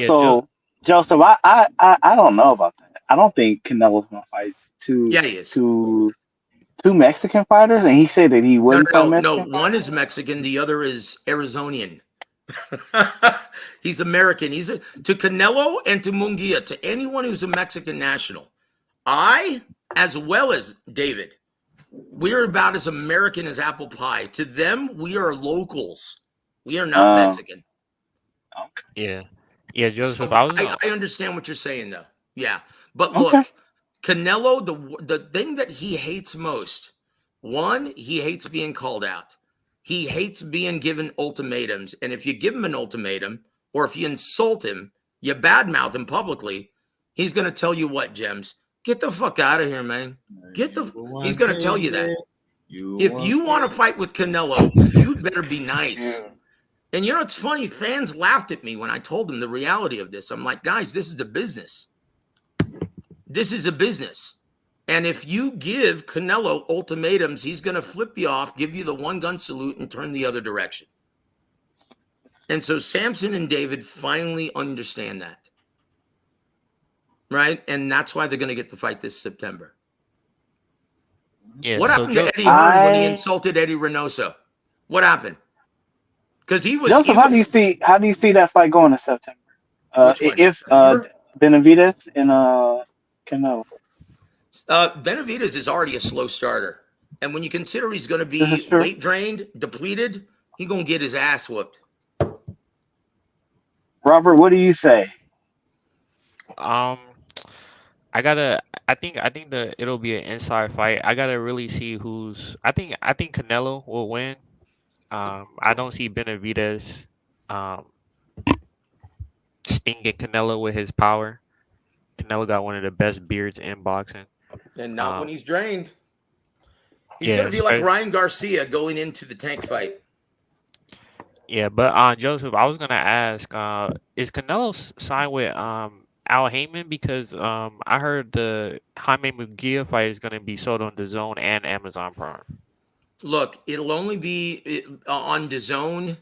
Joseph, I don't know about that. I don't think Canelo's gonna fight two Mexican fighters, and he said that he wouldn't fight Mexican. No, one is Mexican, the other is Arizonian. He's American. To Canelo and to Munguia, to anyone who's a Mexican national. I, as well as David, we're about as American as apple pie. To them, we are locals. We are not Mexican. Yeah. Yeah, Joseph, So I understand what you're saying, though. Yeah. But look, Canelo, the thing that he hates most, one, he hates being called out. He hates being given ultimatums. And if you give him an ultimatum, or if you insult him, you badmouth him publicly, he's going to tell you what, Gems? Get the fuck out of here, man. He's going to tell you that. If you want to fight with Canelo, you'd better be nice. And you know, it's funny. Fans laughed at me when I told them the reality of this. I'm like, guys, this is a business. This is a business. And if you give Canelo ultimatums, he's going to flip you off, give you the one gun salute, and turn the other direction. And so Samson and David finally understand that. Right? And that's why they're going to get the fight this September. Yeah, what happened to Eddie Hearn when he insulted Eddie Reynoso? What happened? Because he was. Joseph, how do you see that fight going in September? If Benavidez and Canelo. Benavidez is already a slow starter, and when you consider he's going to be weight drained, depleted, he's going to get his ass whooped. Robert, what do you say? I think it'll be an inside fight. I gotta really see who's. I think Canelo will win. I don't see Benavidez and Canelo with his power. Canelo got one of the best beards in boxing. And not when he's drained. He's Yeah, going to be like espe- Ryan Garcia going into the tank fight. yeah, but Joseph, I was gonna ask, is Canelo signed with Al Heyman? Because I heard the Jaime Munguia fight is gonna be sold on DAZN and Amazon Prime. Look, it'll only be on DAZN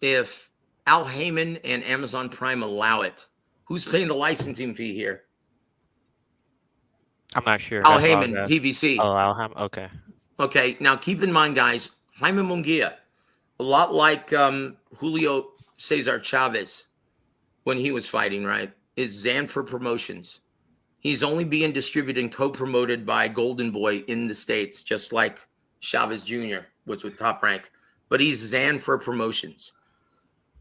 if Al Heyman and Amazon Prime allow it. Who's paying the licensing fee here? I'm not sure. Al That's why I was Heyman, asking. PBC. Oh, Al Heyman. Okay. Okay, now keep in mind, guys, Jaime Munguia, a lot like Julio Cesar Chavez when he was fighting, right, is Zanfer Promotions. He's only being distributed and co-promoted by Golden Boy in the States, just like Chavez Jr. was with Top Rank. But he's Zanfer Promotions.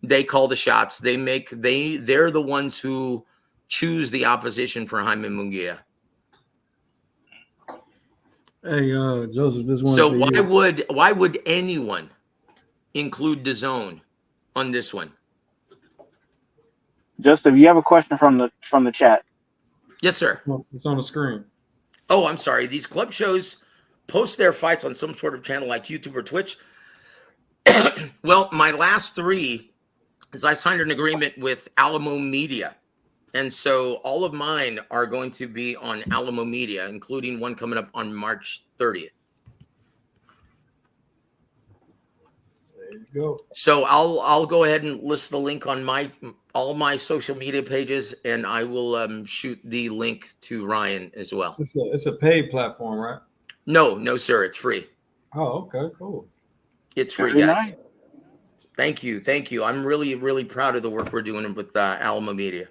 They call the shots. They're the ones who choose the opposition for Jaime Munguia. Hey, Joseph, this one. So for you. why would anyone include DAZN on this one? Joseph, you have a question from the chat. Yes, sir. It's on the screen. Oh, I'm sorry. These club shows post their fights on some sort of channel like YouTube or Twitch. Well, my last 3 is I signed an agreement with Alamo Media. And so all of mine are going to be on Alamo Media, including one coming up on March 30th. There you go. So I'll go ahead and list the link on all my social media pages, and I will shoot the link to Ryan as well. It's a paid platform, right? No, sir. It's free. Oh, okay, cool. It's free, Very guys. nice. Thank you. I'm really, really proud of the work we're doing with Alamo Media.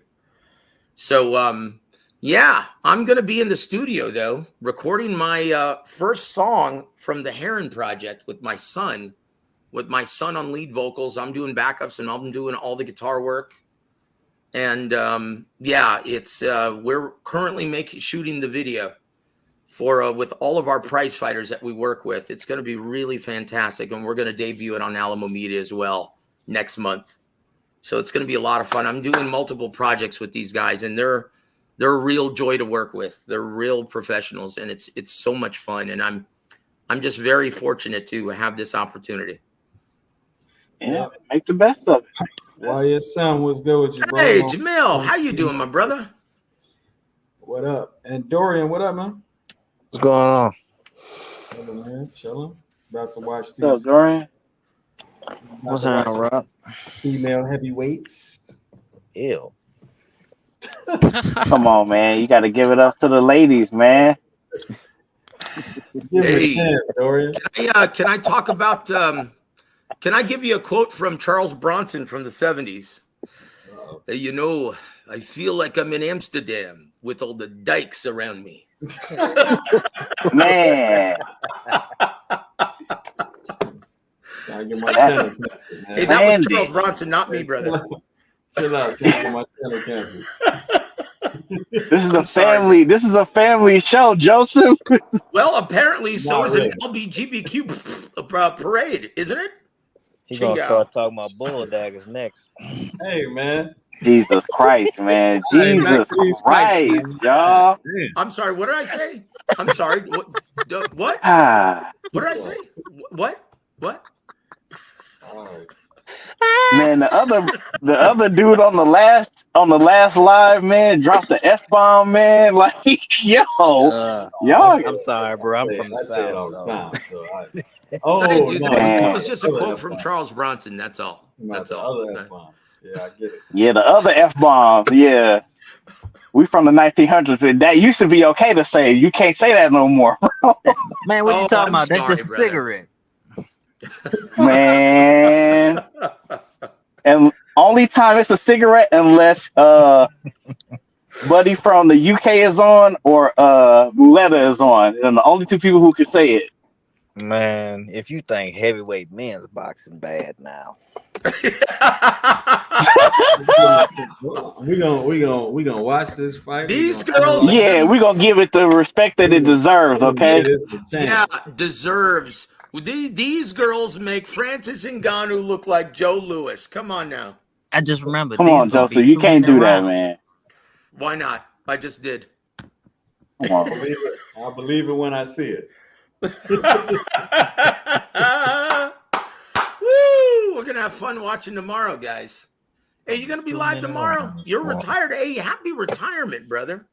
So, yeah, I'm going to be in the studio, though, recording my first song from the Heron Project with my son on lead vocals. I'm doing backups, and I'm doing all the guitar work. And, yeah, it's we're currently shooting the video for with all of our prize fighters that we work with. It's going to be really fantastic, and we're going to debut it on Alamo Media as well next month. So it's going to be a lot of fun. I'm doing multiple projects with these guys, and they're a real joy to work with. They're real professionals, and it's so much fun. And I'm just very fortunate to have this opportunity. Yeah, make the best of it. Why your son was good with you, bro? Hey, Jamil, how you doing, my brother? What up? And Dorian, what up, man? What's going on? Chilling, man. Chilling. About to watch What's up, these Dorian? What's on, Rob? female heavyweights. Ew. Come on, man. You got to give it up to the ladies, man. Give Hey. it a chance, Dorian. Can I talk about? Can I give you a quote from Charles Bronson from the 70s? You know, I feel like I'm in Amsterdam with all the dykes around me. Man. Gotta get my channel canceled, man. Hey, that was Andy. Charles Bronson, not me, brother. Chill out. Can't get my channel canceled. This is a I'm sorry. family. This is a family show, Joseph. Well, apparently, so Not is really. an LBGTQ parade, isn't it? He gonna Chingo. start talking about bull daggers next. Hey, man. Jesus Christ, man. Hey, back Jesus to these fights, Christ, man. y'all. Damn. I'm sorry. What did I say? I'm sorry. What? Ah, What did I say? What? All right. man, the other dude on the last live, man, dropped the F-bomb, man. Like, yo, y'all. I'm sorry, bro. I'm from I the say it all south. the So. time. So Hey, dude, no, man. it was just a other quote from F-bomb. Charles Bronson. That's all. Not That's the all. other F-bomb. Yeah, I get it. Yeah, the other F-bomb. Yeah. We from the 1900s, but that used to be okay to say. You can't say that no more, Man, what Oh, you talking I'm about? That's sorry, just a brother. cigarette. man. And only time it's a cigarette unless Buddy from the UK is on or Muleta is on. And the only two people who can say it. Man, if you think heavyweight men's boxing bad now, We gonna watch this fight. These We gonna- girls- Yeah, we're gonna give it the respect that it deserves, okay? Give this a chance. Yeah, deserves. These girls make Francis Ngannou look like Joe Louis. Come on now. I just remember. Come these on, gonna be Joseph. You can't 2-minute do that, rounds. man. Why not? I just did. Come I on. believe it. I believe it when I see it. Woo! We're gonna have fun watching tomorrow, guys. Hey, you gonna be live 2-minute tomorrow? rounds, You're boy. retired. Hey, happy retirement, brother.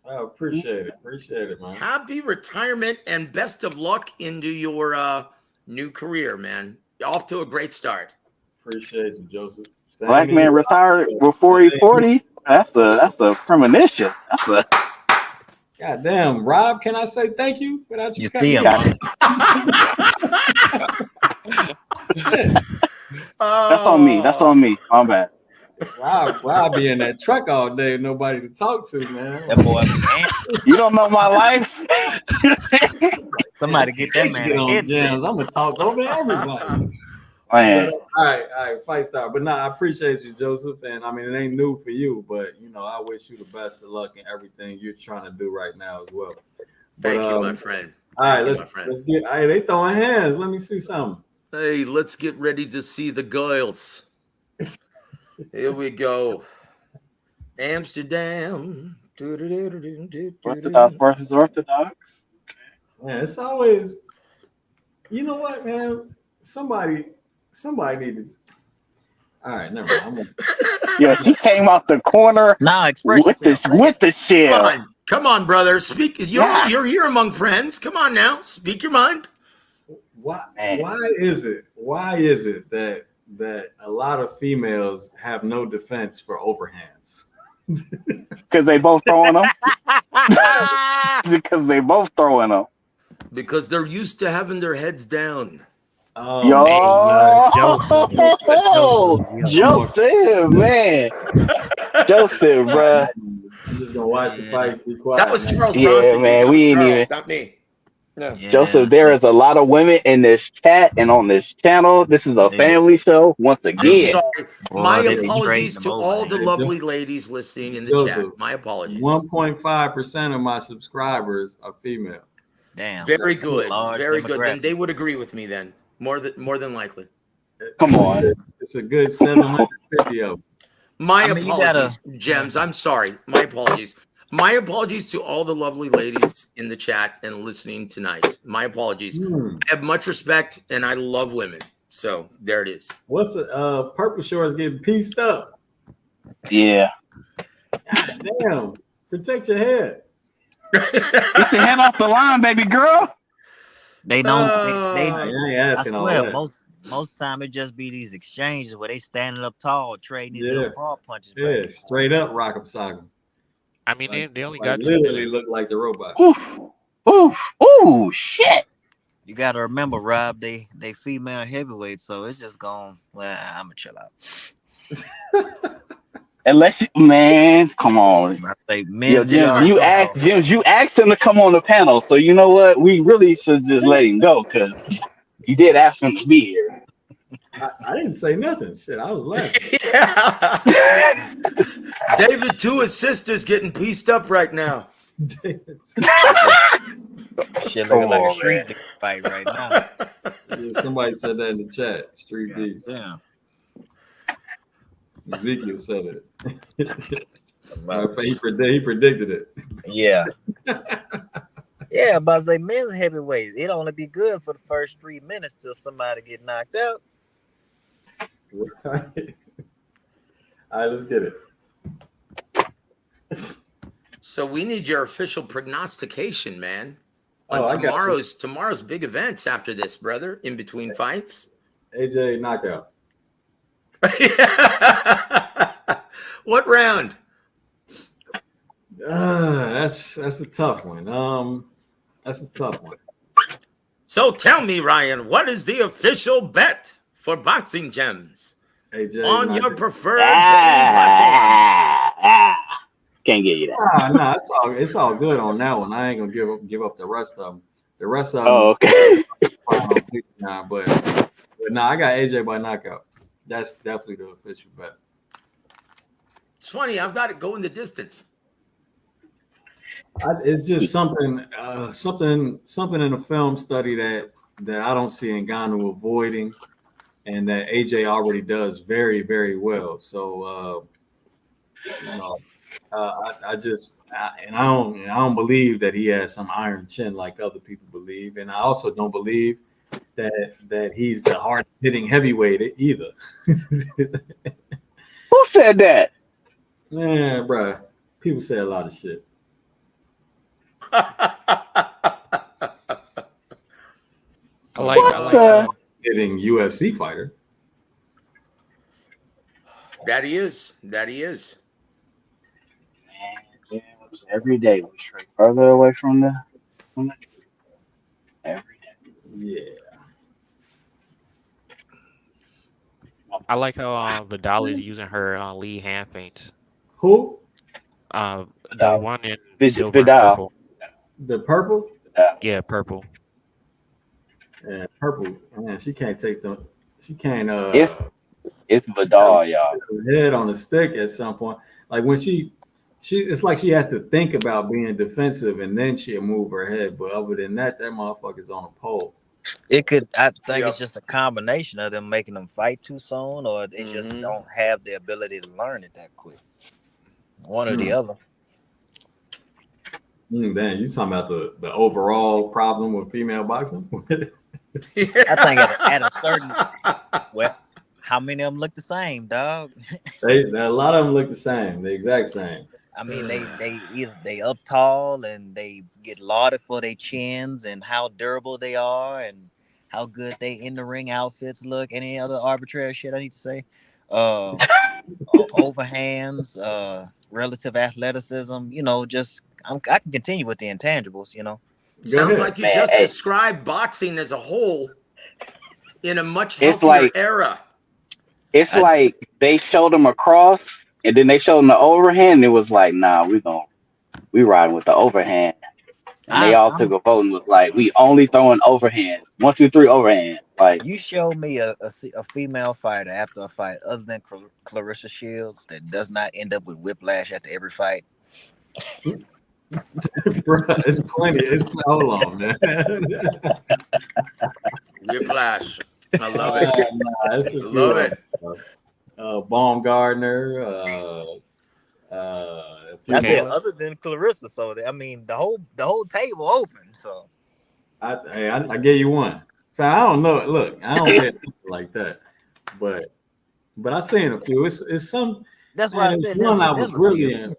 I appreciate it. Appreciate it, man. Happy retirement and best of luck into your new career, man. You're off to a great start. Appreciate you, Joseph. Same Black to man you. retired before he's 40. That's a premonition. That's a God damn, Rob, can I say thank you without you You cutting see me him. off? that's on me. That's on me. My bad. Rob be in that truck all day, nobody to talk to, man. That boy be antsy. You don't know my life. Somebody get that man Get a on headset. jams. I'm gonna talk over everybody. Man, But, all right, fight star. But no, I appreciate you, Joseph. And I mean, it ain't new for you, but you know, I wish you the best of luck in everything you're trying to do right now as well. Thank you, my friend. All right, Thank you, my friend. let's get. Hey, they throwing hands. Let me see something. Hey, let's get ready to see the girls. Here we go. Amsterdam. Orthodox versus Orthodox. Man, it's always. You know what, man? Somebody needed. All right, never mind. Yeah, she came out the corner Nah, express with yourself. the shell. Come on, brother. Speak. Yeah. You're here among friends. Come on now. Speak your mind. Why is it that a lot of females have no defense for overhands? Because they both throwing them. Because they both throwing them. Because they're used to having their heads down. Yo, Joseph, man. Joseph, bruh. I'm just gonna watch the fight. Be quiet. That was Charles Yeah, Bronson. man, That we was ain't Charles, even. not me. No. Yeah. Joseph, there is a lot of women in this chat and on this channel. This is a family show. Once I'm again, sorry. Boy, My they be apologies trading to them all over, the man. lovely ladies listening in the chat. My apologies. 1.5% of my subscribers are female. Damn. Very good. Large Very good. Then demographic. they would agree with me then. More than likely. come on. It's a good 750 of them. My I mean, you apologies, gotta- Gems. I'm sorry. My apologies. My apologies to all the lovely ladies in the chat and listening tonight. My apologies. I have much respect and I love women. So there it is. What's purple shorts getting pieced up? Yeah. God damn. Protect your head. Get your head off the line, baby girl. They don't. I ain't I asking all swear, that. most time it just be these exchanges where they standing up tall, trading these Yeah. little paw punches. Yeah, back. straight up rock'em sock'em. I mean, they only Like got 2 literally minutes. look like the robot. Ooh, shit. You got to remember, Rob, they female heavyweights, so it's just going. Well, I'm gonna chill out. Unless you, man, come on. I say men. Yo, James, you asked him to come on the panel, so you know what? We really should just let him go because you did ask him to be here. I didn't say nothing. Shit, I was laughing. Yeah. David, to his sister's getting pieced up right now. Shit looking like a street fight right now. Yeah, somebody said that in the chat. Street beef. Yeah. Ezekiel said it. He predicted it. Yeah. Yeah, but I say men's heavyweights, it only be good for the first 3 minutes till somebody get knocked out. Right. All right, let's get it. So we need your official prognostication, man. Oh, On I got tomorrow's big events after this, brother, in between fights. AJ knockout. What round? That's a tough one. That's a tough one. So tell me, Ryan, what is the official bet for Boxing Gems AJ on knockout. your preferred betting platform? Can't get you that. Nah, it's all good on that one. I ain't gonna give up the rest of them. The rest of them. Oh, okay. Nah, but nah, I got AJ by knockout. That's definitely the official bet. It's funny, I've got it going the distance. It's just something in a film study that I don't see Ngannou avoiding. and that AJ already does very, very well. So you know, I don't believe that he has some iron chin like other people believe, and I also don't believe that he's the hard hitting heavyweight either. Who said that? Man, bruh, people say a lot of shit. I like Hitting UFC fighter. That he is. That he is. Man, James, every day we stray further away from the truth. Every day. Yeah. I like how Vidal is using her lead hand feints. Who? The Vidal. one in silver and Vidal. purple. The purple? Yeah, purple. Yeah, purple. Man, she can't take them. She can't. It's Vidal, y'all. Her head on the stick at some point. Like when she, it's like she has to think about being defensive and then she'll move her head. But other than that, that motherfucker's on a pole. It could. I think it's just a combination of them making them fight too soon, or they just don't have the ability to learn it that quick. One or the other. Damn, you talking about the overall problem with female boxing? I think at a certain, well, how many of them look the same, dog? A lot of them look the same, the exact same. I mean, they up tall and they get lauded for their chins and how durable they are and how good they in the ring outfits look. Any other arbitrary shit I need to say? Overhands, relative athleticism. You know, just I can continue with the intangibles. You know, sounds like you just described boxing as a whole in a much healthier era. It's like they showed them a cross and then they showed them the overhand. And it was like, nah, we riding with the overhand. And they all took a vote and was like, we only throwing overhands. 1, 2, 3 overhand. Like, you show me a female fighter after a fight other than Clarissa Shields that does not end up with whiplash after every fight. Bro, it's plenty. Hold on, man. Whiplash. I love it. I love it. Baumgardner. I said other than Clarissa, so I mean the whole table open. So I gave you one. I don't know. Look, I don't get like that, but I seen a few. It's some. That's why I said one I was really in.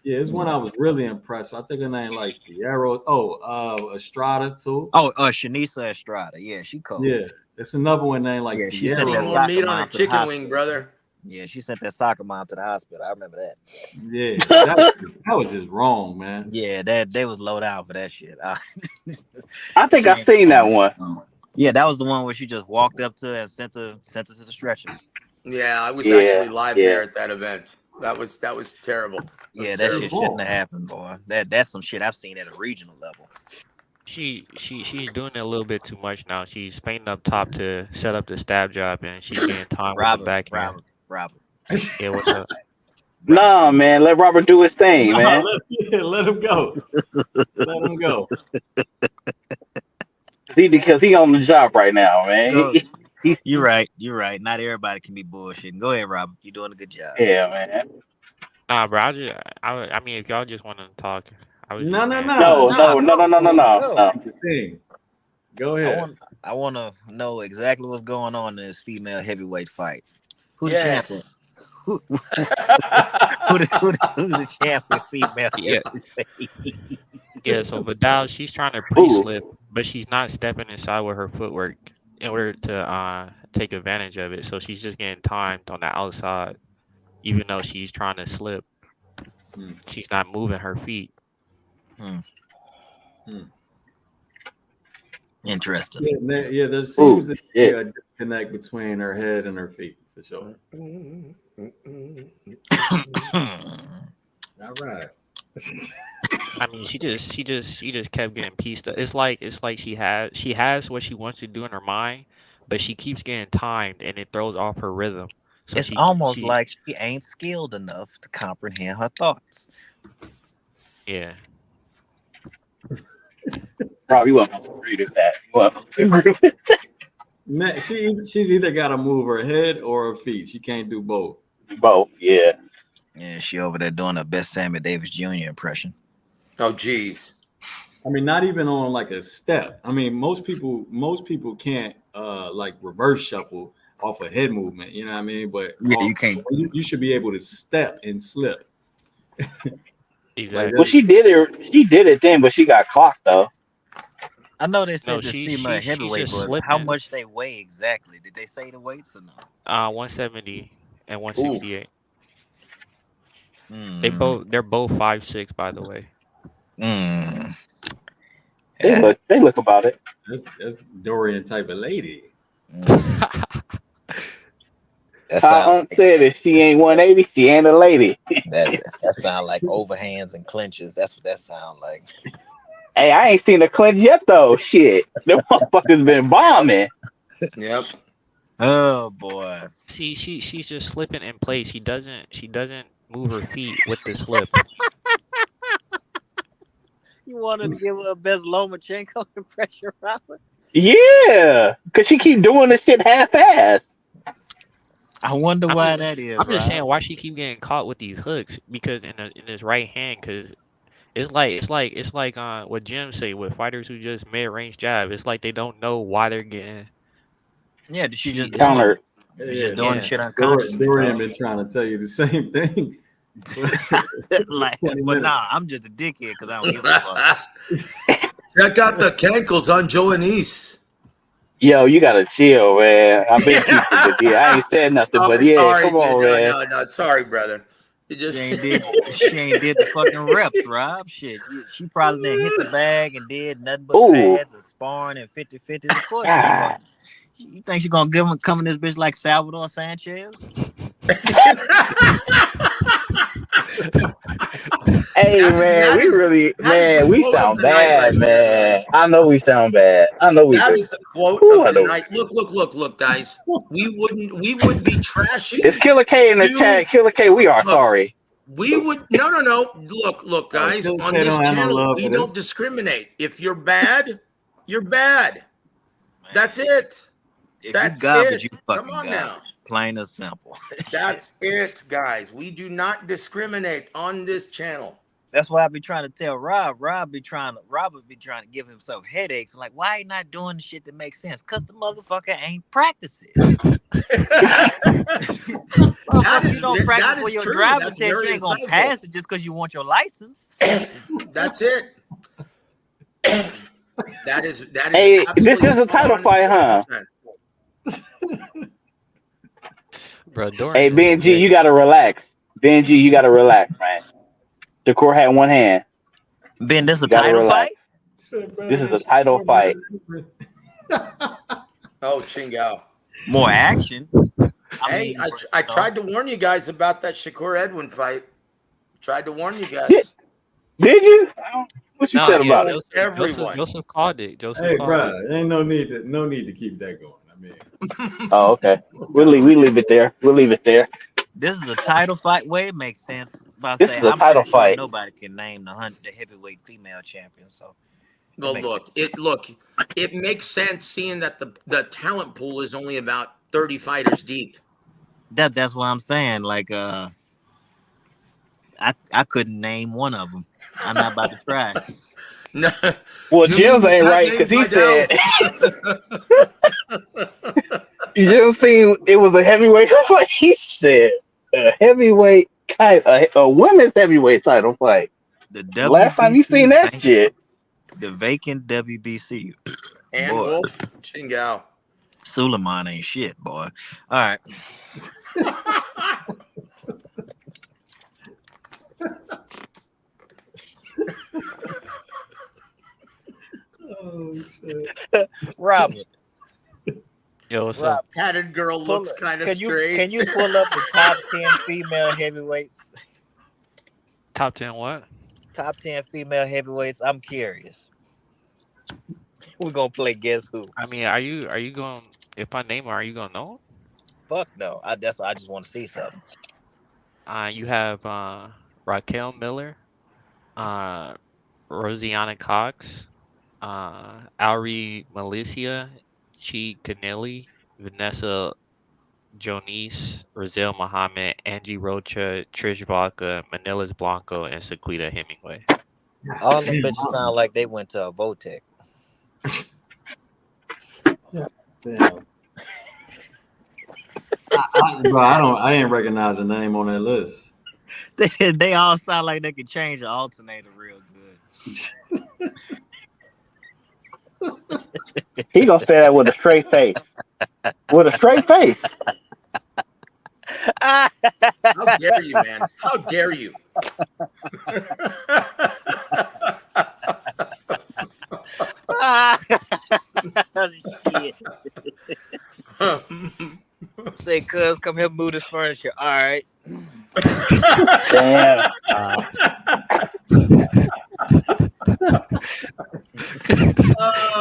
Yeah, it's one I was really impressed with. I think her name like Fierro. Estrada too. Shanisa Estrada. Yeah, she cool. Yeah, it's another one named like. Yeah, she sent that more meat on a chicken wing, brother. Yeah, she sent that soccer mom to the hospital. I remember that. Yeah, that was just wrong, man. Yeah, they was low down for that shit. I think I seen that one. Yeah, that was the one where she just walked up to her and sent her to the stretcher. Yeah, I was actually live there at that event. That was terrible. That shit shouldn't have happened, boy. That's some shit I've seen at a regional level. She's doing it a little bit too much now. She's feinting up top to set up the stab job, and she's getting time with the back hand. Robert. Yeah, what's up? Nah, man, let Robert do his thing, man. Let him go. Let him go. Because he on the job right now, man. You're right. Not everybody can be bullshitting. Go ahead, Robert. You're doing a good job. Yeah, man. Nah, bro. I mean, if y'all just want to talk, I was no. Go ahead. I want to know exactly what's going on in this female heavyweight fight. Who's the champion? Who's the champion female? Yeah. So Vidal, she's trying to pre-slip, but she's not stepping inside with her footwork in order to take advantage of it. So she's just getting timed on the outside, even though she's trying to slip. She's not moving her feet. Interesting. Yeah, there seems to be a disconnect between her head and her feet for sure. All right. I mean, she just kept getting pieced up. It's like she has what she wants to do in her mind, but she keeps getting timed and it throws off her rhythm. So it's almost like she ain't skilled enough to comprehend her thoughts. Yeah. Rob, you weren't supposed to agree with that. She's either got to move her head or her feet. She can't do both. Both, yeah. Yeah, she over there doing her best Sammy Davis Jr. impression. Oh, geez. I mean, not even on like a step. I mean, most people can't like reverse shuffle off a head movement. You know what I mean? But Yeah, you can't. you should be able to step and slip. Exactly. Well, she did it. She did it then, but she got clocked though. I know they No, said this she's female she's heavyweight, just but how slipping. much they weigh exactly? Did they say the weights or no? 170 and 168. Mm, They're both 5'6", by the way. mm. They look about it. That's Dorian type of lady. That How sound Aunt said if she ain't 180, she ain't a lady. that sound like overhands and clinches. That's what that sound like. Hey, I ain't seen a clinch yet though. Shit, them motherfuckers been bombing. Yep. Oh boy. See, she's just slipping in place. She doesn't move her feet with the slip. You want to give her a best Lomachenko impression, Robert? Yeah, cause she keep doing this shit half-ass. I wonder I'm why just, that is. I'm just saying Rob. why she keep getting caught with these hooks because in this right hand because it's like what Jim say with fighters who just mid-range jab. It's like they don't know why they're getting. Yeah, she just It's doing Counter. it. She's just doing the yeah. shit unconsciously, Dorian dog. been trying to tell you the same thing. for Like, 20 but minutes. nah, I'm just a dickhead because I don't give a fuck. Check out the cankles on Joe Anise. Yo, you gotta chill, man. I've been keeping it, but yeah, I ain't said nothing, but yeah, Sorry, come on, dude. man. No. Sorry, brother. You She just ain't did the fucking reps, Rob. Shit, she probably didn't hit the bag and did nothing but Ooh, pads and sparring and 50-50s. Of course, she ain't ah. gonna. You think she gonna come in this bitch like Salvador Sanchez? Hey, man, that is the we quote of sound the night right bad, there, man. man. I know we sound bad. I know we That do. is the quote Ooh, of I the know we night. do. Look, guys. We would be It's trashing Killer K in the you. chat. Killer K, we are Look, sorry. we would no. Look, guys. Killer On K this don't have no channel, love we for don't this. discriminate. If you're bad, you're bad. That's it. If That's you garbage, it. you Come fucking on now. garbage. Plain and simple. That's it, guys. We do not discriminate on this channel. That's why I be trying to tell Rob. Robert be trying to give himself headaches. Like, why he not doing the shit that makes sense? Cause the motherfucker ain't practicing. Motherfucker, you don't practice for your true. driver That's test. You very ain't gonna insightful. pass it just because you want your license. That's it. That is Hey, this absolutely is a title on fight, huh? 100%. Bro, Hey, Dorian is Benji, you hilarious. gotta relax. Benji, you gotta relax, man. Shakur had one hand. Ben, this a You gotta title relax. fight? This is a title fight. Oh, Chingao. More action. Hey, I tried to warn you guys about that Shakur Edwin fight. Tried to warn you Did, guys. did you? What you No, said yeah, about it? Everyone. Joseph called it. Joseph Hey, called bro, it. ain't no need to keep that going. I mean, Oh, okay. We leave it there. We'll leave it there. This is a title fight. Way it makes sense. But I This say is a I'm title pretty sure fight. nobody can name the heavyweight female champion. So Well, it makes sense seeing that the talent pool is only about 30 fighters deep. that's what I'm saying. Like I couldn't name one of them. I'm not about to try. No, Well, you mean Jim's you ain't can't right name because he Vidal? said Jim seen it was a heavyweight fight. He said a heavyweight a women's heavyweight title fight. The Last time you seen that WBC, shit. the vacant WBC. And Boy, Wolf Chingao. Suleiman ain't shit, boy. All right. oh shit. Robert. Yo, what's up? Tatted girl looks kind of straight. Can you pull up the top 10 female heavyweights? Top 10 what? Top 10 female heavyweights. I'm curious. We're gonna play Guess Who. I mean, are you going? If I name her, are you gonna know? Fuck no. I just want to see something. You have Raquel Miller, Rosianna Cox, Ari Milicia, Chi Canelli, Vanessa Jonice, Roselle Muhammad, Angie Rocha, Trish Vodka, Manilas Blanco, and Sequita Hemingway. All them bitches sound like they went to a Votech. Damn. I didn't recognize the name on that list. They all sound like they could change an alternator real good. He gonna say that with a straight face. With a straight face. How dare you, man? How dare you? Shit. Say, cuz, come here, move this furniture. All right. Damn.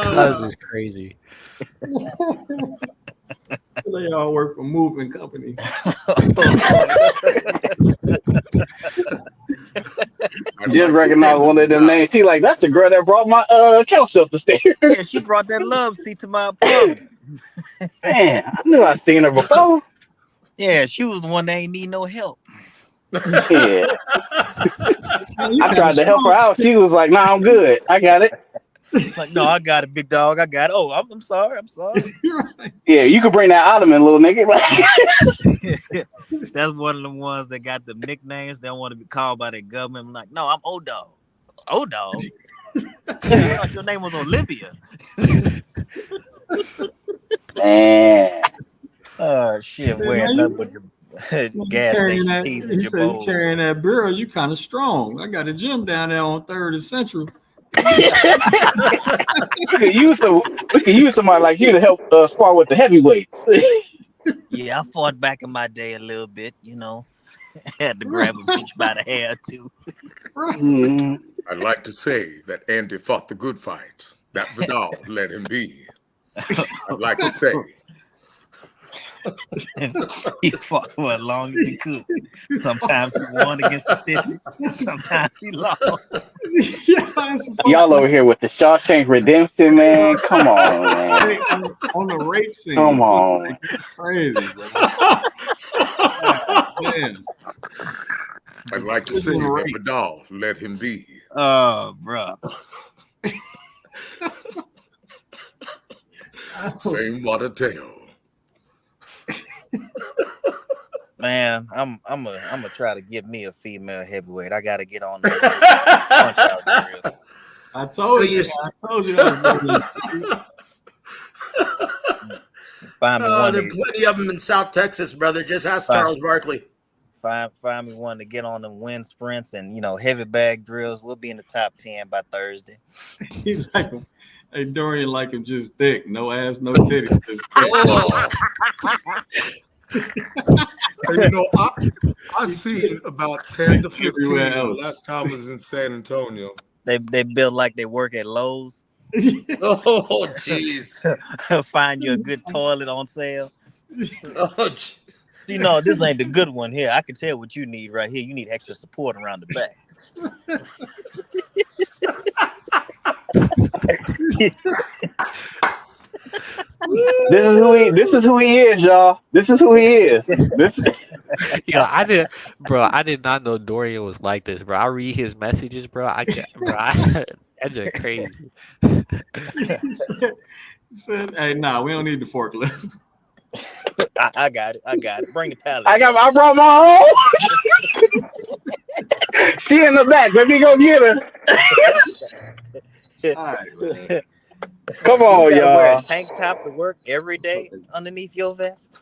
Cuz is crazy. They all work for moving companies. Just recognize one of them names. She like, that's the girl that brought my couch up the stairs. Yeah, she brought that love seat to my apartment. Man, I knew I'd seen her before. Yeah, she was the one that ain't need no help. Yeah. I tried to help her out. She was like, nah, I'm good. I got it. Like, no, I got it, big dog. I got it. Oh, I'm sorry. I'm sorry. Yeah, you could bring that ottoman, little nigga. That's one of the ones that got the nicknames. They don't want to be called by the government. I'm like, no, I'm old dog. Old dog. I thought your name was Olivia. Man. Oh shit, wearing nothing but your gas station tees and He your said, you bowls. carrying that barrel, you kind of strong. I got a gym down there on 3rd and Central. we could use somebody like you to help spar with the heavyweights. Yeah, I fought back in my day a little bit, you know. Had to grab a bitch by the hair too. Mm-hmm. I'd like to say that Andy fought the good fight. That Vidal let him be. I'd like to say. He fought for as long as he could. Sometimes he won against the sissies. Sometimes he lost. Y'all over here with the Shawshank Redemption, man. Come on, man. On the rape scene. Come on. Like, crazy, bro. Man. I'd like to say that Vidal let him be. Oh, bro. Same water tail. Man, I'm gonna try to get me a female heavyweight. I gotta get on that punch out there. I told you that Find me one. There are plenty of them in South Texas, brother. Just ask Charles Barkley. Find me one to get on them wind sprints and heavy bag drills. We'll be in the top 10 by Thursday. He like him. Hey, Dorian like him just thick, no ass, no titties, just thick. I seen about 10 to 15 last time I was in San Antonio. They build like they work at Lowe's. Oh, jeez. Find you a good toilet on sale. Oh, this ain't the good one here. I can tell what you need right here. You need extra support around the back. This is who he is, y'all. This is who he is. Yo, I did not know Dorian was like this, bro. I read his messages, bro. That's just crazy. He said, hey, nah, we don't need the forklift. I got it. Bring the pallet. I brought my own. She in the back. Let me go get her. All right, man. Come on, you y'all. Wear a tank top to work every day underneath your vest.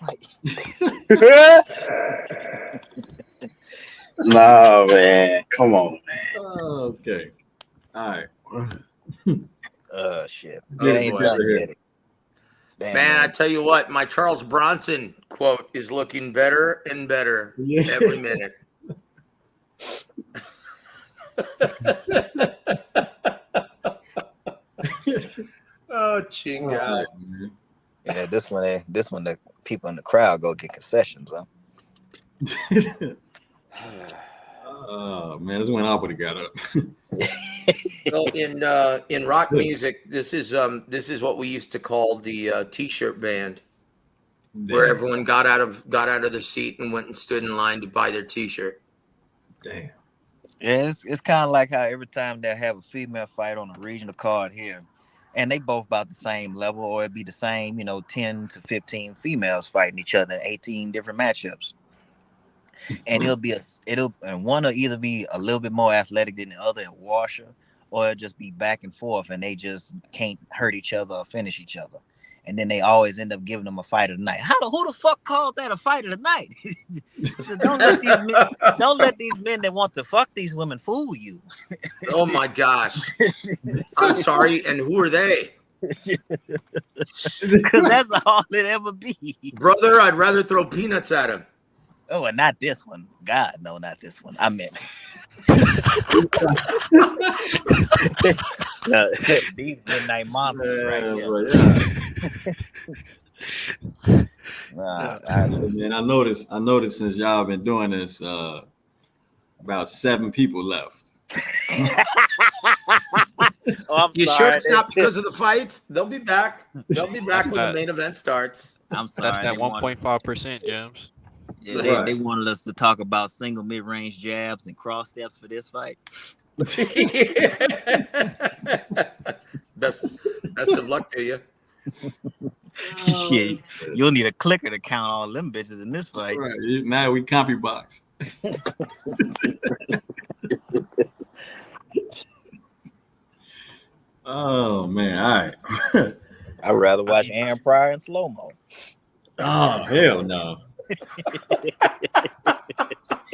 No, man. Come on, man. Okay. All right. Shit. It ain't done yet. Damn, man, I tell you what, my Charles Bronson quote is looking better and better every minute. Oh, chinga. Yeah, this one, the people in the crowd go get concessions, huh? Oh man, this went up when it got up. Well, in rock music, this is what we used to call the T-shirt band, where Damn. everyone got out of their seat and went and stood in line to buy their T-shirt. Damn. Yeah, it's kind of like how every time they have a female fight on a regional card here, and they both about the same level, or it'd be the same, 10 to 15 females fighting each other in 18 different matchups. And and one will either be a little bit more athletic than the other at washer, or it'll just be back and forth, and they just can't hurt each other or finish each other. And then they always end up giving them a fight of the night. Who the fuck called that a fight of the night? So don't let these men that want to fuck these women fool you. Oh my gosh! I'm sorry. And who are they? Because that's all it ever be. Brother, I'd rather throw peanuts at him. Oh, and not this one. God, no, not this one. I meant these midnight monsters right here. Man, I noticed since y'all been doing this, about 7 people left. I'm You sorry. sure it's not because of the fights? They'll be back. They'll be back when the main event starts. I'm sorry. That's that 1.5%, James. Yeah, they wanted us to talk about single mid-range jabs and cross steps for this fight. Best of luck to you. Yeah, you'll need a clicker to count all them bitches in this fight. Right. Now we copy box. Oh man, all right. I'd rather watch Aaron Pryor in slow-mo. Oh hell no.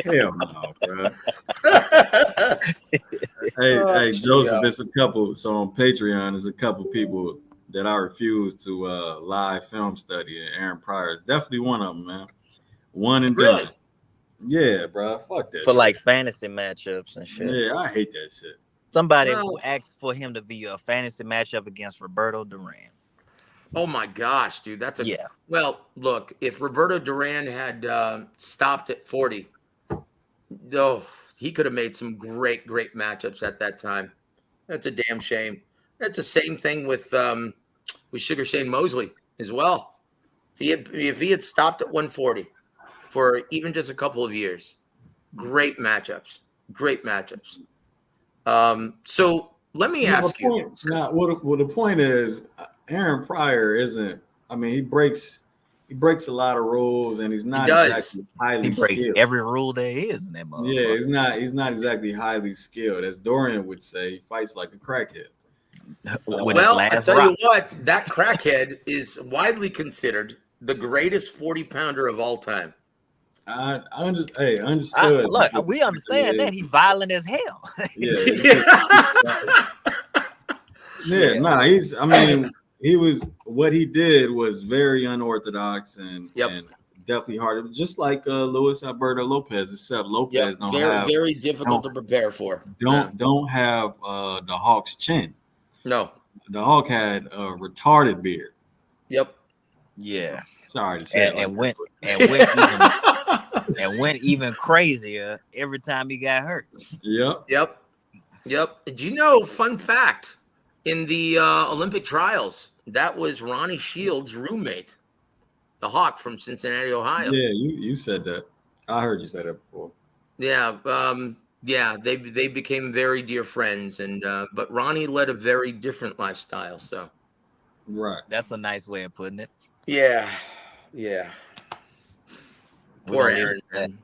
Hell no, bro. Hey, Joseph, there's a couple. So on Patreon, there's a couple people that I refuse to live film study, and Aaron Pryor is definitely one of them, man. One and done. Yeah, bro. Fuck that. For shit. like fantasy matchups and shit. Yeah, I hate that shit. Somebody asked for him to be a fantasy matchup against Roberto Duran. Oh my gosh, dude, that's Well, look, if Roberto Duran had stopped at 40, he could have made some great matchups at that time. That's a damn shame. That's the same thing with Sugar Shane Mosley as well. If he had stopped at 140 for even just a couple of years, great matchups. So let me ask you. The point is, Aaron Pryor isn't. I mean, he breaks a lot of rules, and he's not exactly highly skilled. He breaks every rule there is in that motherfucker. Yeah, he's not exactly highly skilled, as Dorian would say. He fights like a crackhead. Well, I tell you what, that crackhead is widely considered the greatest 40-pounder of all time. I understood. Look, we understand that he's violent as hell. What he did was very unorthodox and definitely hard. Just like Luis Alberto Lopez, except Lopez very difficult to prepare for. Don't have the Hawk's chin. No, the Hawk had a retarded beard. Yep. Yeah. Sorry to say. And went even crazier every time he got hurt. Yep. Do you know, fun fact, in the Olympic trials, that was Ronnie Shields' roommate, the Hawk from Cincinnati, Ohio. Yeah, you said that. I heard you say that before. Yeah, they became very dear friends, and but Ronnie led a very different lifestyle. So, right, that's a nice way of putting it. Yeah. Poor Aaron, man.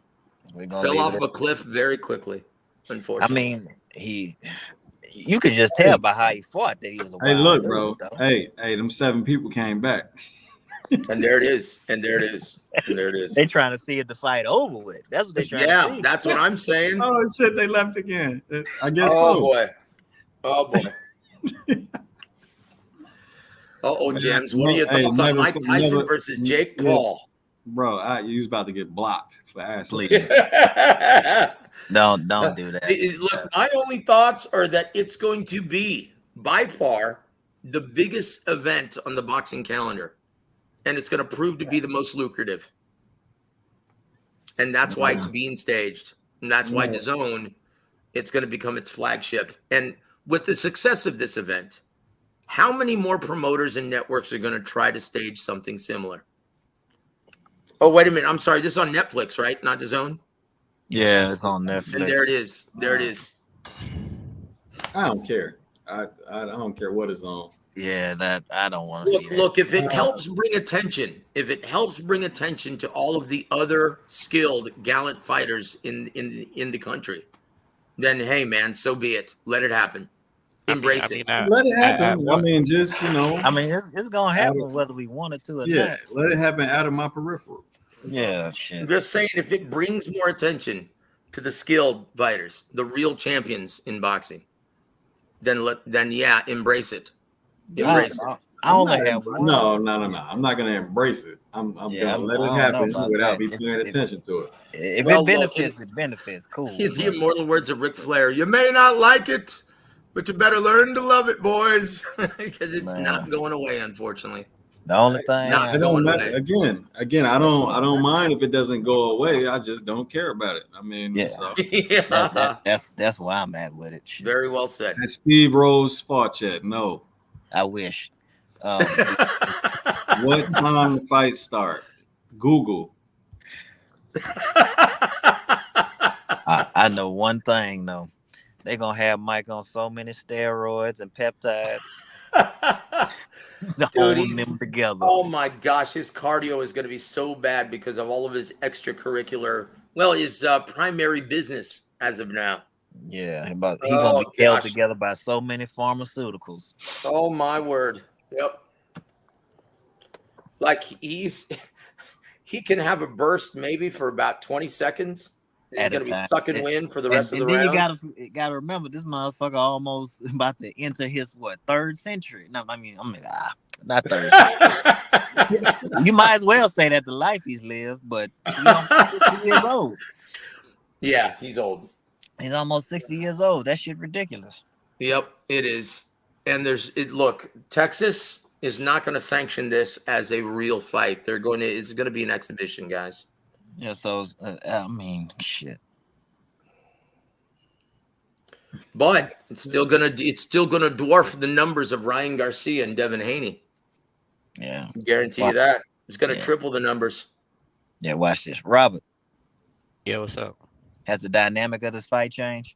Fell off a cliff very quickly, unfortunately. I mean, you could just tell by how he fought that he was a wild look, dude, bro. Though. Hey, them 7 people came back. And there it is. They trying to see if the fight over with. That's what they trying to see. Yeah, that's what I'm saying. Oh shit, they left again. I guess so. Oh boy. James. What are your thoughts on Mike Tyson versus Jake Paul? Bro, you was about to get blocked for asking. Please. Don't do that. Look, my only thoughts are that it's going to be by far the biggest event on the boxing calendar, and it's going to prove to be the most lucrative, and that's why it's being staged. And that's why Yeah. DAZN, it's going to become its flagship. And with the success of this event, how many more promoters and networks are going to try to stage something similar? Oh, wait a minute. I'm sorry. This is on Netflix, right? Not DAZN? Yeah, it's on And there it Netflix. is. There it is. I don't care. I don't care what is on. Yeah, that I don't want to see that. Look, if it helps bring attention to all of the other skilled, gallant fighters in the country, then hey, man, so be it. Let it happen. Embrace it. Let it happen. I mean, just I mean, it's gonna happen whether we want it to or yeah, not. let it happen out of my peripheral. Yeah, shit. I'm just saying, if it brings more attention to the skilled fighters, the real champions in boxing, then yeah, embrace it. Embrace it. I only have one. No. I'm not gonna embrace it. I'm gonna let it happen without me paying attention to it. If it benefits, it benefits. Cool. The immortal words of Ric Flair: "You may not like it, but you better learn to love it, boys," because it's not going away, unfortunately. The only thing I don't matter. Again, I don't mind if it doesn't go away. I just don't care about it. I mean, yeah, so. that's where I'm at with it. Shit. Very well said. That's Steve Rose spot chat. No, I wish. What time the fight start? Google. I know one thing though. They're gonna have Mike on so many steroids and peptides. Holding them together. Oh my gosh, his cardio is going to be so bad because of all of his extracurricular, his primary business as of now. Yeah, he's gonna be held together by so many pharmaceuticals. Oh my word! Yep. Like he can have a burst maybe for about 20 seconds. He's going to be sucking wind for the rest of the round. And then you gotta remember, this motherfucker almost about to enter his third century. No, I mean, not third. You might as well say that the life he's lived, but 50 years old. Yeah, he's old. He's almost 60 years old. That shit ridiculous. Yep, it is. And look, Texas is not going to sanction this as a real fight. It's going to be an exhibition, guys. Yeah, so I mean, shit. But it's still gonna dwarf the numbers of Ryan Garcia and Devin Haney. Yeah, guarantee you that. It's gonna triple the numbers. Yeah, watch this, Robert. Yeah, what's up? Has the dynamic of this fight changed?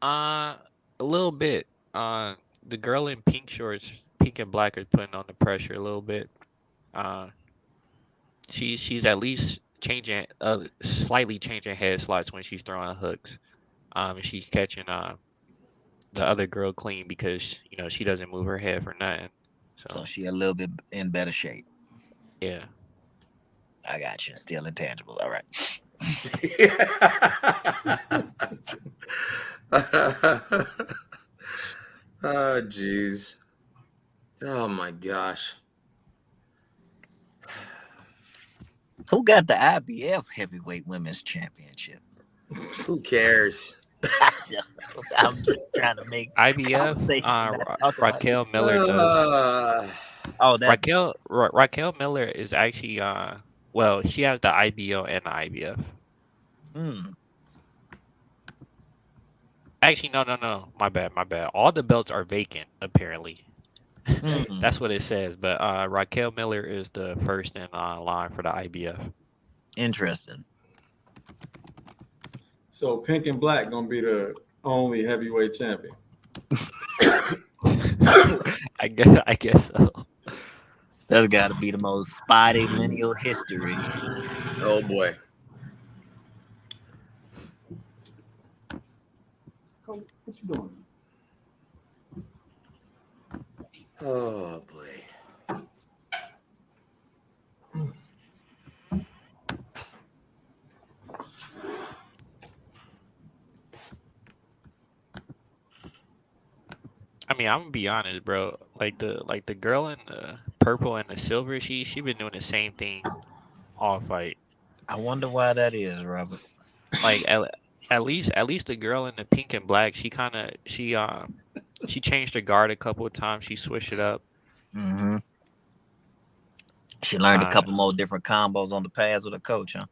A little bit. The girl in pink shorts, pink and black, is putting on the pressure a little bit. She's at least slightly changing head slots when she's throwing hooks. And she's catching the other girl clean because she doesn't move her head for nothing. So she a little bit in better shape. Yeah. I got you. Still intangible. All right. Oh, jeez. Oh my gosh. Who got the IBF heavyweight women's championship? Who cares? I'm just trying to make IBF. Raquel Miller does. Raquel Miller is actually she has the IBO and the IBF. Actually, no. My bad. All the belts are vacant, apparently. That's what it says. But Raquel Miller is the first in line for the IBF. Interesting. So pink and black gonna be the only heavyweight champion. I guess so. That's got to be the most spotty lineal history. Oh boy. What you doing? Oh boy. I mean, I'm gonna be honest, bro. Like the girl in the purple and the silver, she been doing the same thing all fight. I wonder why that is, Robert. Like at least the girl in the pink and black, she changed her guard a couple of times. She switched it up. Mm-hmm. She learned a couple more different combos on the pads with her coach, huh?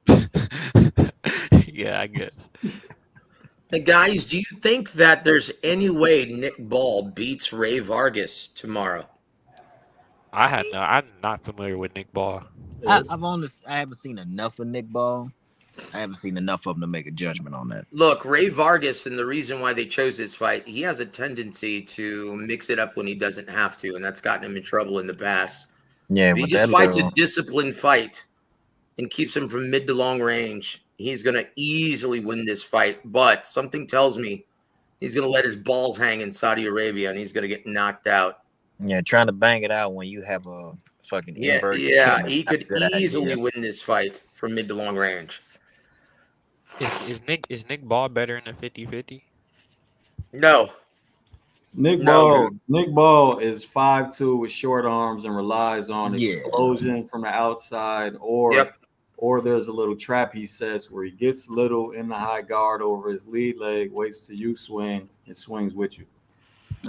Yeah, I guess. Hey guys, do you think that there's any way Nick Ball beats Ray Vargas tomorrow? I'm not familiar with Nick Ball. Yes. I haven't seen enough of Nick Ball. I haven't seen enough of him to make a judgment on that. Look, Ray Vargas, and the reason why they chose this fight, he has a tendency to mix it up when he doesn't have to, and that's gotten him in trouble in the past. Yeah, If he but just that fights little, a disciplined fight and keeps him from mid to long range, he's going to easily win this fight. But something tells me he's going to let his balls hang in Saudi Arabia, and he's going to get knocked out. yeah, trying to bang it out when you have a fucking inverted chin is He not a could good easily idea. win this fight from mid to long range. Is Nick Ball better in the 50-50? No, Nick No, Ball is 5'2" with short arms and relies on Yeah. explosion from the outside, or Yep. there's a little trap he sets where he gets little in the high guard over his lead leg, waits till you swing, and swings with you.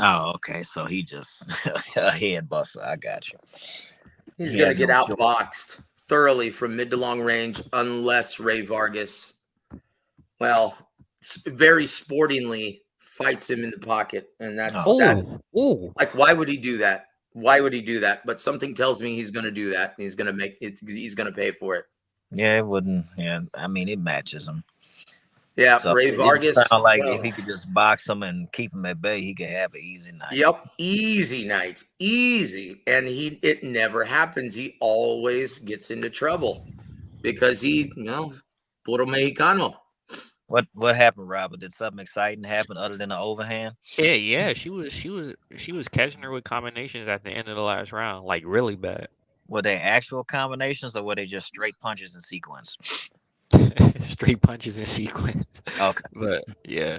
Oh, okay. So he just a head buster. I got you. he's He going to has get no short. outboxed thoroughly from mid to long range unless Ray Vargas, well, very sportingly fights him in the pocket. And that's Oh, like, why would he do that? Why would he do that? But something tells me he's going to do that. He's going to make it. He's going to pay for it. Yeah, it wouldn't. Yeah, I mean, it matches him. Yeah, So Ray it Vargas. sounds like well, if he could just box him and keep him at bay, he could have an easy night. Yep, easy night, easy, and it never happens. He always gets into trouble because puro mexicano. What happened, Robert? Did something exciting happen other than the overhand? yeah. She was catching her with combinations at the end of the last round, like really bad. Were they actual combinations or were they just straight punches in sequence? Straight punches in sequence. Okay. But yeah,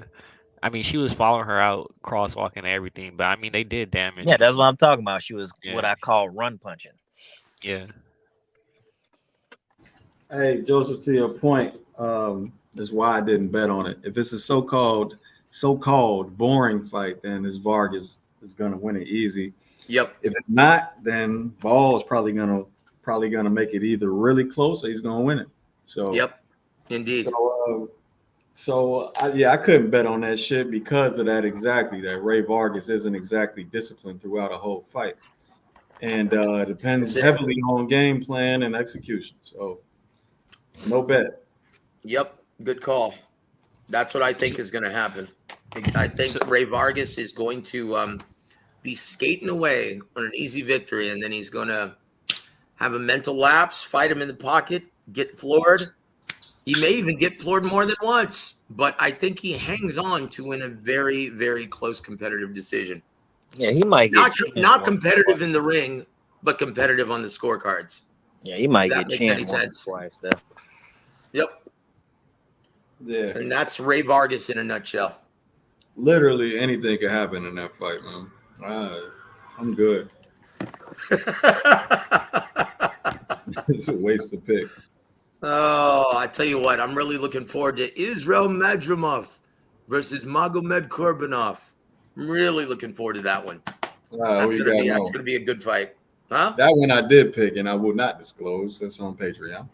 I mean, she was following her out, crosswalking and everything. But I mean, they did damage. Yeah, that's what I'm talking about. She was Yeah. what I call run punching. Yeah. Hey, Joseph, to your point, that's why I didn't bet on it. If it's a so-called boring fight, then this Vargas is going to win it easy. Yep. If it's not, then Ball is probably gonna make it either really close or he's gonna win it. So Yep. Indeed. I couldn't bet on that shit because of that exactly. That Ray Vargas isn't exactly disciplined throughout a whole fight, and it depends heavily on game plan and execution. So no bet. Yep. Good call. That's what I think is going to happen. I think Ray Vargas is going to be skating away on an easy victory, and then he's going to have a mental lapse, fight him in the pocket, get floored. He may even get floored more than once, but I think he hangs on to win a very, very close competitive decision. Yeah, he might get not competitive in the ring, but competitive on the scorecards. Yeah, he might That get makes any chinned once sense. or twice there. Yep. Yeah, And that's Ray Vargas in a nutshell. literally anything could happen in that fight, man. I'm good. It's a waste of pick. Oh, I tell you what, I'm really looking forward to Israel Madrimov versus Magomed Korbanov. I'm really looking forward to that one. That's gonna be a good fight. Huh? That one I did pick, and I will not disclose. That's on Patreon.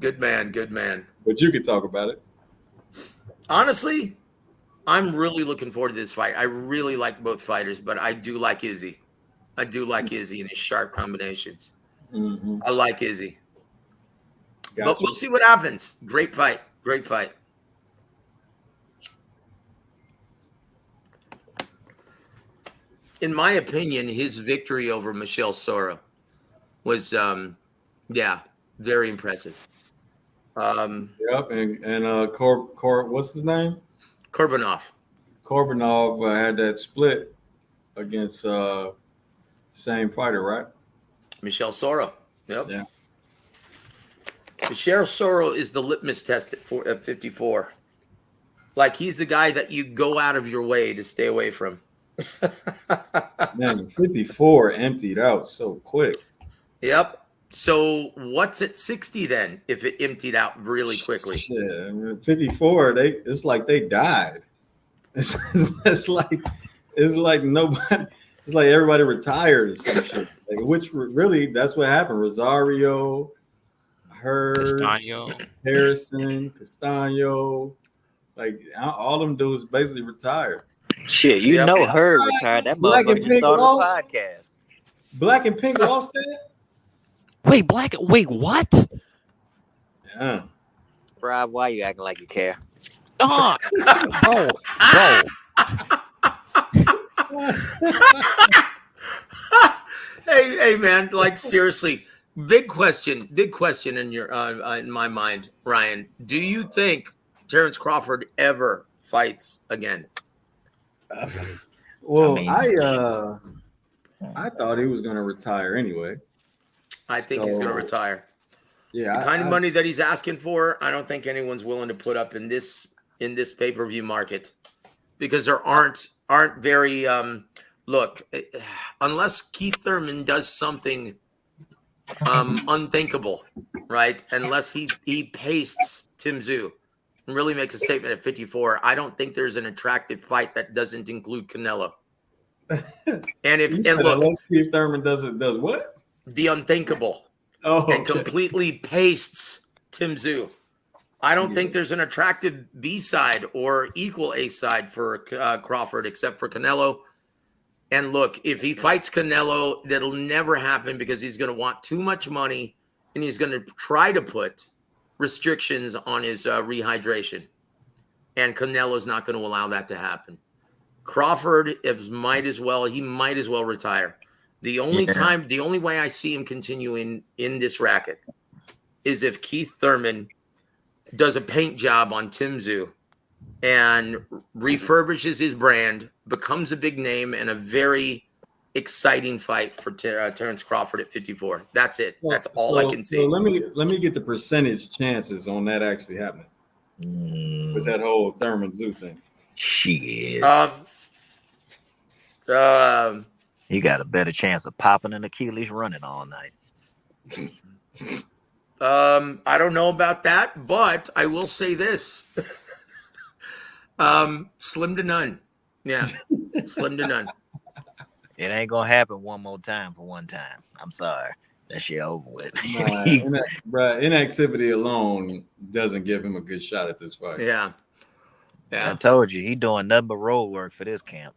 Good man. But you can talk about it. Honestly, I'm really looking forward to this fight. I really like both fighters, but I do like Izzy. I do like Izzy and his sharp combinations. Mm-hmm. I like Izzy. Gotcha. But we'll see what happens. Great fight. In my opinion, his victory over Michelle Soro was, very impressive. Yep, and what's his name? Korbanov. Korbanov had that split against same fighter, right? Michelle Soro. Yep. Yeah. Michelle Soro is the litmus test at 54. Like, he's the guy that you go out of your way to stay away from. Man, 54 emptied out so quick. Yep. So what's at 60 then if it emptied out really quickly? Yeah, I mean, 54, it's like they died. It's like nobody, it's like everybody retired or some shit. Like, which really, that's what happened. Rosario, Hurd, Castaño. Harrison, Castano. Like all them dudes basically retired. Shit, you Yep. know her retired. That Black motherfucker and just Pink started a lost. podcast. Black and Pink lost that. Wait, wait, what? Yeah. Rob, why you acting like you care? Nah, bro. Hey, man, like seriously, big question in your in my mind, Ryan. Do you think Terrence Crawford ever fights again? Well, mean- I thought he was going to retire anyway. I think he's going to retire. Yeah, The kind of money that he's asking for, I don't think anyone's willing to put up in this pay-per-view market, because there aren't very look, unless Keith Thurman does something unthinkable, right? Unless he pastes Tim Tszyu and really makes a statement at 54, I don't think there's an attractive fight that doesn't include Canelo. And look, unless Keith Thurman does what? The unthinkable. Oh, okay. And completely pastes Tim Tszyu. I don't think there's an attractive B side or equal A side for Crawford except for Canelo. And look, if he fights Canelo, that'll never happen because he's going to want too much money and he's going to try to put restrictions on his rehydration. And Canelo's not going to allow that to happen. Crawford might as well retire. The only way I see him continuing in this racket is if Keith Thurman does a paint job on Tim Tszyu and refurbishes his brand, becomes a big name, and a very exciting fight for Terrence Crawford at 54. That's it. That's all I can see. So let me get the percentage chances on that actually happening with that whole Thurman Tszyu thing. Shit. You got a better chance of popping an Achilles running all night. I don't know about that, but I will say this. Slim to none. Yeah. Slim to none. It ain't gonna happen one more time for one time. I'm sorry. That shit over with. Inactivity alone doesn't give him a good shot at this fight. Yeah. I told you, he doing nothing but road work for this camp.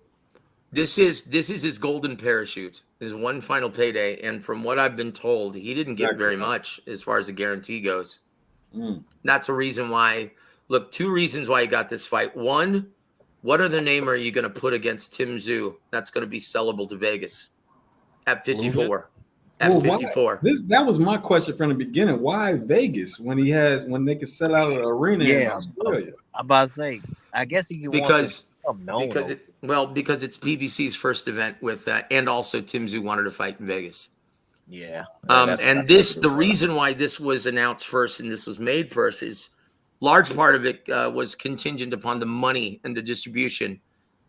This is his golden parachute, his one final payday. And from what I've been told, he didn't get very much as far as the guarantee goes. That's a reason why. Look, two reasons why he got this fight. One, what other name are you going to put against Tim Tszyu that's going to be sellable to Vegas at 54? At 54. That was my question from the beginning. Why Vegas when they could sell out an arena in Australia? I'm about to say, I guess you can because it's PBC's first event with and also Tim Tszyu wanted to fight in Vegas. Yeah. And the reason why this was announced first and this was made first is large part of it was contingent upon the money and the distribution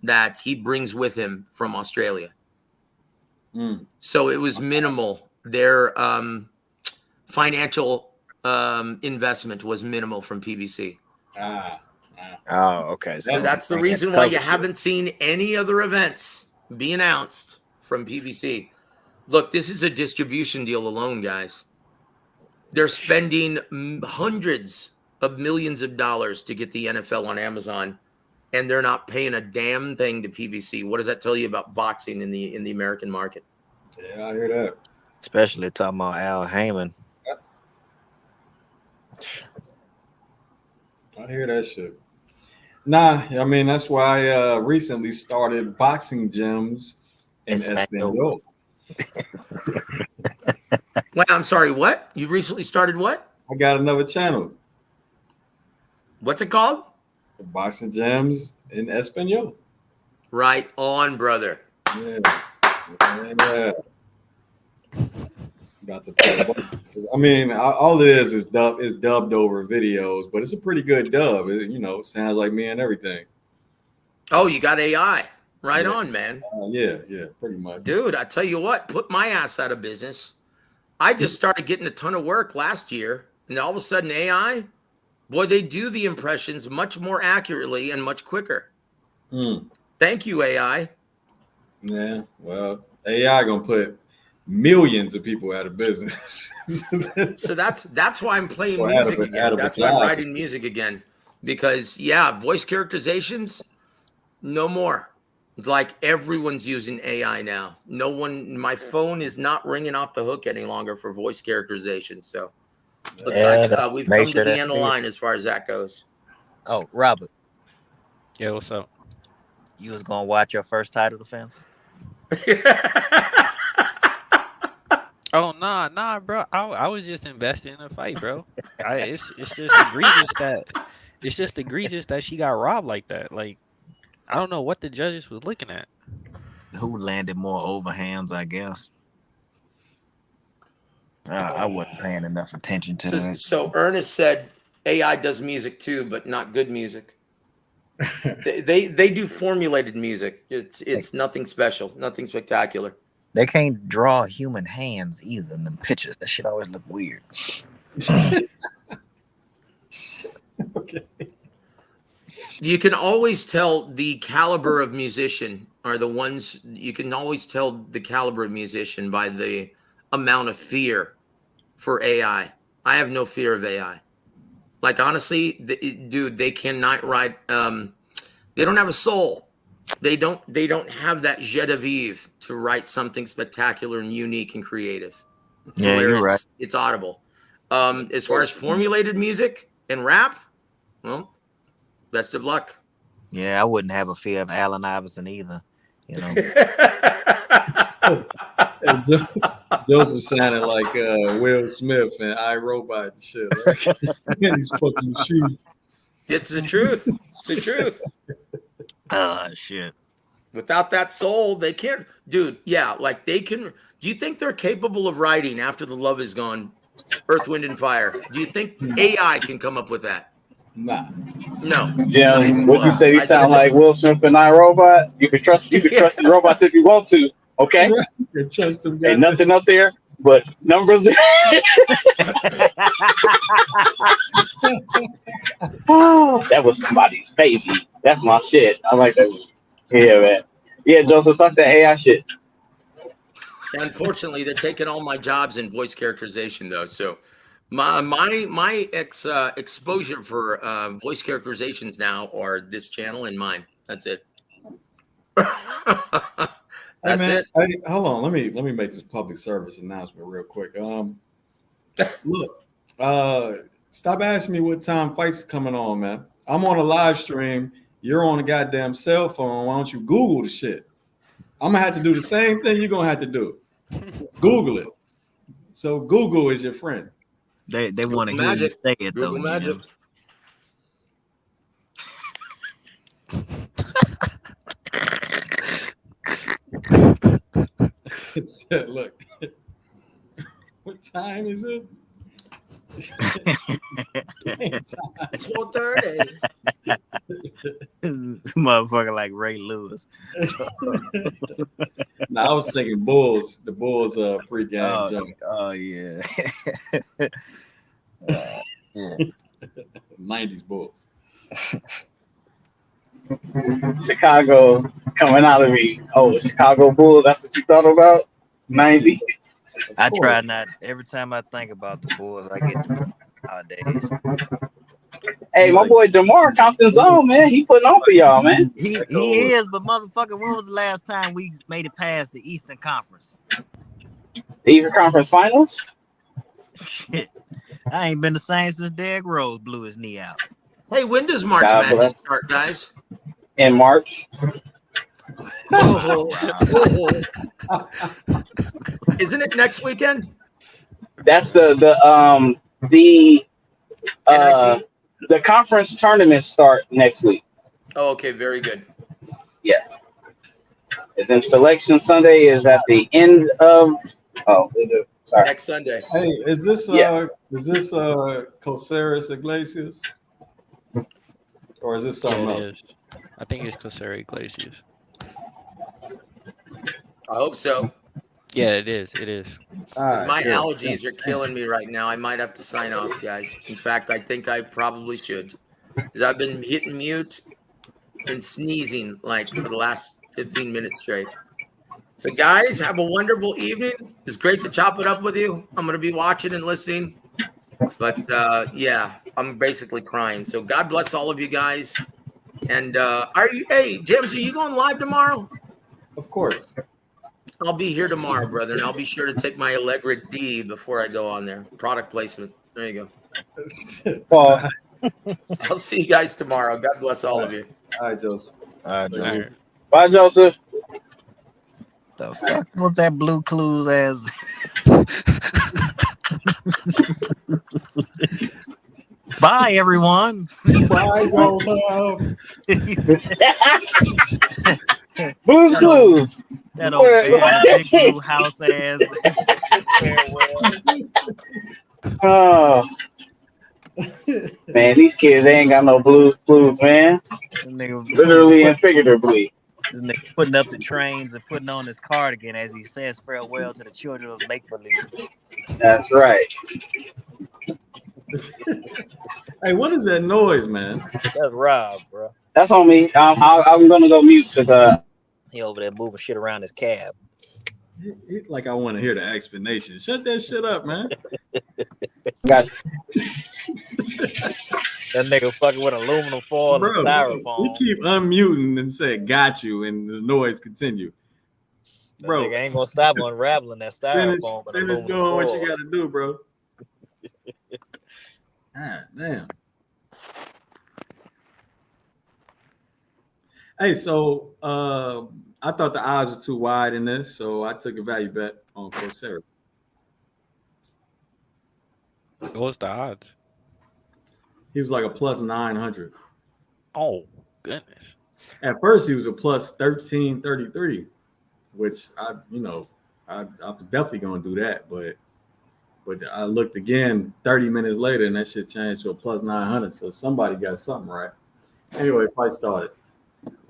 that he brings with him from Australia. So it was minimal. Their financial investment was minimal from PBC. Oh, okay. So that's the reason why you haven't seen any other events be announced from PBC. Look, this is a distribution deal alone, guys. They're spending hundreds of millions of dollars to get the NFL on Amazon, and they're not paying a damn thing to PBC. What does that tell you about boxing in the American market? Yeah, I hear that. Especially talking about Al Heyman. I hear that shit. Nah, I mean that's why I recently started boxing gyms in Espanol. Well, I'm sorry, what? You recently started what? I got another channel. What's it called? Boxing gyms in Espanol. Right on, brother. Yeah. Got the I mean, all it is dubbed over videos, but it's a pretty good dub. It, sounds like me and everything. Oh, you got AI. Right on, man. Yeah, pretty much. Dude, I tell you what, put my ass out of business. I just started getting a ton of work last year, and all of a sudden AI, boy, they do the impressions much more accurately and much quicker. Thank you, AI. Yeah, well, AI gonna put millions of people out of business. So that's why I'm playing Or music out again. of a That's why I'm job. writing music again. Because voice characterizations, no more. Like everyone's using AI now. No one, my phone is not ringing off the hook any longer for voice characterization. So looks like we've make come sure to the that's end of the it. line as far as that goes. Oh, Robert, Yeah, what's up? you was gonna watch your first title defense? Oh nah, bro. I was just invested in a fight, bro. It's just egregious that she got robbed like that. Like I don't know what the judges was looking at. Who landed more overhands? I guess. I wasn't paying enough attention to it. So Ernest said AI does music too, but not good music. They do formulated music. It's nothing special, nothing spectacular. They can't draw human hands either in them pictures. That shit always look weird. Okay. You can always tell the caliber of musician are the ones you can always tell the caliber of musician by the amount of fear for AI. I have no fear of AI. Like honestly, dude, they cannot write. They don't have a soul. They don't have that jet de vivre to write something spectacular and unique and creative. Yeah, you're right. It's audible. As far as formulated music and rap, well, best of luck. Yeah, I wouldn't have a fear of Allen Iverson either. You know. Joseph sounded like Will Smith and iRobot and shit. Like, these fucking shoes. It's the truth. It's the truth. Shit. Without that soul, they can't. Dude, yeah, like they can. Do you think they're capable of writing after the love is gone, Earth, Wind, and Fire? Do you think AI can come up with that? Nah. No. Jim, what you say? You sound like Will Smith and iRobot. You can trust the robots if you want to. Okay. Right. You can trust them. Ain't nothing up there but numbers. Oh, that was somebody's baby. That's my shit. I like that. Yeah, man. Yeah, Joseph, talk that AI shit. Unfortunately, they're taking all my jobs in voice characterization, though. So my exposure for voice characterizations now are this channel and mine. That's it. That's it. Hey, hold on. Let me make this public service announcement real quick. Look, stop asking me what time fights is coming on, man. I'm on a live stream. You're on a goddamn cell phone. Why don't you Google the shit? I'm gonna have to do the same thing you're gonna have to do. Google it. So Google is your friend. They want to hear you say it though. Google magic. It said, look, what time is it? It's 4:30. Motherfucker like Ray Lewis. No, I was thinking Bulls. The Bulls pregame jump. Oh yeah. Yeah. 90s Bulls. Chicago coming out of me. Oh, Chicago Bulls. That's what you thought about? 90s. I try not. Every time I think about the Bulls, I get to nowadays. Hey, my boy Jamar Compton's on, man. He putting on for y'all, man. He is, but motherfucker, when was the last time we made it past the Eastern Conference? The Eastern Conference Finals? Shit. I ain't been the same since Derrick Rose blew his knee out. Hey, when does March Madness start, guys? In March. Isn't it next weekend? That's the conference tournaments start next week. Oh, okay, very good. Yes. And then Selection Sunday is at the end of sorry. Next Sunday. Hey, is this Coceres Iglesias? Or is this something else? Is. I think it's Coceres Iglesias. I hope so. Yeah, it is. It is. My allergies are killing me right now. I might have to sign off, guys. In fact, I think I probably should. Because I've been hitting mute and sneezing like for the last 15 minutes straight. So, guys, have a wonderful evening. It's great to chop it up with you. I'm going to be watching and listening. But, yeah, I'm basically crying. So, God bless all of you guys. And hey, James, are you going live tomorrow? Of course. I'll be here tomorrow, brother. And I'll be sure to take my Allegra D before I go on there. Product placement. There you go. Well, I'll see you guys tomorrow. God bless all of you. All right, Joseph. All right, Take Joe. care. bye, Joseph. The fuck was that Blue Clues as? Bye, everyone. Bye, Joseph. Blue's That old, Clues. that old bear in the big blue house ass. Farewell. Oh man, these kids they ain't got no blues, man. This nigga, Literally and figuratively. this nigga putting up the trains and putting on his cardigan as he says farewell to the children of make believe. That's right. Hey, what is that noise, man? That's Rob, bro. That's on me. I'm gonna go mute because He over there moving shit around his cab. Like I want to hear the explanation. Shut that shit up, man. got That nigga fucking with aluminum foil and styrofoam. we keep unmuting and say "got you" and the noise continue. That Bro, nigga ain't gonna stop unraveling that styrofoam and finish aluminum doing foil. what you got to do, bro. God damn. Hey, so I thought the odds were too wide in this, so I took a value bet on Coursera. What's the odds? He was like a plus 900. Oh, goodness. At first, he was a plus 1333, which I was definitely going to do that, but I looked again 30 minutes later, and that shit changed to a plus 900. So somebody got something right. Anyway, fight started.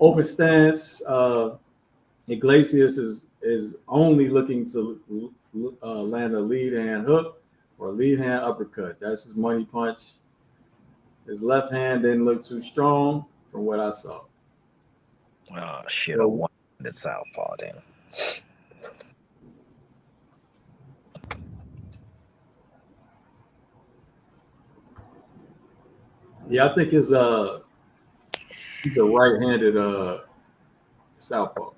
Open stance. Iglesias is only looking to land a lead hand hook or a lead hand uppercut. That's his money punch. His left hand didn't look too strong from what I saw. Oh shit! I won the southpaw then. Yeah, I think he's a right-handed southpaw.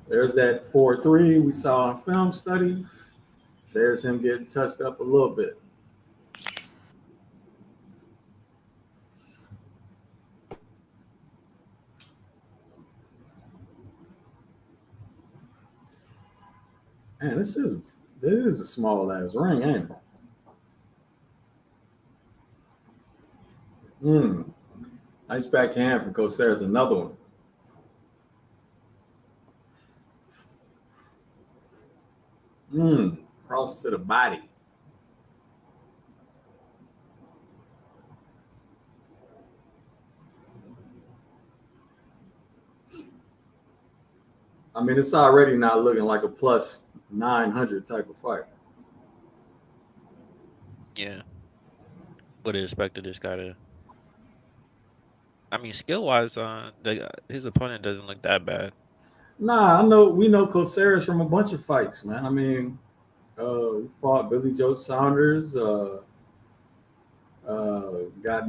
There's that 4-3 we saw in film study. There's him getting touched up a little bit. Man, this is a small ass ring, ain't it? Nice backhand from Coursera's another one. Cross to the body. I mean, it's already not looking like a plus 900 type of fight. Yeah. Would have expected this guy to. I mean, skill-wise, his opponent doesn't look that bad. Nah, we know Coursera's from a bunch of fights, man. I mean, we fought Billy Joe Saunders, got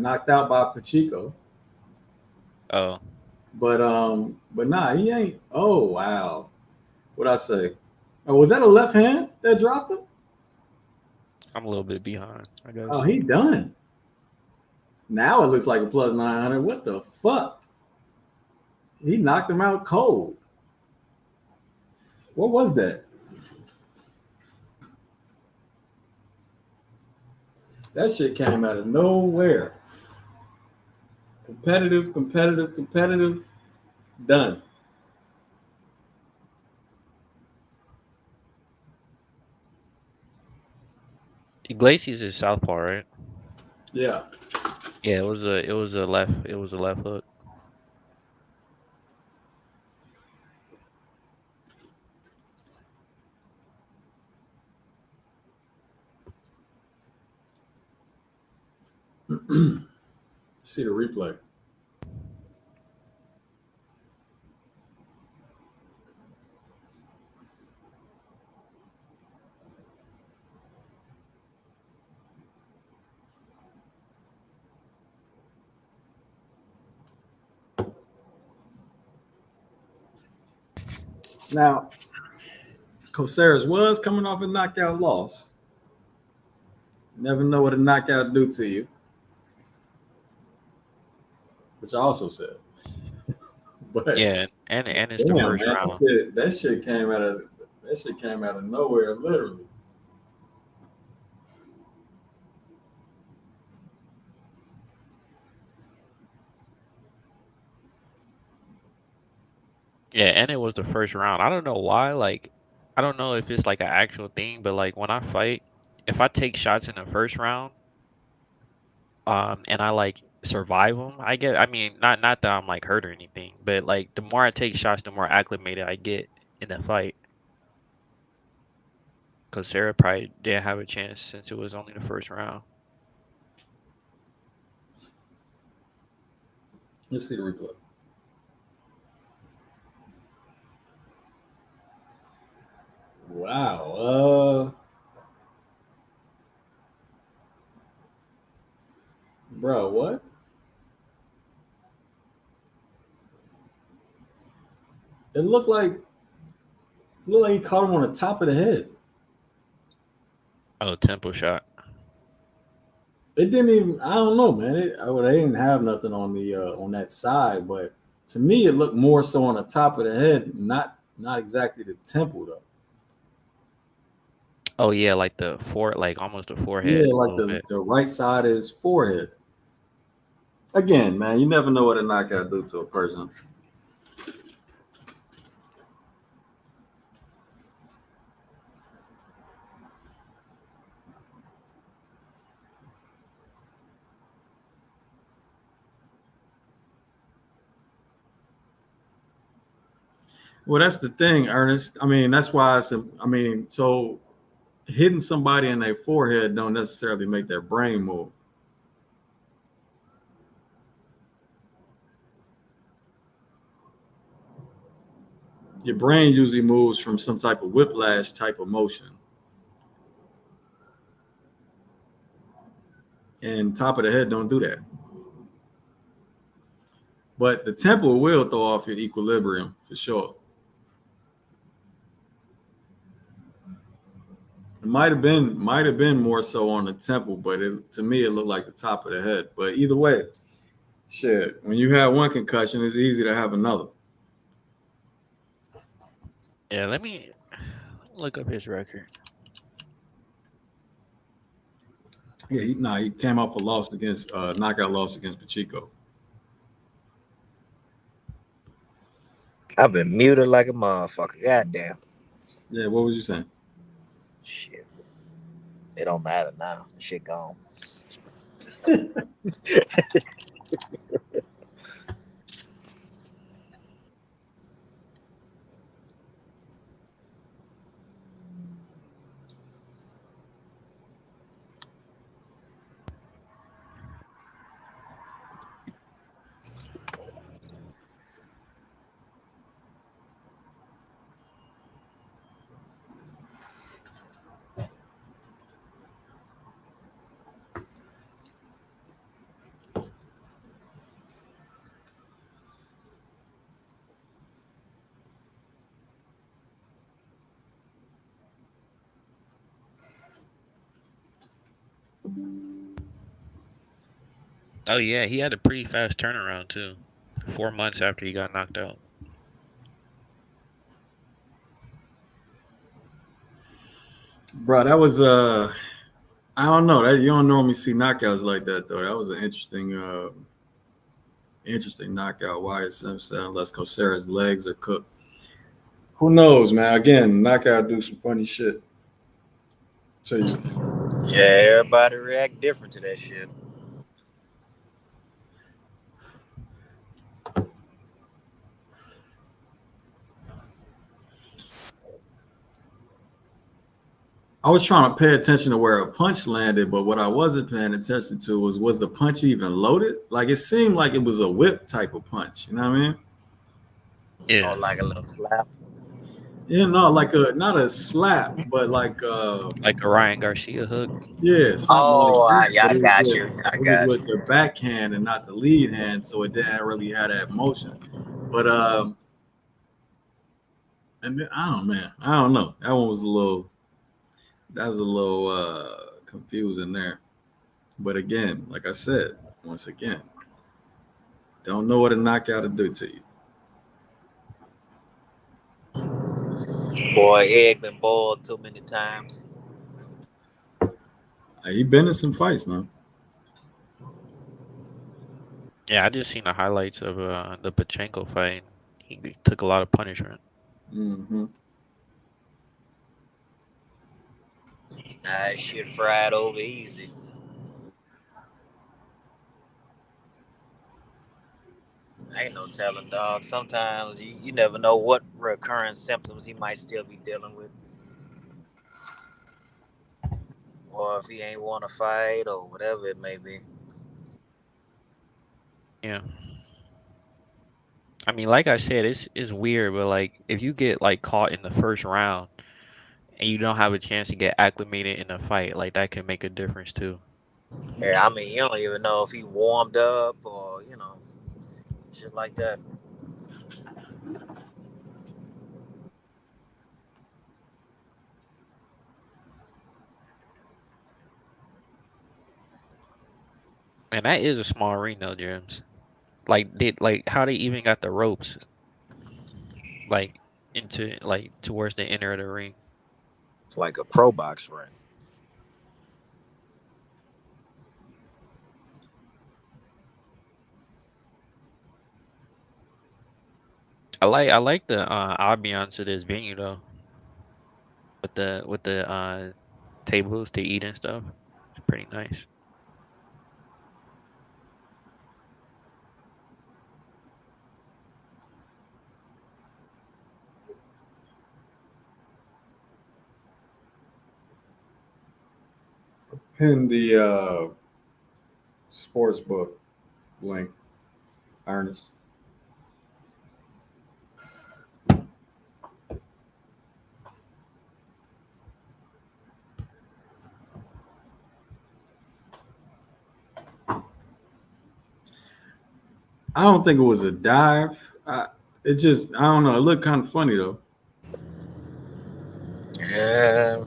knocked out by Pacheco. Oh. But nah, he ain't. Oh wow, what'd I say? Oh, was that a left hand that dropped him? I'm a little bit behind, I guess. Oh, he done. Now it looks like a plus 900. What the fuck? He knocked him out cold. What was that? That shit came out of nowhere. Competitive. Done. Iglesias is southpaw, right? Yeah. Yeah, it was a left hook. See the replay. Now, Coceres was coming off a knockout loss. Never know what a knockout do to you, which I also said. But Yeah, and it's the damn, first man, round. that shit came out of nowhere, literally. Yeah, and it was the first round. I don't know why. Like, I don't know if it's like an actual thing, but like when I fight, if I take shots in the first round, and I like survive them, I get. I mean, not that I'm like hurt or anything, but like the more I take shots, the more acclimated I get in the fight. Because Sarah probably didn't have a chance since it was only the first round. Let's see the replay. Wow. Bro, what? It looked like he caught him on the top of the head. Oh, tempo shot. It didn't even. I don't know, man. They didn't have nothing on the on that side, but to me, it looked more so on the top of the head, not exactly the temple though. Oh yeah, like like almost the forehead Yeah, a like little bit. the right side is forehead. Again, man, you never know what a knockout do to a person. Well, that's the thing, Ernest. I mean, that's why so hitting somebody in their forehead don't necessarily make their brain move. Your brain usually moves from some type of whiplash type of motion. And top of the head don't do that. But the temple will throw off your equilibrium for sure. It might have been more so on the temple, but to me it looked like the top of the head. But either way, shit, when you have one concussion, it's easy to have another. Yeah, let me look up his record. Yeah, he came off a loss against knockout loss against Pacheco. I've been muted like a motherfucker. Goddamn. Yeah, what was you saying? Shit. It don't matter now. Shit gone. Oh yeah, he had a pretty fast turnaround too. 4 months after he got knocked out. Bro, that was I don't know. That you don't normally see knockouts like that though. That was an interesting knockout. Wyatt Simpson, unless Coceres' legs are cooked. Who knows, man? Again, knockout do some funny shit to you. Yeah, everybody react different to that shit. I was trying to pay attention to where a punch landed, but what I wasn't paying attention to was the punch even loaded? Like it seemed like it was a whip type of punch. You know what I mean? Yeah. Or like a little slap. Yeah, no, like not a slap, but like Like a Ryan Garcia hook. yeah, something Oh, like that. yeah, But I got you. I it was got with you. the backhand and not the lead hand, so it didn't really have that motion. But And then, man, I don't know. That one was a little. That was a little confusing there. But again, like I said, once again, don't know what a knockout will do to you. Boy, egg been boiled too many times. He been in some fights now. Yeah, I just seen the highlights of the Pachenko fight. He took a lot of punishment. Mm-hmm. Nah, that shit fried over easy. Ain't no telling, dog. Sometimes you never know what recurring symptoms he might still be dealing with. Or if he ain't want to fight or whatever it may be. Yeah. I mean, like I said, it's weird, but like if you get like caught in the first round and you don't have a chance to get acclimated in a fight, like that can make a difference too. Yeah, I mean, you don't even know if he warmed up or, shit like that. And that is a small arena, James. Like how they even got the ropes like into like towards the inner of the ring. It's like a pro box ring. I like the ambiance of this venue though, with the tables to eat and stuff. It's pretty nice. Pin the sports book link, Ernest. I don't think it was a dive. It just, I don't know. It looked kind of funny though. Yeah.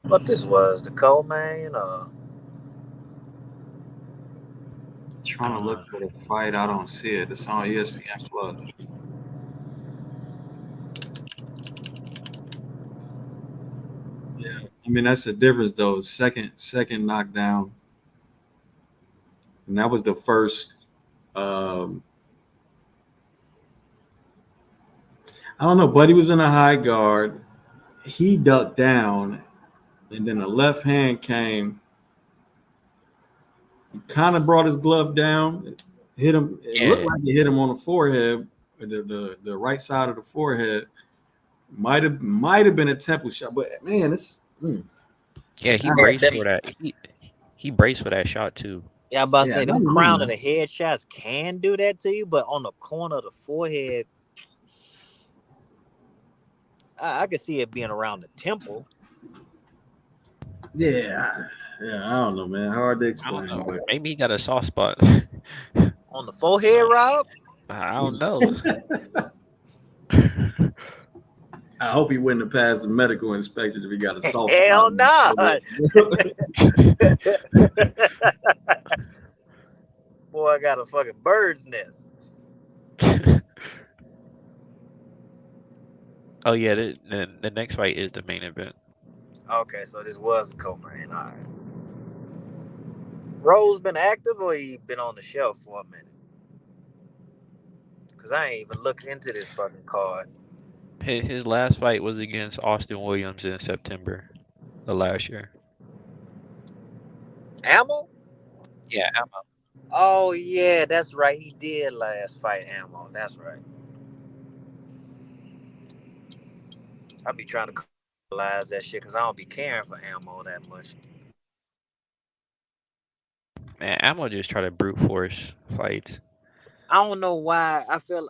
What this was, the co-main or Trying to look for the fight. I don't see it. It's on ESPN Plus. Yeah, I mean that's the difference though. Second knockdown, and that was the first. Um, I don't know. Buddy was in a high guard. He ducked down, and then the left hand came. He kind of brought his glove down, hit him. It looked Yeah, like it hit him on the forehead, the right side of the forehead. Might have been a temple shot, but man, it's. yeah, he yeah, braced them, for that. He braced for that shot too. yeah, I'm about to Yeah, say I them don't know, crown of man. the head shots can do that to you, but on the corner of the forehead, I could see it being around the temple. Yeah, I don't know, man. Hard to I don't explain, know. but Maybe he got a soft spot. On the forehead, Rob? I don't know. I hope he wouldn't have passed the medical inspection if he got a soft spot. Hell no. Boy, I got a fucking bird's nest. Oh yeah, the next fight is the main event. Okay, so this was a co-main. All right. Rose been active or he been on the shelf for a minute? Because I ain't even looked into this fucking card. His last fight was against Austin Williams in September of last year. Ammo? Yeah, Oh, yeah, that's right. He did last fight Ammo. That's right. I be trying to realize that shit because I don't be caring for Ammo that much. man, Amo just try to brute force fights. I don't know why. I feel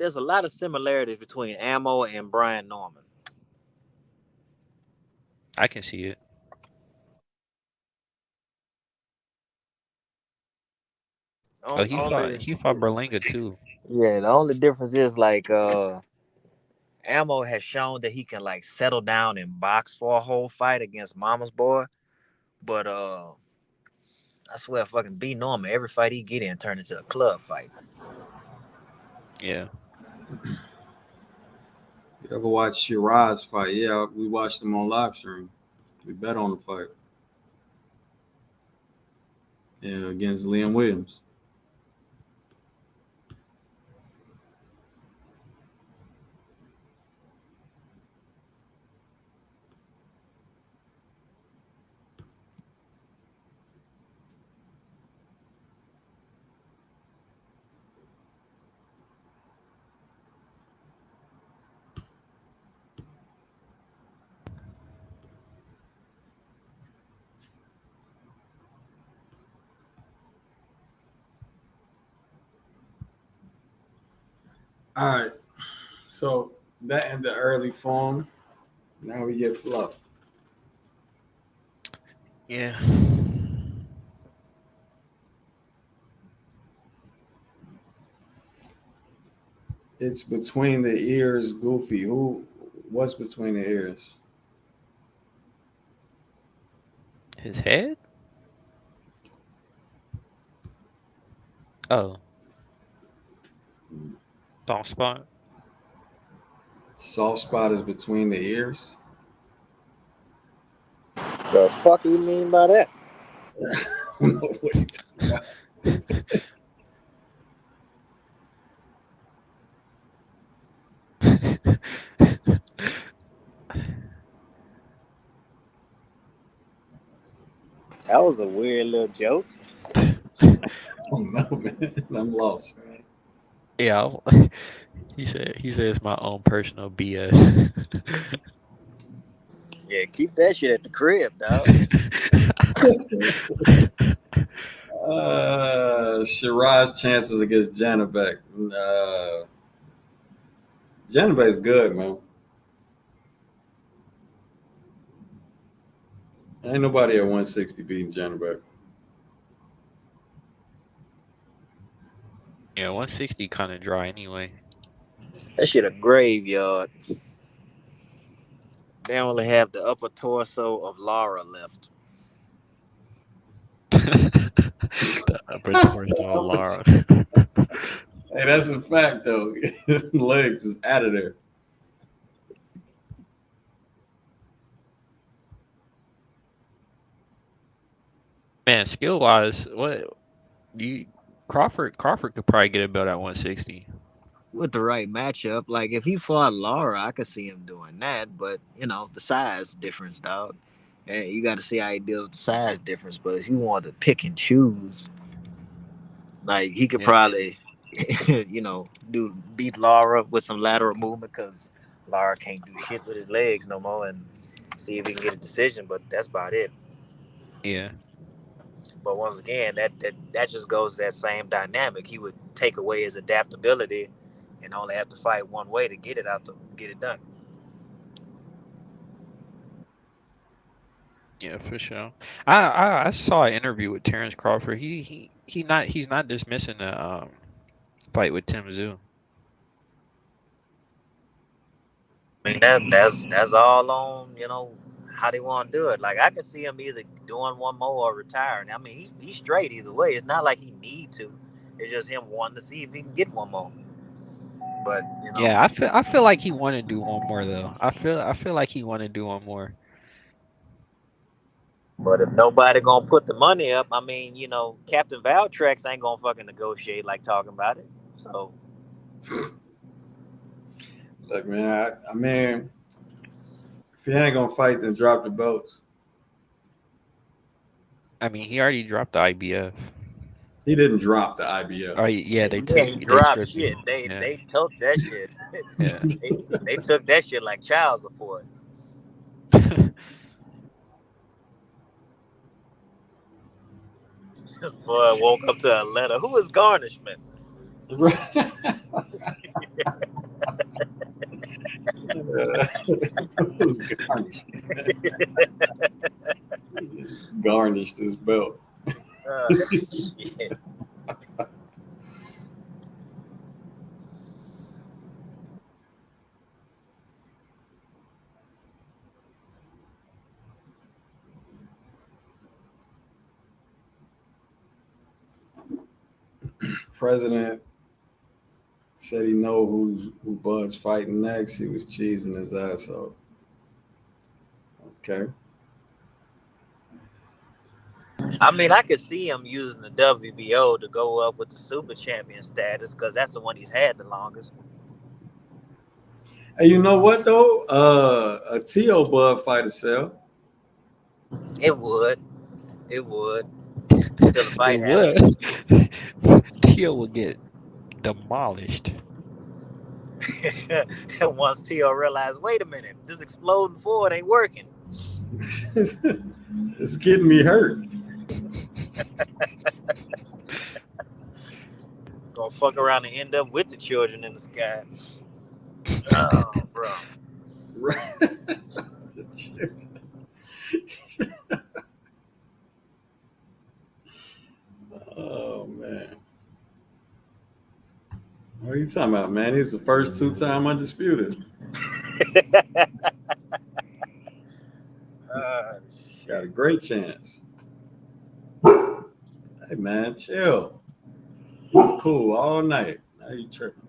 there's a lot of similarities between Ammo and Brian Norman. I can see it. Oh, he fought Berlanga too. Yeah, the only difference is like Ammo has shown that he can like settle down and box for a whole fight against Mama's boy, but I swear, fucking B Norman, every fight he get in turned into a club fight. Yeah. You ever watch Shiraz fight? Yeah, we watched them on live stream. We bet on the fight. Yeah, against Liam Williams. All right. So that ended the early form. Now we get fluff. Yeah. It's between the ears, Goofy. What's between the ears? His head? Oh. Soft spot. Soft spot is between the ears. The fuck you mean by that? I don't know what you talking about. That was a weird little joke. Oh no, man. I'm lost. Yeah. He said it's my own personal BS. Yeah, keep that shit at the crib, dog. Shiraz chances against Janabek. Janabek's good, man. Ain't nobody at 160 beating Janabek. Yeah, 160 kind of dry anyway. That shit a graveyard. They only have the upper torso of Lara left. The upper torso of Lara. Hey, that's a fact, though. Legs is out of there. Man, skill wise, what you Crawford could probably get a belt at 160. With the right matchup, like if he fought Lara, I could see him doing that. But you know, the size difference, dog. And you got to see how he deals with the size difference. But if you want to pick and choose, like he could probably, you know, beat Lara with some lateral movement because Lara can't do shit with his legs no more, and see if he can get a decision. But that's about it. Yeah. But once again, that just goes to that same dynamic. He would take away his adaptability and only have to fight one way to get it done. Yeah, for sure. I saw an interview with Terrence Crawford. He's not dismissing the fight with Tim Tszyu. I mean that's all on how they want to do it. Like I could see him either doing one more or retiring. I mean he's straight either way. It's not like he need to. It's just him wanting to see if he can get one more. But Yeah, I feel like he want to do one more though. I feel like he want to do one more. But if nobody gonna put the money up, I mean, Captain Valtrex ain't gonna fucking negotiate like talking about it. So Look, man, I mean, if he ain't gonna fight, then drop the belts. I mean, he already dropped the IBF. He didn't drop the IBF. Oh yeah, he dropped shit. They took that shit. Yeah. they took that shit like child support. Boy, woke up to a letter. Who is Garnishment? It was garnished. Garnished his belt. Shit. President said he know who Bud's fighting next. He was cheesing his ass off. Okay. I mean, I could see him using the WBO to go up with the super champion status because that's the one he's had the longest. Hey, you know what though? A T.O. Bud fight sell. It would. Until the fight It happens. would. Tio would get demolished. Once Tio realized, wait a minute, this exploding forward ain't working. It's getting me hurt. Gonna fuck around and end up with the children in the sky. Oh, bro. Oh man. What are you talking about, man? He's the first 2-time undisputed. Got a great chance. Hey man, chill. He's cool all night. Now you tripping.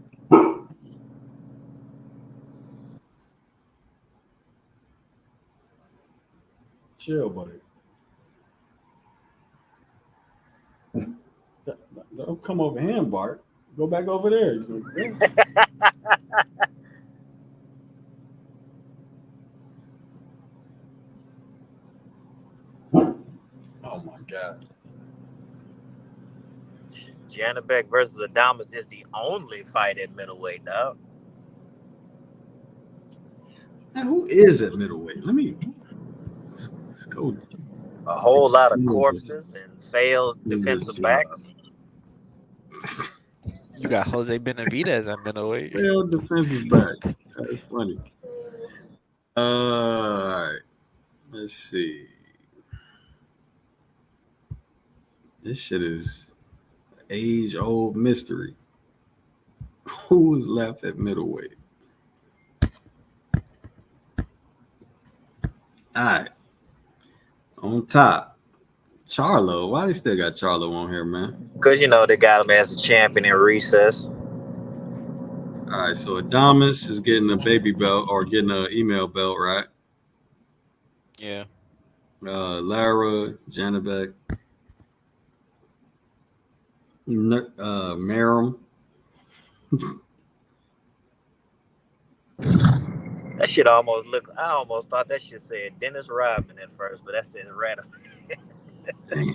Chill, buddy. Don't come over here, Bart. Go back over there. Oh my God. Janabek versus Adamas is the only fight at middleweight, dog. Now, who is at middleweight? Let's go. A whole lot of corpses and failed defensive backs. You got Jose Benavidez at middleweight. Failed defensive backs. That's funny. All right. Let's see. This shit is age-old mystery. Who is left at middleweight? All right. On top, Charlo. Why they still got Charlo on here, man? Because, you know, they got him as a champion in recess. All right, so Adamas is getting a baby belt or getting an email belt, right? Yeah. Lara, Janabek, Merrim. That shit almost looked, I almost thought that shit said Dennis Rodman at first, but that says Radam. Damn.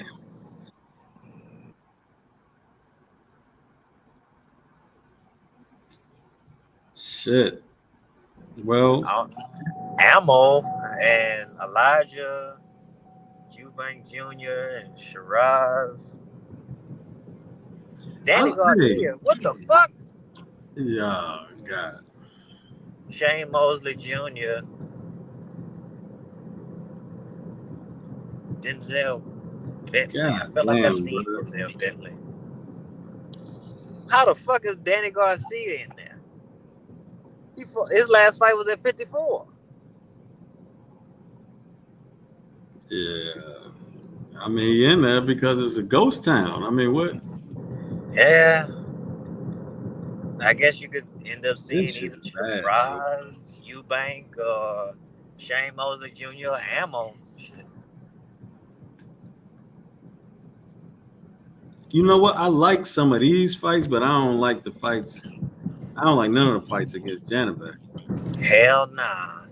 Shit. Well, Ammo and Elijah, Eubank Jr. and Shiraz. Danny Garcia, what the fuck? Yeah, God. Shane Mosley Jr. Denzel Bentley. God I feel like I damn, seen brother. Denzel Bentley. How the fuck is Danny Garcia in there? His last fight was at 54. Yeah. I mean, he in there because it's a ghost town. I mean, what? Yeah. I guess you could end up seeing This either shit's bad, Shiraz, Eubank, or Shane Mosley Jr. or Ammo. Shit. You know what? I like some of these fights, but I don't like the fights. I don't like none of the fights against Janabek. Hell nah.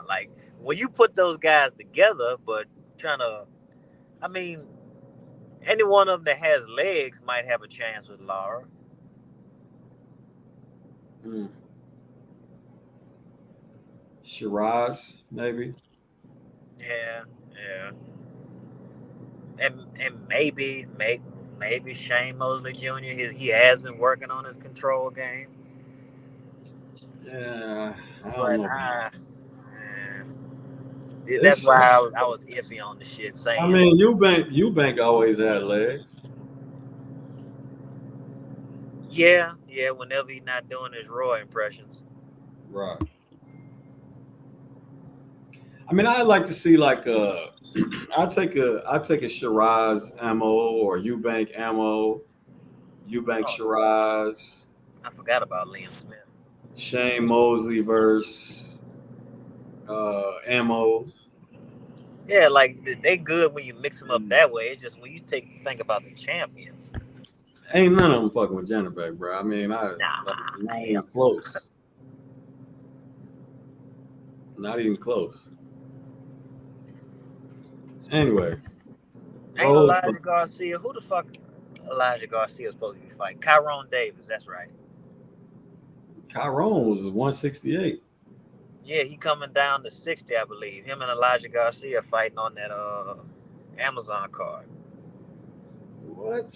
Like, when you put those guys together, but I mean, any one of them that has legs might have a chance with Lara. Shiraz, maybe. Yeah. And maybe Shane Mosley Jr. He has been working on his control game. Yeah, I don't But know. that's It's, why I was iffy on the shit I saying. mean, Eubank always had legs. Yeah. Whenever he's not doing his Roy impressions. Right. I mean, I'd like to see like I'll take a Shiraz ammo or Eubank ammo, Eubank Oh, Shiraz, I forgot about Liam Smith. Shane Mosley verse ammo. Yeah, like they good when you mix them up that way. It's just when you think about the champions. Ain't none of them fucking with Janabek, bro. I mean, not even close. Not even close. Anyway, Ain't Elijah Garcia. Who the fuck Elijah Garcia is supposed to be fighting? Kyron Davis, that's right. Chiron was 168. Yeah, he coming down to 60, I believe. Him and Elijah Garcia fighting on that Amazon card. What?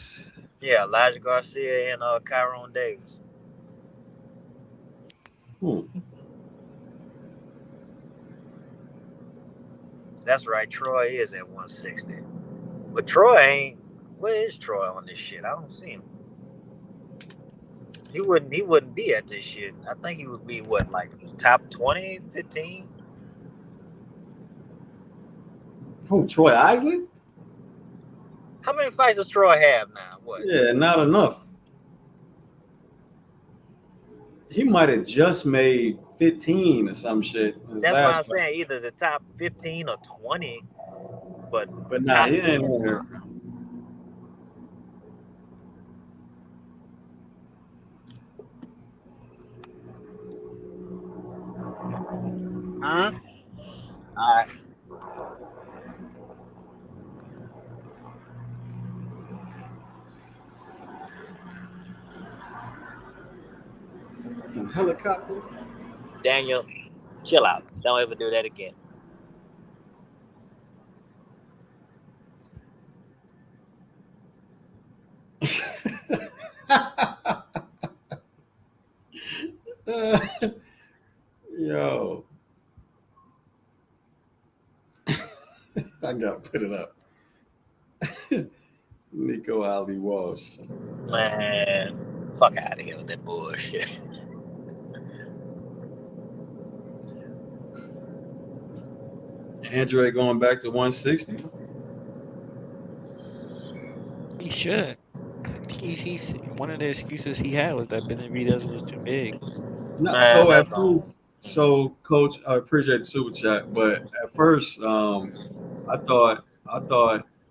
Yeah, Elijah Garcia and Kyron Davis. That's right. Troy is at 160. But Troy ain't. Where is Troy on this shit? I don't see him. He wouldn't be at this shit. I think he would be what, like top 20, 15? Who, Troy Isley? How many fights does Troy have now? What? Yeah, not enough. He might have just made 15 or some shit. That's why I'm saying either the top 15 or 20, but nah, he ain't in there. Huh? All right. Helicopter. Daniel, chill out. Don't ever do that again. Yo. I gotta put it up. Nico Ali Walsh. Man, fuck out of here with that bullshit. Andre going back to 160. He should. He's one of the excuses he had was that Benavidez was too big. So Coach, I appreciate the super chat, but at first, I thought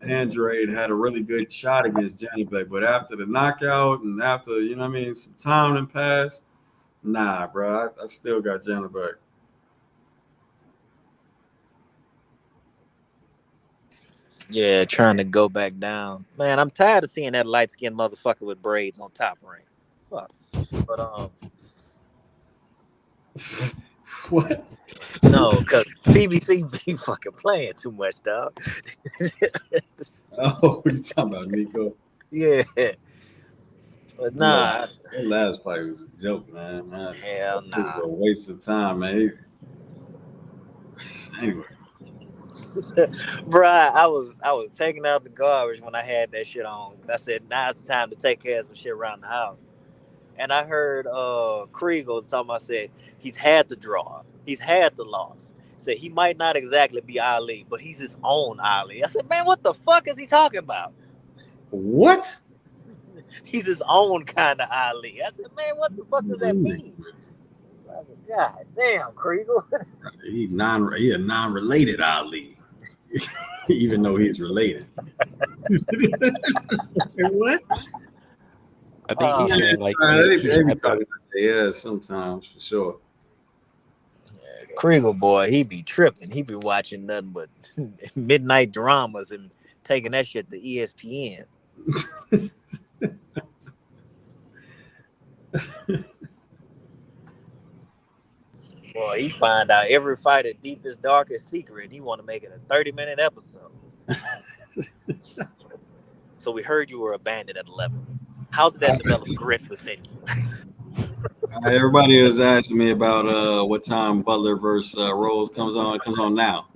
Andrade had a really good shot against Janibek, but after the knockout and after some time had passed, nah, bro, I still got Janibek. Yeah, trying to go back down. Man, I'm tired of seeing that light skinned motherfucker with braids on top ring. Fuck. But What? No, because PBC be fucking playing too much, dog. Oh, what are you talking about, Nico? Yeah. But nah. That last fight was a joke, man. Hell nah. It was a waste of time, man. Anyway. Bruh, I was taking out the garbage when I had that shit on. I said, now it's time to take care of some shit around the house. And I heard Kriegel talking about, said he's had the draw. He's had the loss. Said he might not exactly be Ali, but he's his own Ali. I said, man, what the fuck is he talking about? What? He's his own kind of Ali. I said, man, what the fuck does that mean? I said, God damn, Kriegel. He a non-related Ali. Even though he's related. What? I think he said like yeah, sometimes for sure. Kriegel boy, he be tripping. He be watching nothing but midnight dramas and taking that shit to ESPN. Boy, he find out every fighter deepest, darkest secret. He want to make it a 30-minute episode. So we heard you were abandoned at 11. How did that develop grit within you? Everybody is asking me about what time Butler versus Rose comes on. It comes on now.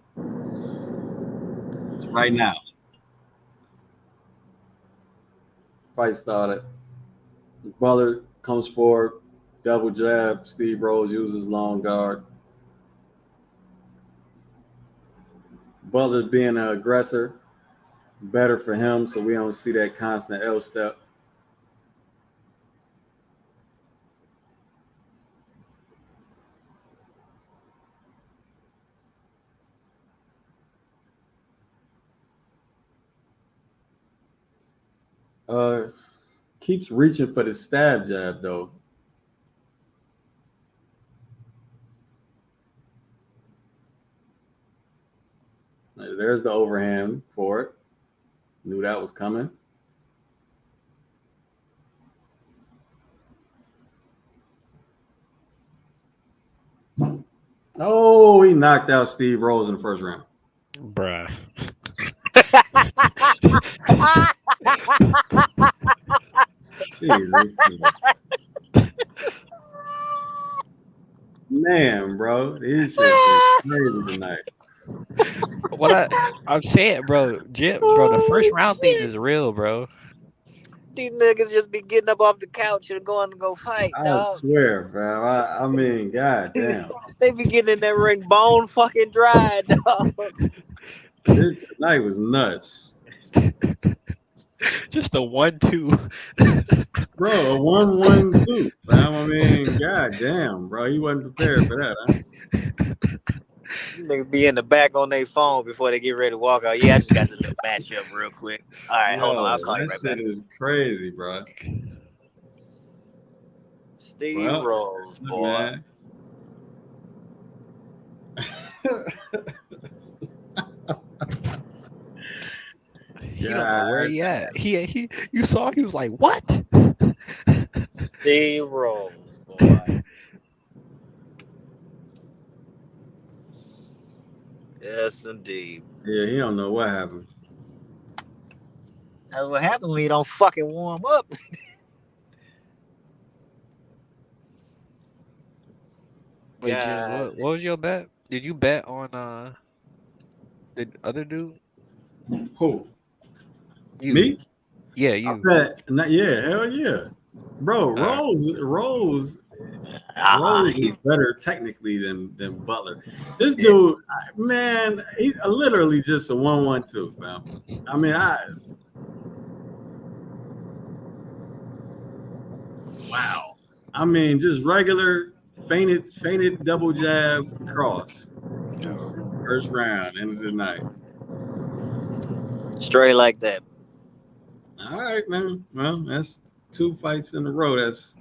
It's right now. Fight started. Butler comes forward, double jab. Steve Rose uses long guard. Butler being an aggressor, better for him, so we don't see that constant L step. Keeps reaching for the stab jab though. There's the overhand for it. Knew that was coming. Oh, he knocked out Steve Rose in the first round. Bruh. Jesus. Man, bro, this shit is crazy tonight. What I'm saying, bro, bro, the first round thing is real, bro. These niggas just be getting up off the couch and going to go fight, I dog. swear, fam. I mean, god damn. They be getting in that ring bone fucking dry, dog. This tonight was nuts. Just a 1-2. Bro, a 1-1-2, fam. I mean, god damn, bro. He wasn't prepared for that, huh? Niggas be in the back on their phone before they get ready to walk out. Yeah, I just got this little match up real quick. All right, hold on. I'll call you That right shit back. is crazy, bro. Steve Rose, boy. Man. He don't know where he at. He you saw he was like, what? Steve Rose, boy. Yes, indeed. Yeah, he don't know what happened. That's what happens when you don't fucking warm up. Wait, Jim, what was your bet? Did you bet on the other dude? Who? You. Me? Yeah, you. Yeah, hell yeah. Bro, Rose is better technically than Butler. This dude, man, he's literally just a 1-1-2, man. I mean, wow. I mean, just regular fainted double jab cross. Just first round, end of the night. Straight like that. All right, man. Well, that's 2 fights in a row. That's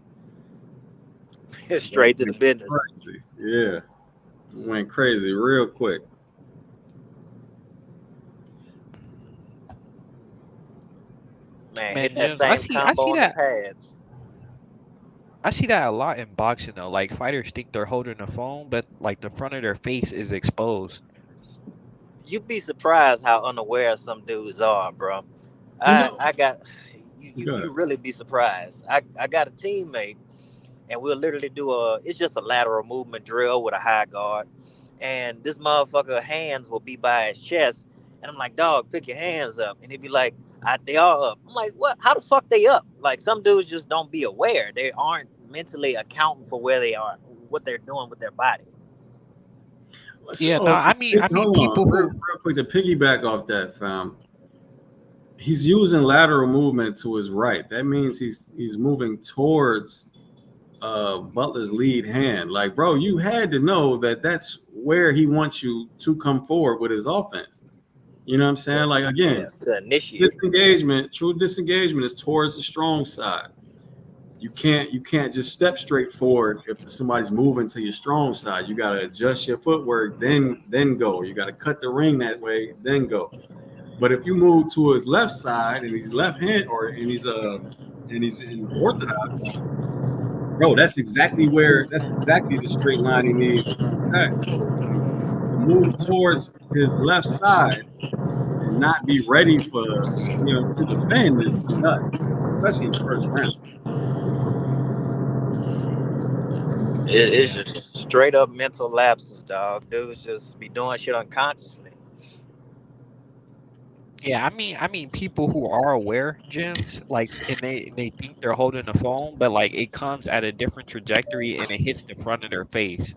straight to the business. Crazy. Yeah, went crazy real quick. Man, hit that same combo on the pads. I see that a lot in boxing though. Like fighters think they're holding the phone, but like the front of their face is exposed. You'd be surprised how unaware some dudes are, bro. You really be surprised. I got a teammate, and we'll literally do it's just a lateral movement drill with a high guard, and this motherfucker hands will be by his chest, and I'm like, dog, pick your hands up, and he'd be like, they are up. I'm like, what? How the fuck they up? Like some dudes just don't be aware. They aren't mentally accounting for where they are, what they're doing with their body. Yeah, no, I mean people real quick to piggyback off that, fam. He's using lateral movement to his right. That means he's moving towards Butler's lead hand. Like, bro, you had to know that that's where he wants you to come forward with his offense. You know what I'm saying? Like, again, to initiate true disengagement is towards the strong side. You can't just step straight forward if somebody's moving to your strong side. You gotta adjust your footwork, then go. You gotta cut the ring that way, then go. But if you move to his left side and he's left hand and he's in orthodox, bro, that's exactly the straight line he needs to protect. To move towards his left side and not be ready to defend is nuts, especially in the first round. It's just straight up mental lapses, dog. Dudes just be doing shit unconsciously. Yeah, I mean, people who are aware, Gems, like, and they think they're holding the phone, but like it comes at a different trajectory and it hits the front of their face.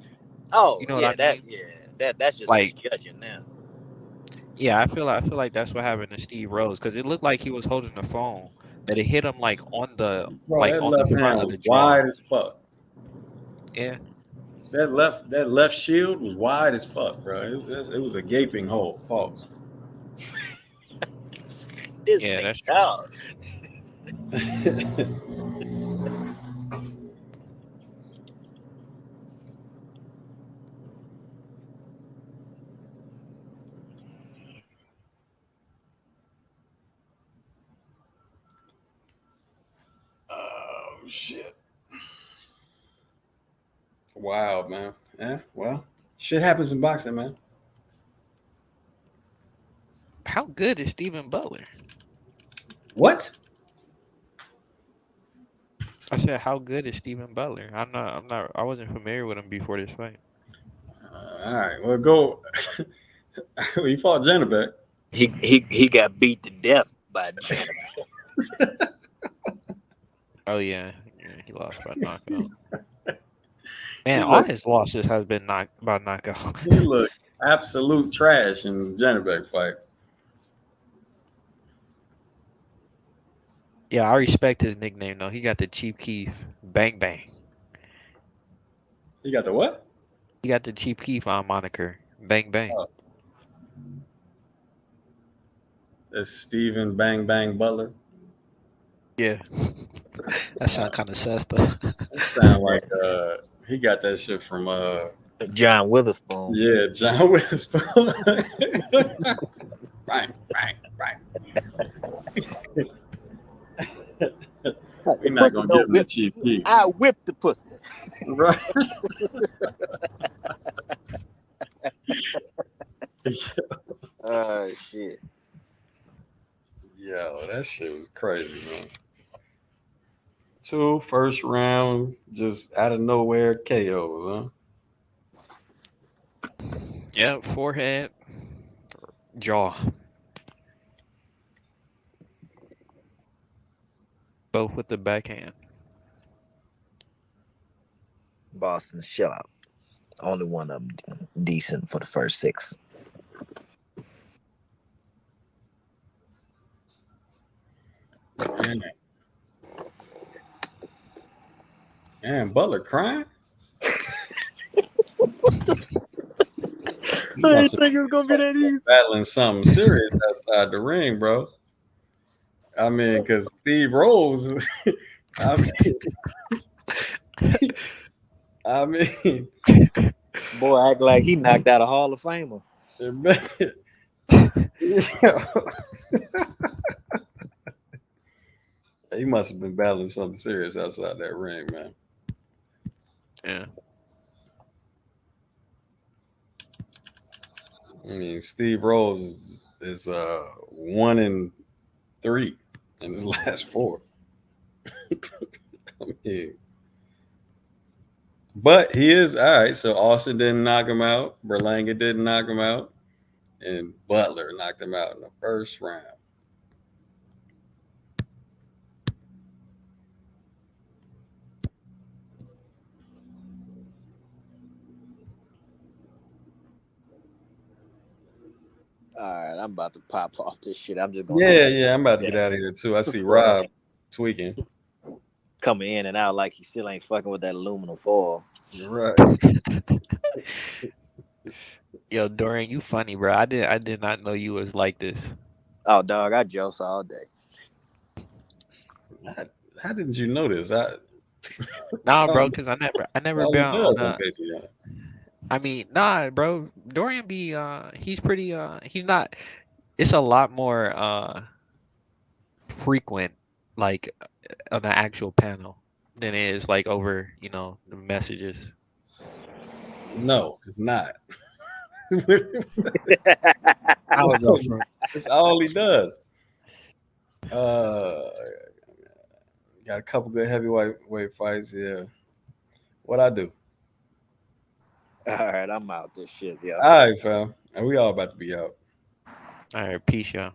Oh You know what I yeah, mean? that's just Like, misjudging now. yeah, I feel like that's what happened to Steve Rose because it looked like he was holding the phone, but it hit him Bro, that on the left front hand of was the jaw. wide as fuck. Yeah, That left shield was wide as fuck, bro. It was a gaping hole. Pause. This yeah, nigga, that's true. dog. Oh shit! Wow, man. Yeah, well, shit happens in boxing, man. How good is Stephen Butler? What? I said, how good is Stephen Butler? I wasn't familiar with him before this fight. All right, well, go. He fought Janabek. He got beat to death by Janet. Oh yeah, yeah, he lost by knockout. He Man, all looked his losses has been knocked by knockout. he looked absolute trash in the Janabek fight. Yeah, I respect his nickname though. He got the Chief Keef Bang Bang. He got the what? He got the Chief Keef on moniker Bang Bang. Oh, that's Stephen Bang Bang Butler. Yeah, that sound kind of sus though. That sound like he got that shit from John Witherspoon. yeah, John Witherspoon. Right. We're not gonna give him the Chief Keef. I whipped the pussy. Right. Oh shit. Yo, that shit was crazy, man. 2 first round, just out of nowhere KOs, huh? Yeah, forehead, jaw, both with the backhand. Boston shutout. Only one of them decent for the first 6. Man, Butler crying? He I must didn't think it was gonna be that easy. battling something serious outside the ring, bro. I mean, because Steve Rose, I mean, Boy, act like he knocked out a Hall of Famer. He must have been battling something serious outside that ring, man. Yeah. I mean, Steve Rose is 1-3 in his last 4. I mean, but he is all right. So Austin didn't knock him out. Berlanga didn't knock him out, and Butler knocked him out in the first round. All right, I'm about to pop off this shit. I'm just gonna Yeah. I'm about to get out of here too. I see Rob tweaking. coming in and out like he still ain't fucking with that aluminum foil. You're right. Yo, Dorian, you funny, bro. I did not know you was like this. Oh, dog, I jokes all day. How didn't you notice? Nah, bro, because I never been on a. Patreon. I mean, nah, bro. Dorian be he's pretty he's not. It's a lot more frequent, like on the actual panel than it is like over the messages. No, it's not. It's all he does. Got a couple good heavyweight fights. Yeah. What I do? All right, I'm out this shit, yo. All right, fam. And we all about to be out. All right, peace, y'all.